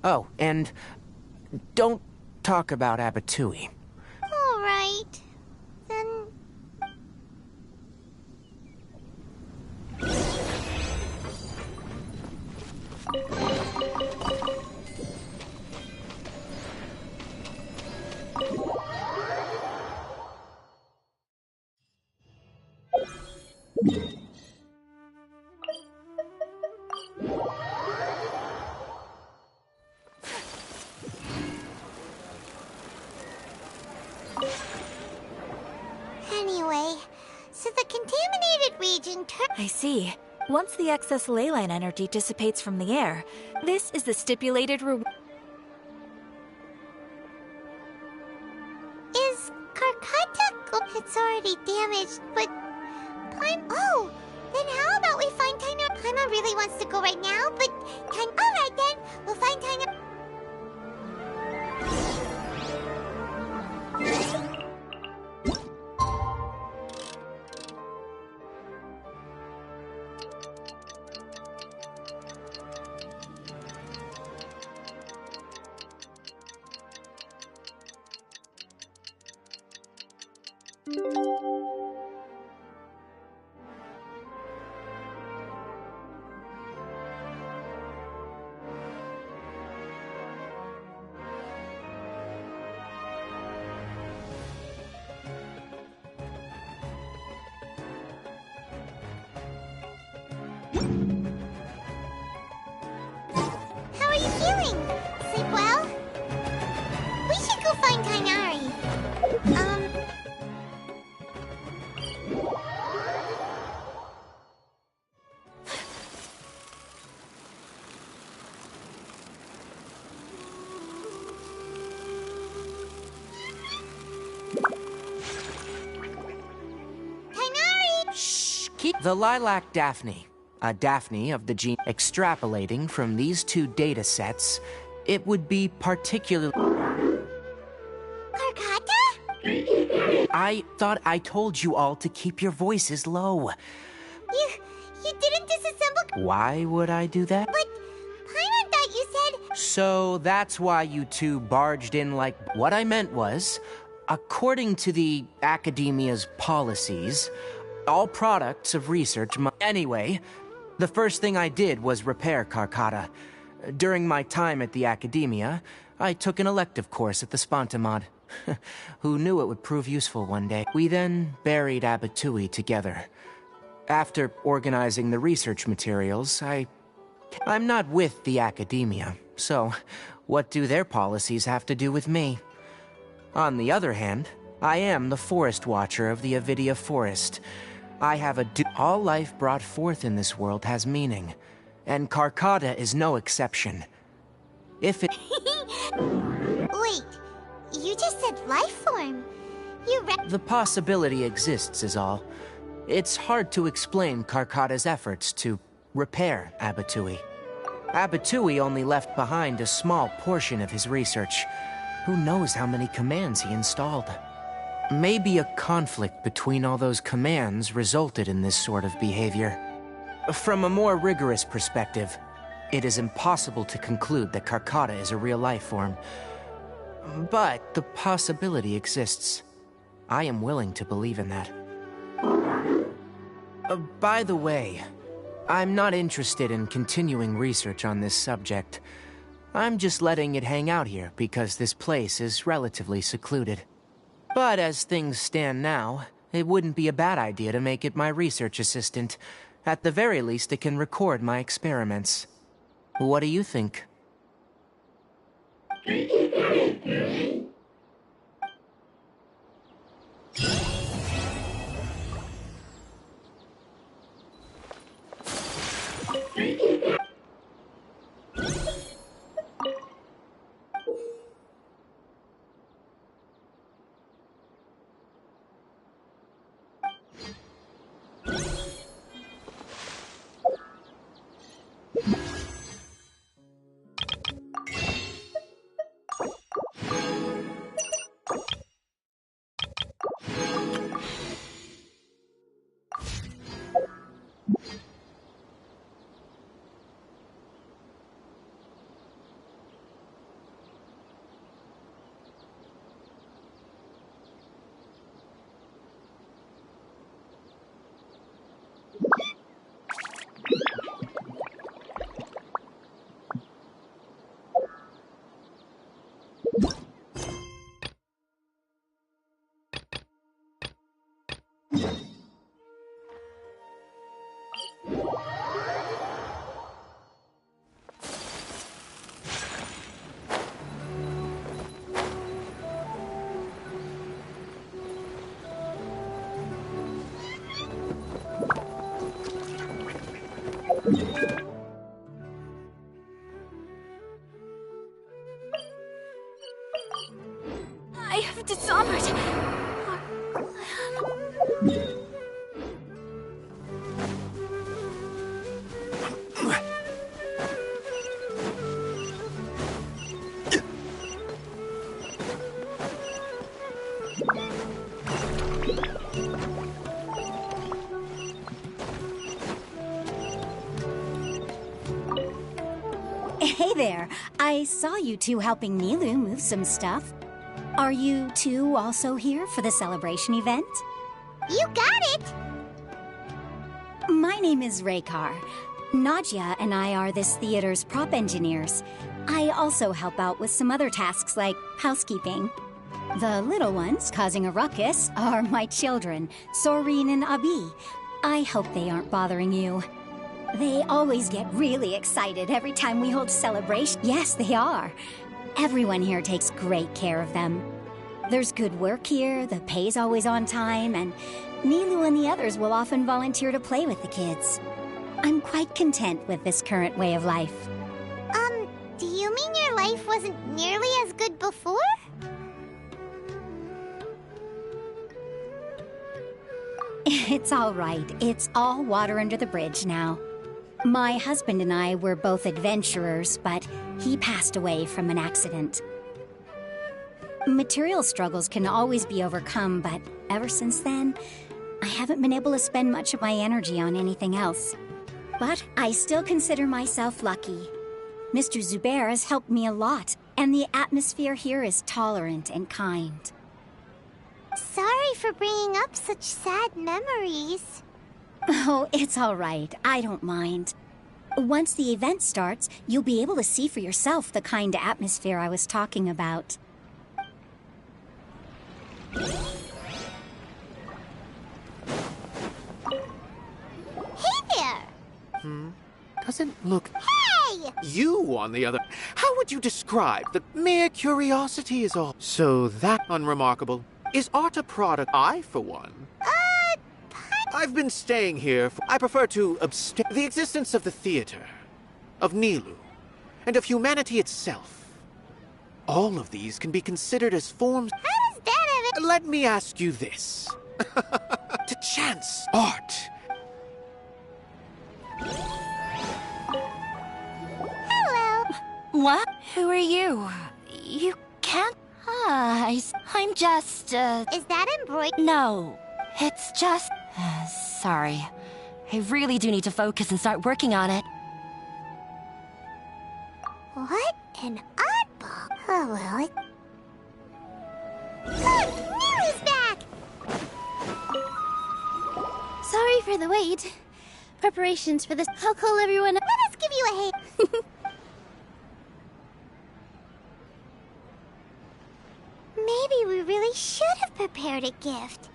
Oh, and don't talk about Abatui. All right. Then... Anyway, so the contaminated region I see. Once the excess ley line energy dissipates from the air, this is the stipulated reward. Is Karkata... It's already damaged, but... Oh! Then how about we find Taina... Paimon really wants to go right now, but... Alright then, we'll find Taina... How are you feeling? Sleep well? We should go find Kainari. Kainari! Shh! Keep the Lilac Daphne. A Daphne of the gene. Extrapolating from these two data sets, it would be particularly... Karkata? I thought I told you all to keep your voices low. You didn't disassemble... Why would I do that? But Paimon thought you said... So that's why you two barged in like... What I meant was, according to the Academia's policies, all products of research Anyway, the first thing I did was repair Karkata. During my time at the Academia, I took an elective course at the Spontamod. Who knew it would prove useful one day? We then buried Abatui together. After organizing the research materials, I'm not with the Academia, so what do their policies have to do with me? On the other hand, I am the Forest Watcher of the Avidia Forest. I have all life brought forth in this world has meaning, and Karkata is no exception. If it... Wait, you just said life form. The possibility exists is all. It's hard to explain Karkata's efforts to repair Abatui. Abatui only left behind a small portion of his research. Who knows how many commands he installed? Maybe a conflict between all those commands resulted in this sort of behavior. From a more rigorous perspective, it is impossible to conclude that Karkata is a real life form. But the possibility exists. I am willing to believe in that. By the way, I'm not interested in continuing research on this subject. I'm just letting it hang out here because this place is relatively secluded. But as things stand now, it wouldn't be a bad idea to make it my research assistant. At the very least, it can record my experiments. What do you think? I have dishonored Hey there. I saw you two helping Nilu move some stuff. Are you two also here for the celebration event? You got it! My name is Raykar. Nadia and I are this theater's prop engineers. I also help out with some other tasks like housekeeping. The little ones causing a ruckus are my children, Soreen and Abi. I hope they aren't bothering you. They always get really excited every time we hold a celebration. Yes, they are. Everyone here takes great care of them. There's good work here, the pay's always on time, and Nilu and the others will often volunteer to play with the kids. I'm quite content with this current way of life. Do you mean your life wasn't nearly as good before? It's all right. It's all water under the bridge now. My husband and I were both adventurers, but he passed away from an accident. Material struggles can always be overcome, but ever since then, I haven't been able to spend much of my energy on anything else. But I still consider myself lucky. Mr. Zubair has helped me a lot, and the atmosphere here is tolerant and kind. Sorry for bringing up such sad memories. Oh, it's all right. I don't mind. Once the event starts, you'll be able to see for yourself the kind of atmosphere I was talking about. Hey there! Doesn't look... Hey! You, on the other, how would you describe the mere curiosity is all? So that unremarkable. Is art a product? I, for one. I've been staying here I prefer to abstain. The existence of the theater, of Nilu, and of humanity itself. All of these can be considered as forms. How does that ever... Let me ask you this. To chance art. Hello. What? Who are you? You can't... I'm just, Is that embroidered? No. It's just... sorry. I really do need to focus and start working on it. What an oddball. Oh, well, it... Look! Nilu's back! Sorry for the wait. Preparations for this. I'll call everyone. Let us give you a hand. Maybe we really should have prepared a gift.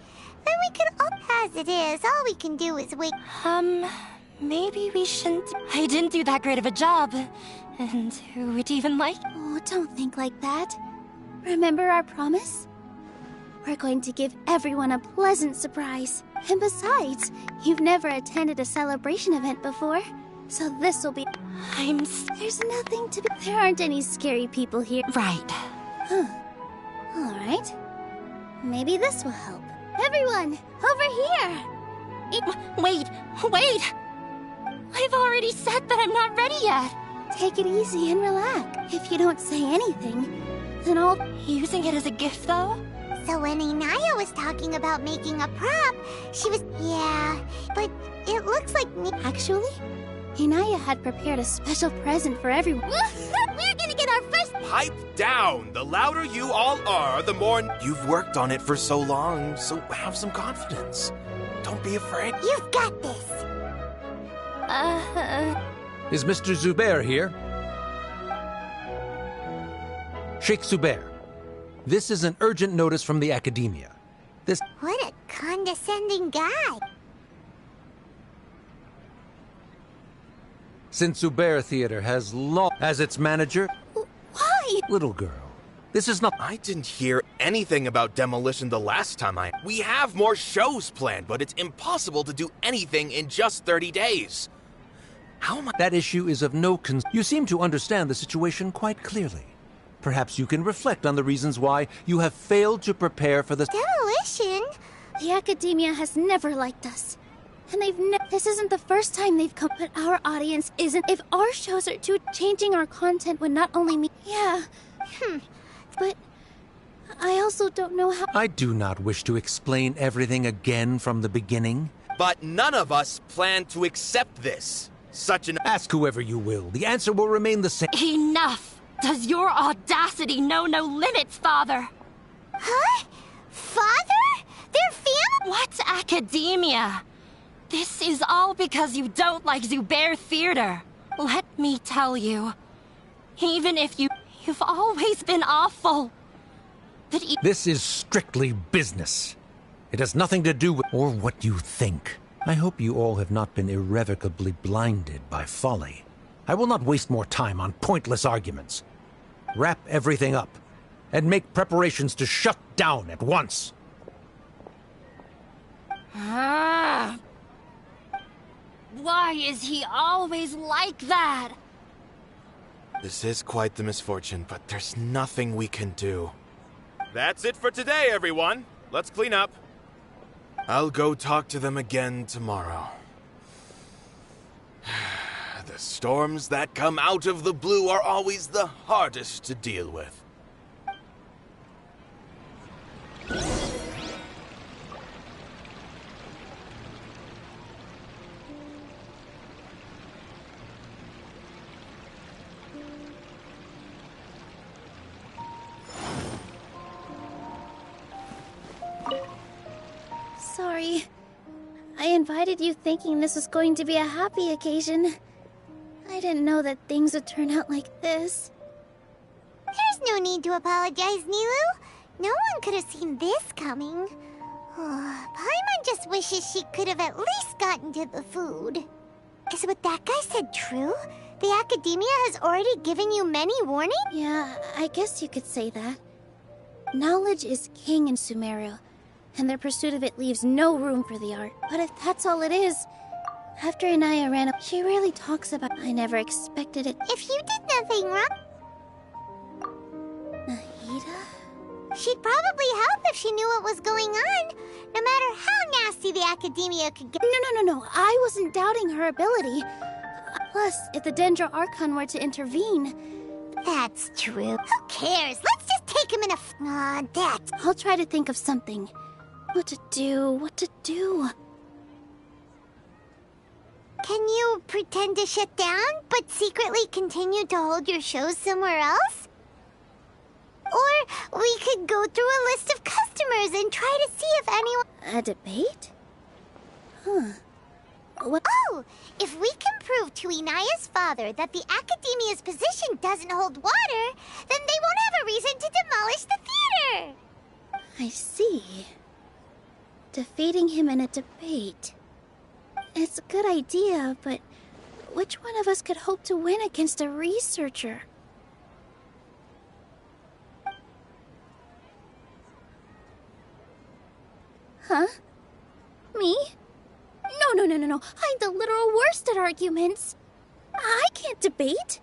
Then we could all... As it is, all we can do is wait. Maybe we shouldn't... I didn't do that great of a job. And who would even like... Oh, don't think like that. Remember our promise? We're going to give everyone a pleasant surprise. And besides, you've never attended a celebration event before. So this will be... There's nothing to be... There aren't any scary people here. Right. Huh. All right. Maybe this will help. Everyone, over here! Wait! I've already said that I'm not ready yet. Take it easy and relax. If you don't say anything, then I'll... Using it as a gift, though? So when Inaya was talking about making a prop, she was... Yeah, but it looks like... Actually, Inaya had prepared a special present for everyone. We're gonna get our first... Pipe down! The louder you all are, the more... You've worked on it for so long, so have some confidence. Don't be afraid. You've got this. Is Mr. Zubair here? Sheikh Zubair, this is an urgent notice from the Academia. This... What a condescending guy. Since Zubair Theater has long... As its manager... Why? Little girl, this is not... I didn't hear anything about demolition the last time We have more shows planned, but it's impossible to do anything in just 30 days. How am I... That issue is of no concern. You seem to understand the situation quite clearly. Perhaps you can reflect on the reasons why you have failed to prepare for the... Demolition? The Academia has never liked us. And they've this isn't the first time they've come, but our audience isn't. If our shows are too... Changing our content would not only mean... Yeah. But I also don't know how... I do not wish to explain everything again from the beginning. But none of us plan to accept this. Such an... Ask whoever you will. The answer will remain the same. Enough! Does your audacity know no limits, Father? Huh? Father? They're family? What's academia? This is all because you don't like Zubair Theater. Let me tell you, even if you've always been awful. But this is strictly business. It has nothing to do with... or what you think. I hope you all have not been irrevocably blinded by folly. I will not waste more time on pointless arguments. Wrap everything up, and make preparations to shut down at once. Why is he always like that? This is quite the misfortune, but there's nothing we can do. That's it for today, everyone. Let's clean up. I'll go talk to them again tomorrow. The storms that come out of the blue are always the hardest to deal with. Sorry. I invited you thinking this was going to be a happy occasion. I didn't know that things would turn out like this. There's no need to apologize, Nilu. No one could have seen this coming. Paimon just wishes she could have at least gotten to the food. Is what that guy said true? The Academia has already given you many warnings? Yeah, I guess you could say that. Knowledge is king in Sumeria, and their pursuit of it leaves no room for the art. But if that's all it is, after Inaya ran up, she rarely talks about I never expected it. If you did nothing wrong... Nahida? She'd probably help if she knew what was going on, no matter how nasty the Academia could get. No. I wasn't doubting her ability. Plus, if the Dendro Archon were to intervene... That's true. Who cares? Let's just take him in a... I'll try to think of something. What to do? Can you pretend to shut down, but secretly continue to hold your shows somewhere else? Or we could go through a list of customers and try to see if anyone... A debate? Huh. What? Oh! If we can prove to Inaya's father that the Academia's position doesn't hold water, then they won't have a reason to demolish the theater! I see. Defeating him in a debate. It's a good idea, but which one of us could hope to win against a researcher? Huh? Me? No. I'm the literal worst at arguments. I can't debate.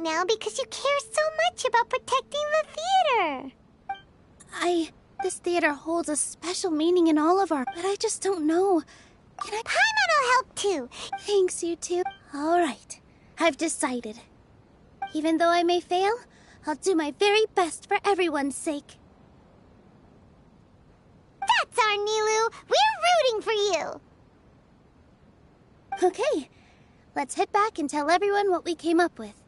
now because you care so much about protecting the theater. This theater holds a special meaning in all of our... But I just don't know. Can I... Paimon will help too. Thanks, you two. All right. I've decided. Even though I may fail, I'll do my very best for everyone's sake. That's our Nilou. We're rooting for you. Okay. Let's head back and tell everyone what we came up with.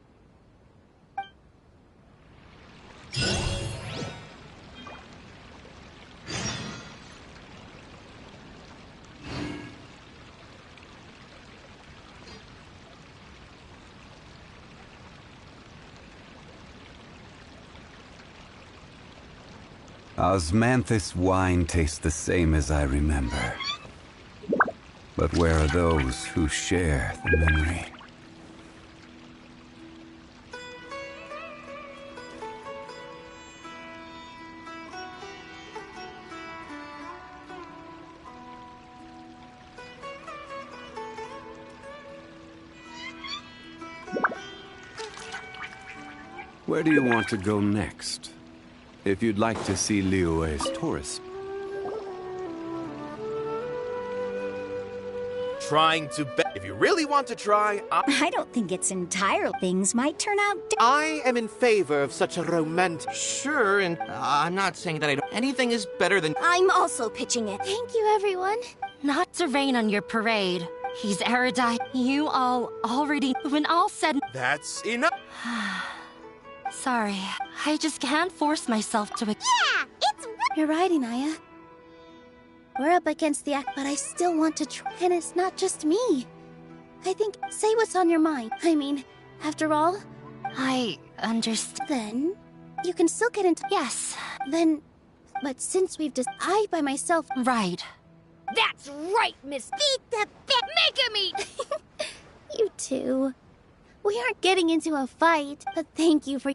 Osmanthus wine tastes the same as I remember. But where are those who share the memory? Where do you want to go next? If you'd like to see Liyue's tourist. Trying to bet. If you really want to try, I don't think it's entirely. Things might turn out. I am in favor of such a romantic. Sure, and I'm not saying that I don't. Anything is better than. I'm also pitching it. Thank you, everyone. Not to rain on your parade. He's erudite. You all already. When all said. That's enough. Sorry. I just can't force myself to. Yeah, it's. You're right, Inaya. We're up against the act, but I still want to try. And it's not just me. I think, say what's on your mind. I mean, after all... I understand. Then, you can still get into... Yes. Then, but since we've just... I by myself... Right. That's right, Miss... Beat the bit! Make him eat! You two. We aren't getting into a fight, but thank you for...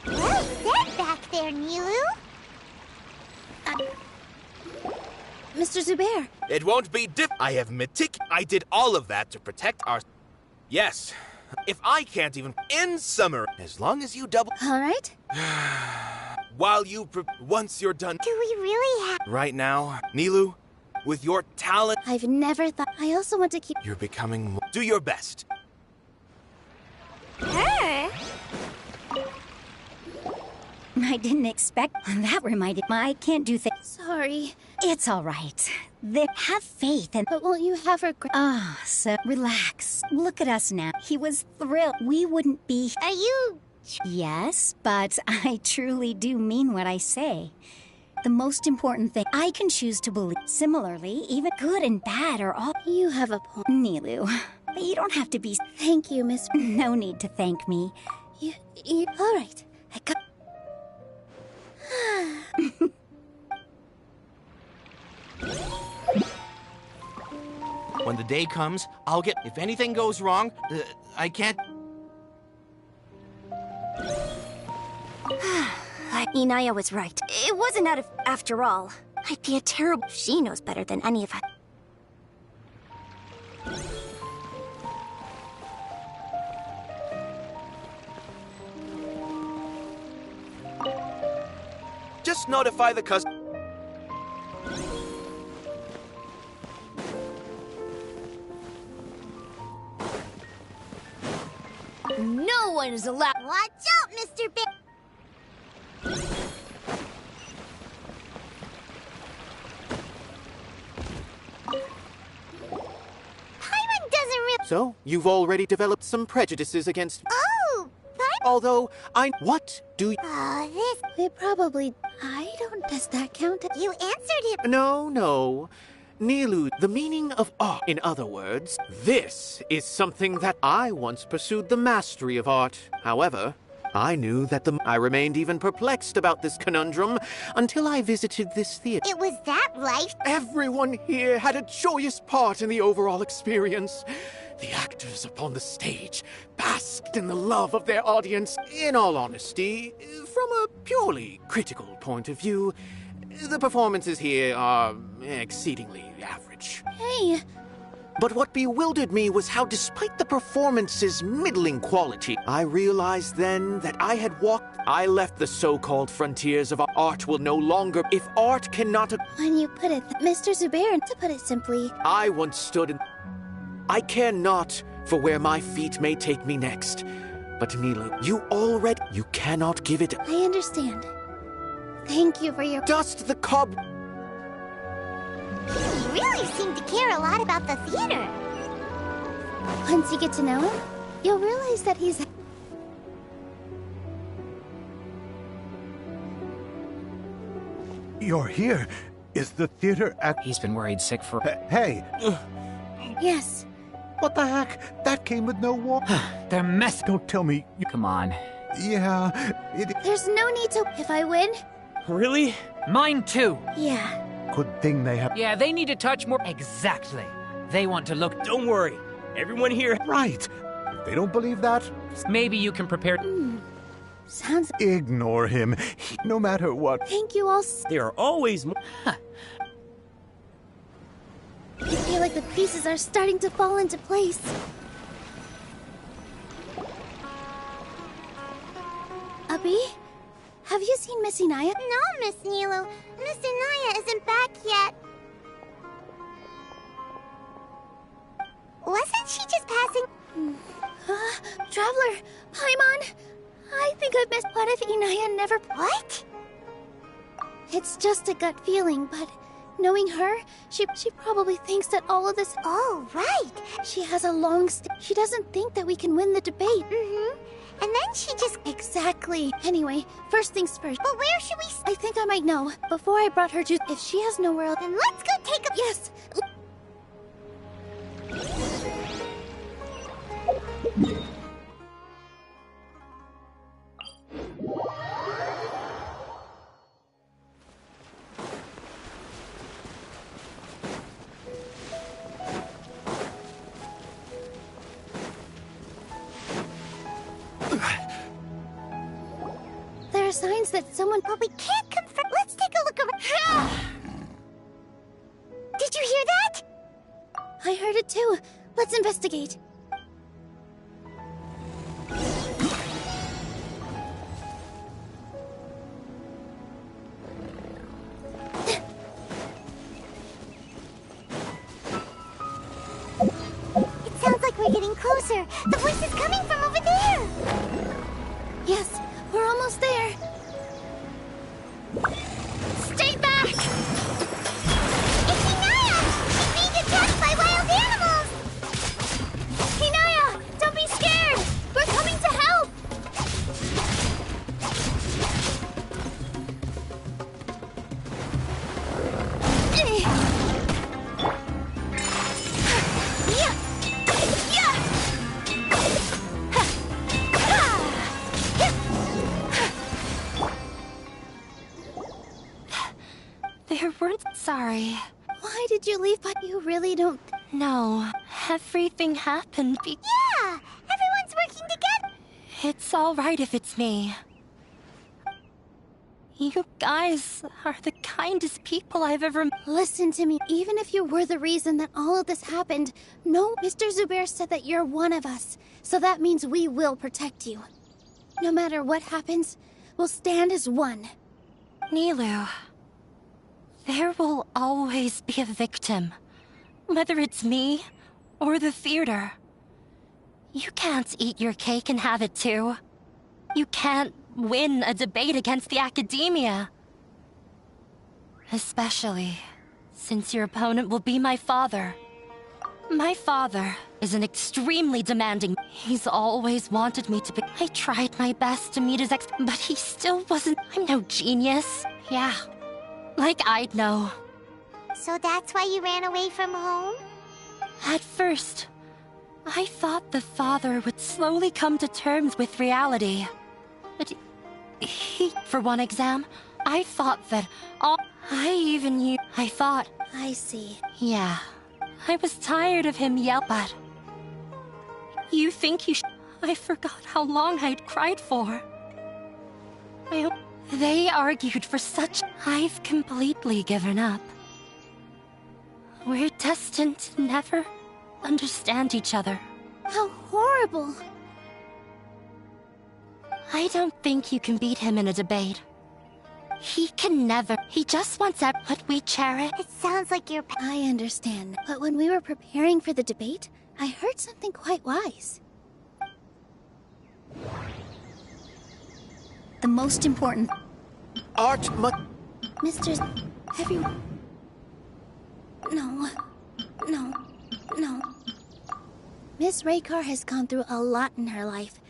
Well said back there, Nilou. Mr. Zubair. It won't be I have I did all of that to protect our... Yes. If I can't even... In summer, as long as you double... All right. While you... Once you're done... Do we really have... Right now, Nilou, with your talent... I've never thought... I also want to keep... You're becoming... Do your best. Her? I didn't expect... That reminded me. I can't do things... Sorry. It's all right. Have faith and... But won't you have her... So relax. Look at us now. He was thrilled. We wouldn't be... Are you... Yes, but I truly do mean what I say. The most important thing I can choose to believe. Similarly, even good and bad are all... You have a point. Nilou, you don't have to be... Thank you, Miss... No need to thank me. You... All right. I got... When the day comes, I'll get... If anything goes wrong, I can't... Inaya was right. It wasn't out of... After all, I'd be a terrible... She knows better than any of us. Just notify the customer. No one is allowed... Watch out, Mr. Big... Paimon doesn't really... So, you've already developed some prejudices against... Oh! Although, What do you... This... They probably... I don't... Does that count? You answered him... No. Nilou, the meaning of art. In other words, this is something that I once pursued the mastery of art. However, I knew that I remained even perplexed about this conundrum until I visited this theater. It was that life... Everyone here had a joyous part in the overall experience. The actors upon the stage basked in the love of their audience. In all honesty, from a purely critical point of view, the performances here are exceedingly average. Hey, But what bewildered me was how, despite the performance's middling quality, I realized then that I left the so-called frontiers of art will no longer. If art cannot. When you put it, Mr. Zubair, to put it simply, I once stood in. I care not for where my feet may take me next. But Nilu, you cannot give it. I understand. Thank you for your. Dust the cob. You really seem to care a lot about the theater. Once you get to know him, you'll realize that he's. You're here. Is the theater He's been worried sick for. Hey! Yes. What the heck? That came with no war. They're mess. Don't tell me. Come on. Yeah, There's no need to. If I win. Really? Mine too. Yeah. Good thing they have. Yeah, they need to touch more. Exactly. They want to look. Don't worry. Everyone here. Right. If they don't believe that, maybe you can prepare. Sounds. Ignore him. No matter what. Thank you all. There are always more. I feel like the pieces are starting to fall into place. Abi? Have you seen Miss Inaya? No, Miss Nilu. Miss Inaya isn't back yet. Wasn't she just passing? Traveler, Paimon, I think I've missed. What if Inaya never... What? It's just a gut feeling, but knowing her, she probably thinks that all of this... Oh, right. She has a long... She doesn't think that we can win the debate. Mm-hmm. And then she just... Exactly. Anyway, first things first. But where should we... I think I might know. Before I brought her to... If she has nowhere else... Then let's go take a... Yes! There are signs that someone... But we can't confirm... Let's take a look around. Did you hear that? I heard it too. Let's investigate. It sounds like we're getting closer. The voice is coming from over there. Yes, we're almost there. Stay back! It's Inaya! She's being attacked by wild animals! Inaya, don't be scared! We're coming to help! There weren't. Sorry. Why did you leave? But you really don't... No. Everything happened Yeah! Everyone's working together! It's alright if it's me. You guys are the kindest people I've ever... Listen to me. Even if you were the reason that all of this happened, no, Mr. Zubair said that you're one of us. So that means we will protect you. No matter what happens, we'll stand as one. Nilu, there will always be a victim. Whether it's me or the theater. You can't eat your cake and have it too. You can't win a debate against the academia. Especially since your opponent will be my father. My father is an extremely demanding... He's always wanted me to be... I tried my best to meet his but he still wasn't... I'm no genius. Yeah, like I'd know. So that's why you ran away from home? At first, I thought the father would slowly come to terms with reality. But he... For one exam, I thought that all... I even knew... I thought... I see. Yeah. I was tired of him but... You think you I forgot how long I'd cried for. They argued for such... I've completely given up. We're destined to never understand each other. How horrible! I don't think you can beat him in a debate. He can never. He just wants what we cherish. It sounds like you're... I understand, but when we were preparing for the debate, I heard something quite wise. The most important... Misters... everyone... No. Miss Raykar has gone through a lot in her life,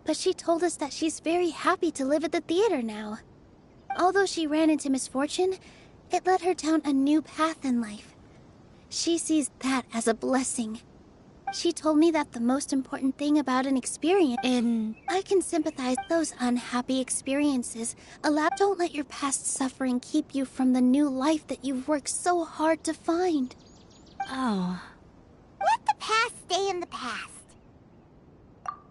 but she told us that she's very happy to live at the theater now. Although she ran into misfortune, it led her down a new path in life. She sees that as a blessing. She told me that the most important thing about an experience I can sympathize those unhappy experiences. Don't let your past suffering keep you from the new life that you've worked so hard to find. Oh. Let the past stay in the past.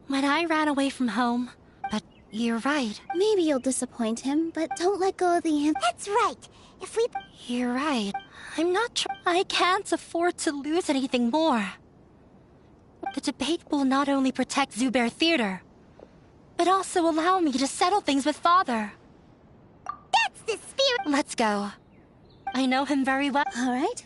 When I ran away from home, but you're right. Maybe you'll disappoint him, but don't let go of the That's right. If we... You're right. I'm not I can't afford to lose anything more. The debate will not only protect Zubair Theater, but also allow me to settle things with Father. That's the spirit! Let's go. I know him very well. All right.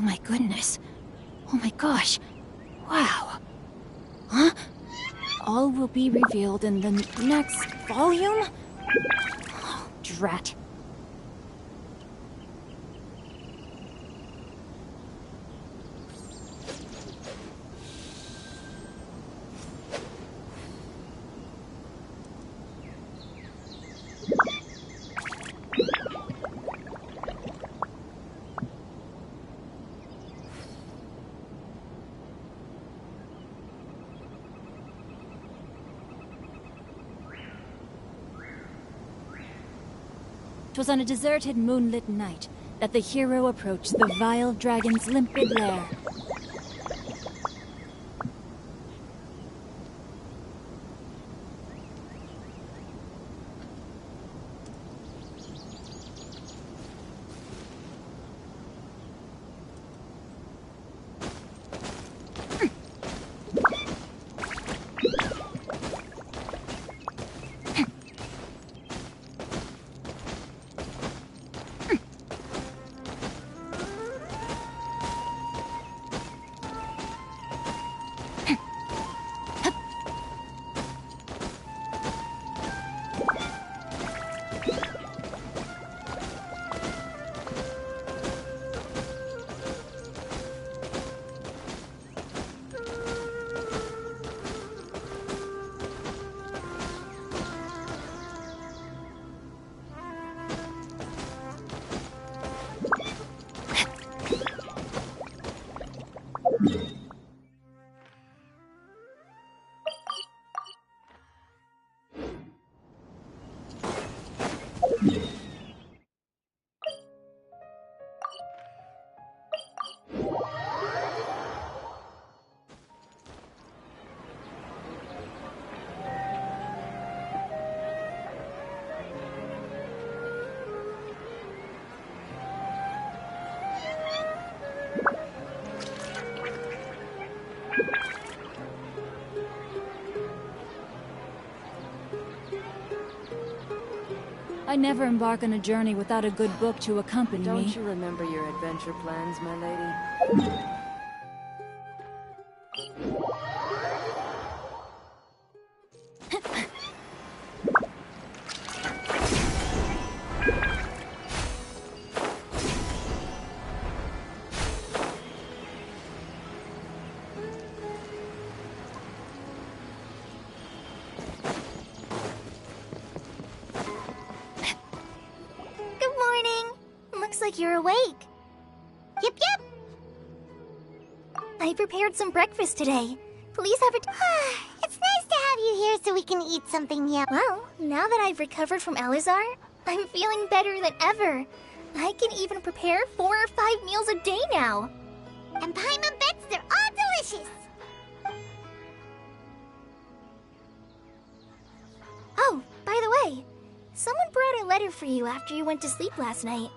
Oh my goodness. Oh my gosh. Wow. Huh? All will be revealed in the next volume? Oh, drat. It was on a deserted, moonlit night that the hero approached the vile dragon's limpid lair. I never embark on a journey without a good book to accompany me. Don't you remember your adventure plans, my lady? Looks like you're awake. Yep, yep. I prepared some breakfast today. Please have it. It's nice to have you here so we can eat something yum. Well, now that I've recovered from Elazar, I'm feeling better than ever. I can even prepare 4 or 5 meals a day now. And Paimon bets they're all delicious. Oh, by the way, someone brought a letter for you after you went to sleep last night.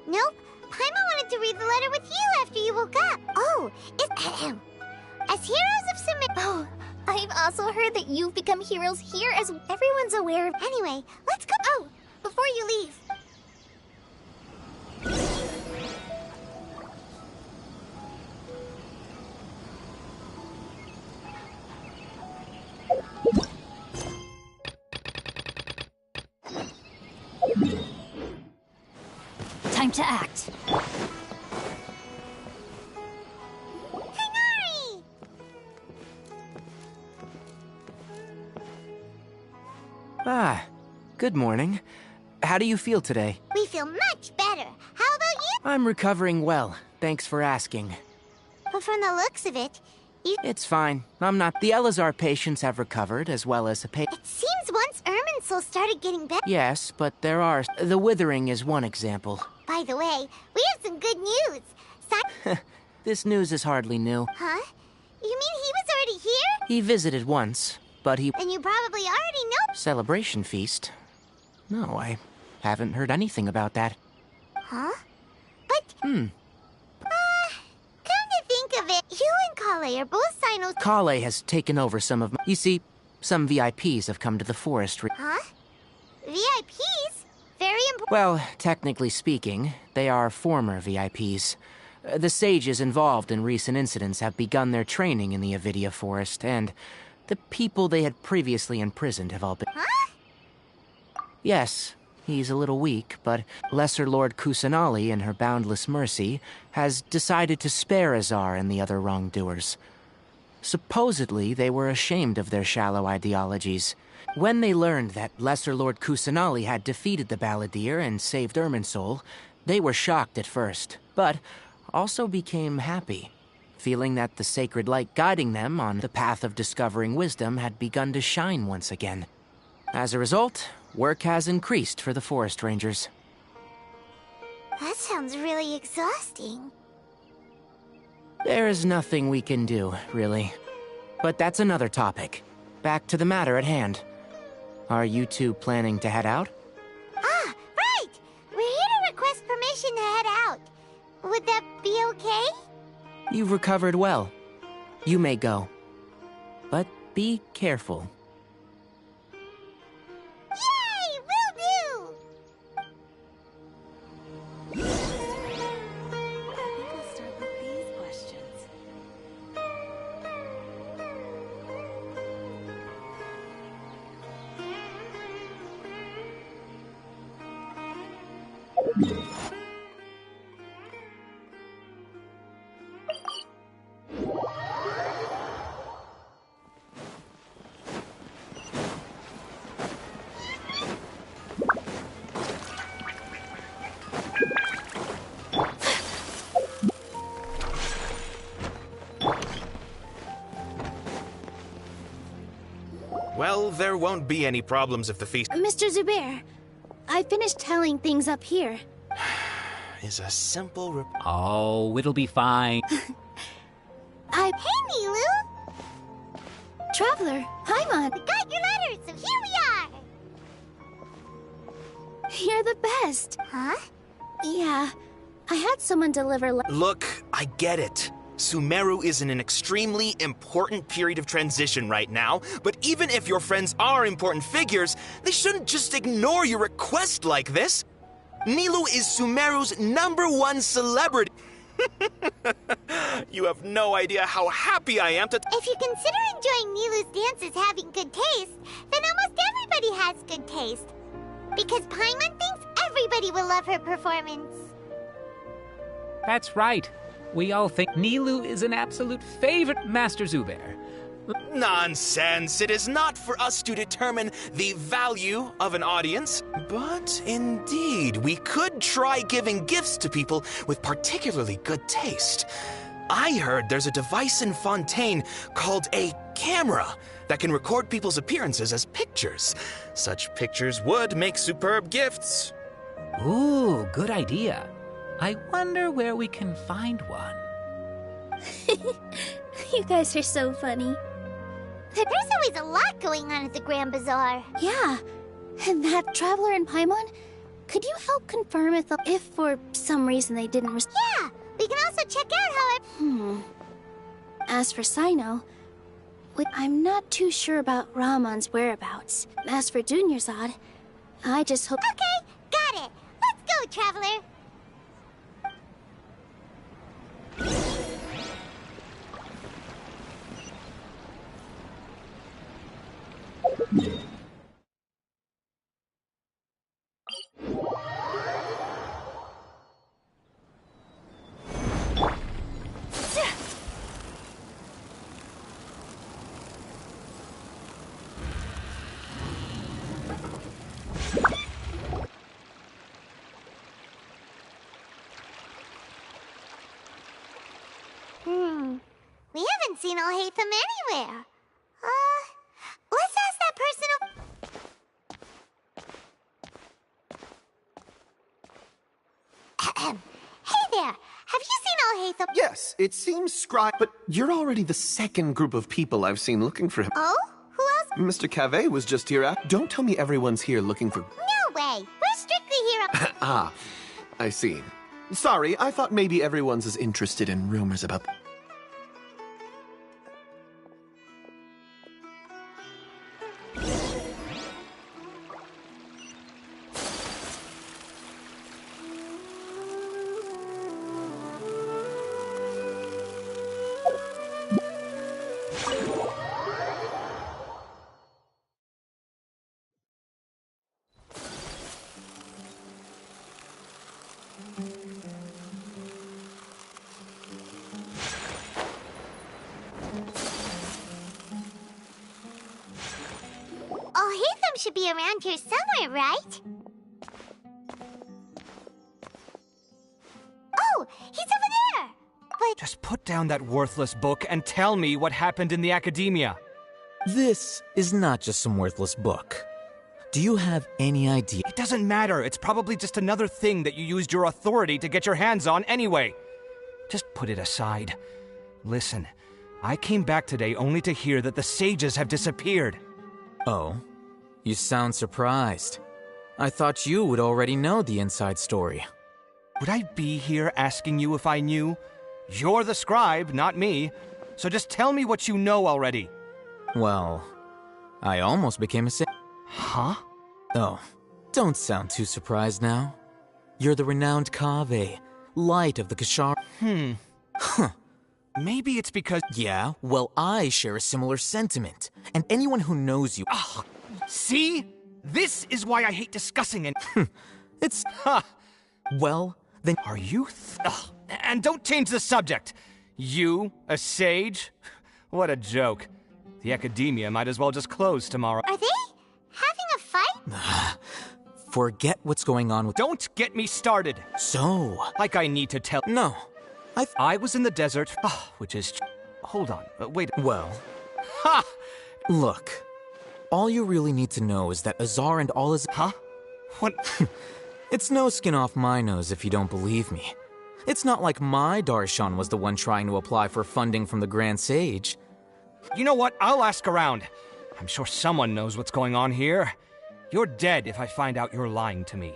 Nope. Paimon wanted to read the letter with you after you woke up. Oh, it's... As heroes of Sumeria... Oh, I've also heard that you've become heroes here as everyone's aware of... Anyway, let's go... Oh, before you leave... Time to act. Hanari! Ah, good morning. How do you feel today? We feel much better. How about you? I'm recovering well. Thanks for asking. But from the looks of it, you... It's fine. I'm not... The Elazar patients have recovered, as well as the It seems once Irminsul started getting better... Yes, but there are... The withering is one example. By the way, we have some good news. This news is hardly new. Huh? You mean he was already here? He visited once, but he... And you probably already know... Celebration feast? No, I haven't heard anything about that. Huh? But... Come to think of it, you and Kale are both Sinos... Kale has taken over some of my... You see, some VIPs have come to the forest... Huh? VIPs? Very important... Well, technically speaking, they are former VIPs. The sages involved in recent incidents have begun their training in the Avidia Forest, and the people they had previously imprisoned have all been... Huh? Yes, he's a little weak, but Lesser Lord Kusanali, in her boundless mercy, has decided to spare Azar and the other wrongdoers. Supposedly, they were ashamed of their shallow ideologies. When they learned that Lesser Lord Kusanali had defeated the Balladeer and saved Irminsul, they were shocked at first, but also became happy, feeling that the sacred light guiding them on the path of discovering wisdom had begun to shine once again. As a result, work has increased for the forest rangers. That sounds really exhausting. There is nothing we can do, really. But that's another topic. Back to the matter at hand. Are you two planning to head out? Ah, right! We're here to request permission to head out. Would that be okay? You've recovered well. You may go. But be careful. Yay! Will do! Well, there won't be any problems if the feast Mr. Zubair, I finished telling things up here. is a simple Oh, it'll be fine. Hey, Milu! Traveler, Paimon! We got your letters, so here we are! You're the best. Huh? Yeah, I had someone deliver Look, I get it. Sumeru is in an extremely important period of transition right now, but even if your friends are important figures, they shouldn't just ignore your request like this. Nilou is Sumeru's #1 celebrity. You have no idea how happy I am to— If you consider enjoying Nilou's dances having good taste, then almost everybody has good taste. Because Paimon thinks everybody will love her performance. That's right. We all think Nilou is an absolute favorite, Master Zubair. Nonsense! It is not for us to determine the value of an audience. But indeed, we could try giving gifts to people with particularly good taste. I heard there's a device in Fontaine called a camera that can record people's appearances as pictures. Such pictures would make superb gifts. Ooh, good idea. I wonder where we can find one. You guys are so funny. There's always a lot going on at the Grand Bazaar. Yeah, and that traveler in Paimon, could you help confirm if for some reason they didn't Yeah, we can also check out how As for Sino, I'm not too sure about Ramon's whereabouts. As for Dunyarzad, I just hope— Okay, got it. Let's go, traveler. We haven't seen Alhaitham anywhere. Let's ask that person. Hey there, have you seen Alhaitham? Yes, it seems scribe, but you're already the second group of people I've seen looking for him. Oh? Who else? Mr. Cave was just here. Don't tell me everyone's here looking for— No way. We're strictly here. Ah, I see. Sorry, I thought maybe everyone's as interested in rumors about— Alhaitham should be around here somewhere, right? Oh, he's over there! But Just put down that worthless book and tell me what happened in the academia. This is not just some worthless book. Do you have any idea? It doesn't matter. It's probably just another thing that you used your authority to get your hands on anyway. Just put it aside. Listen, I came back today only to hear that the sages have disappeared. Oh, you sound surprised. I thought you would already know the inside story. Would I be here asking you if I knew? You're the scribe, not me. So just tell me what you know already. Well, I almost became a sage. Huh? Oh, don't sound too surprised now. You're the renowned Kaveh, light of the Kashar. Huh. Maybe it's because— Yeah, well, I share a similar sentiment. And anyone who knows you— Oh, see? This is why I hate discussing it. It's— Ha! Well, then— Are you— And don't change the subject. You, a sage? What a joke. The academia might as well just close tomorrow. are they having a fight? Forget what's going on with— Don't get me started. So— Like I need to tell— No. I was in the desert, which is— Hold on, wait. Well— Ha! Look. All you really need to know is that Azar and all his— Huh? What? It's no skin off my nose if you don't believe me. It's not like my Darshan was the one trying to apply for funding from the Grand Sage. You know what? I'll ask around. I'm sure someone knows what's going on here. You're dead if I find out you're lying to me.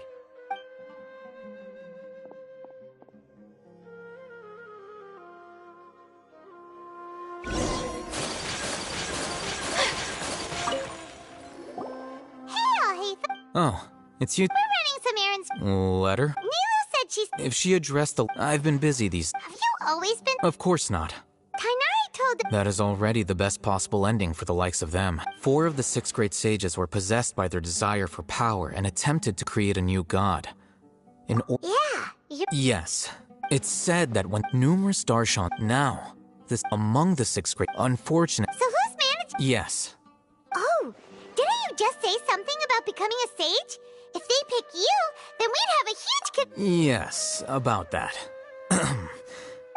Oh, it's you. We're running some errands. Letter? Nilu said she's... If she addressed the... I've been busy these... Have you always been... Of course not. Tainari told... That is already the best possible ending for the likes of them. 4 of the 6 great sages were possessed by their desire for power and attempted to create a new god. Yes. It's said that when numerous darshan... Now, this among the 6 great... Unfortunate... So who's managing... Yes. Oh, didn't you just say something about becoming a sage? If they pick you, then we'd have a huge... Yes, about that.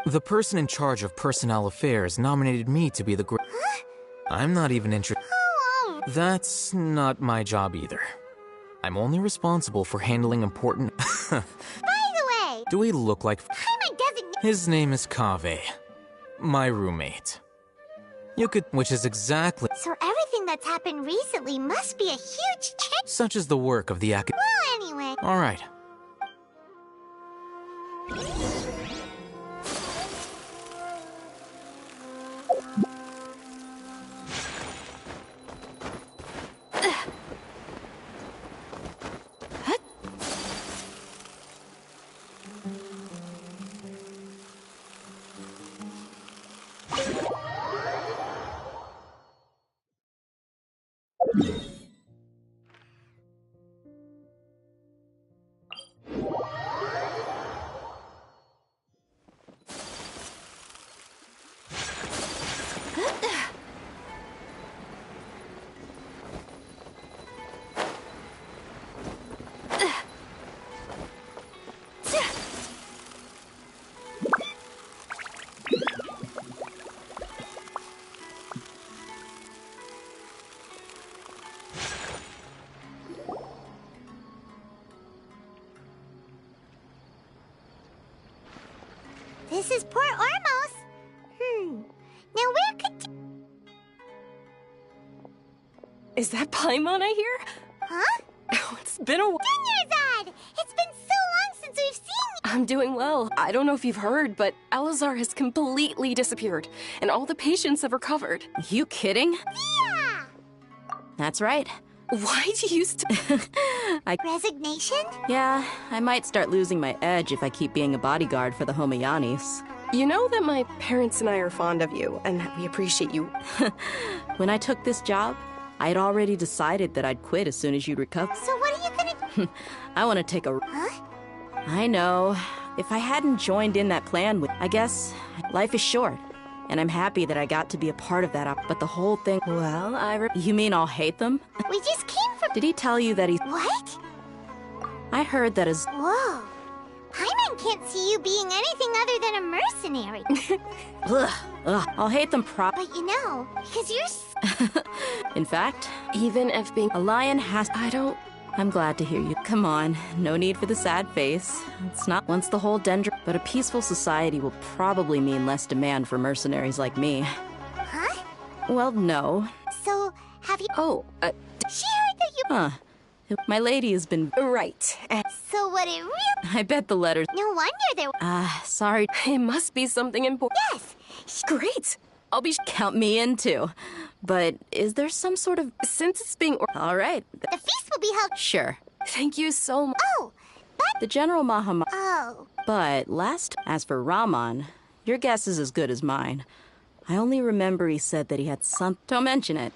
The person in charge of personnel affairs nominated me to be the great... Huh? I'm not even interested... Oh, That's not my job either. I'm only responsible for handling important... By the way... Do we look like... Paimon doesn't... His name is Kaveh. My roommate. You could... Which is exactly... So everything that's happened recently must be a huge change. Such is the work of the Well, anyway... Alright. This is Port Ormos. Now where could... Is that Paimon I hear? Huh? Oh, it's been a while. Dunyarzad! It's been so long since we've seen you! I'm doing well. I don't know if you've heard, but Elazar has completely disappeared, and all the patients have recovered. You kidding? Yeah! That's right. Why do you Resignation? Yeah, I might start losing my edge if I keep being a bodyguard for the Homayanis. You know that my parents and I are fond of you, and that we appreciate you. When I took this job, I had already decided that I'd quit as soon as you'd recover. So what are you gonna... I want to take a... Huh? I know. If I hadn't joined in that plan with... I guess life is short. And I'm happy that I got to be a part of that. But the whole thing... Well, You mean I'll hate them? We just came from... Did he tell you that he... What? I heard that as... Whoa. Paimon can't see you being anything other than a mercenary. Ugh. I'll hate them But you know, because you're... In fact, even if being a lion has... I don't... I'm glad to hear you. Come on, no need for the sad face. It's not once the whole dendron... But a peaceful society will probably mean less demand for mercenaries like me. Huh? Well, no. So, have you... Oh, She heard that you... Huh. My lady has been... Right. So what it really... I bet the letters... No wonder there... Sorry. It must be something important. Yes! Great! I'll be... Count me in, too. But is there some sort of... Since it's being... All right. The feast will be held... Sure. Thank you so much. Oh, but... The General Mahama... Oh. But as for Rahman, your guess is as good as mine. I only remember he said that he had some... Don't mention it.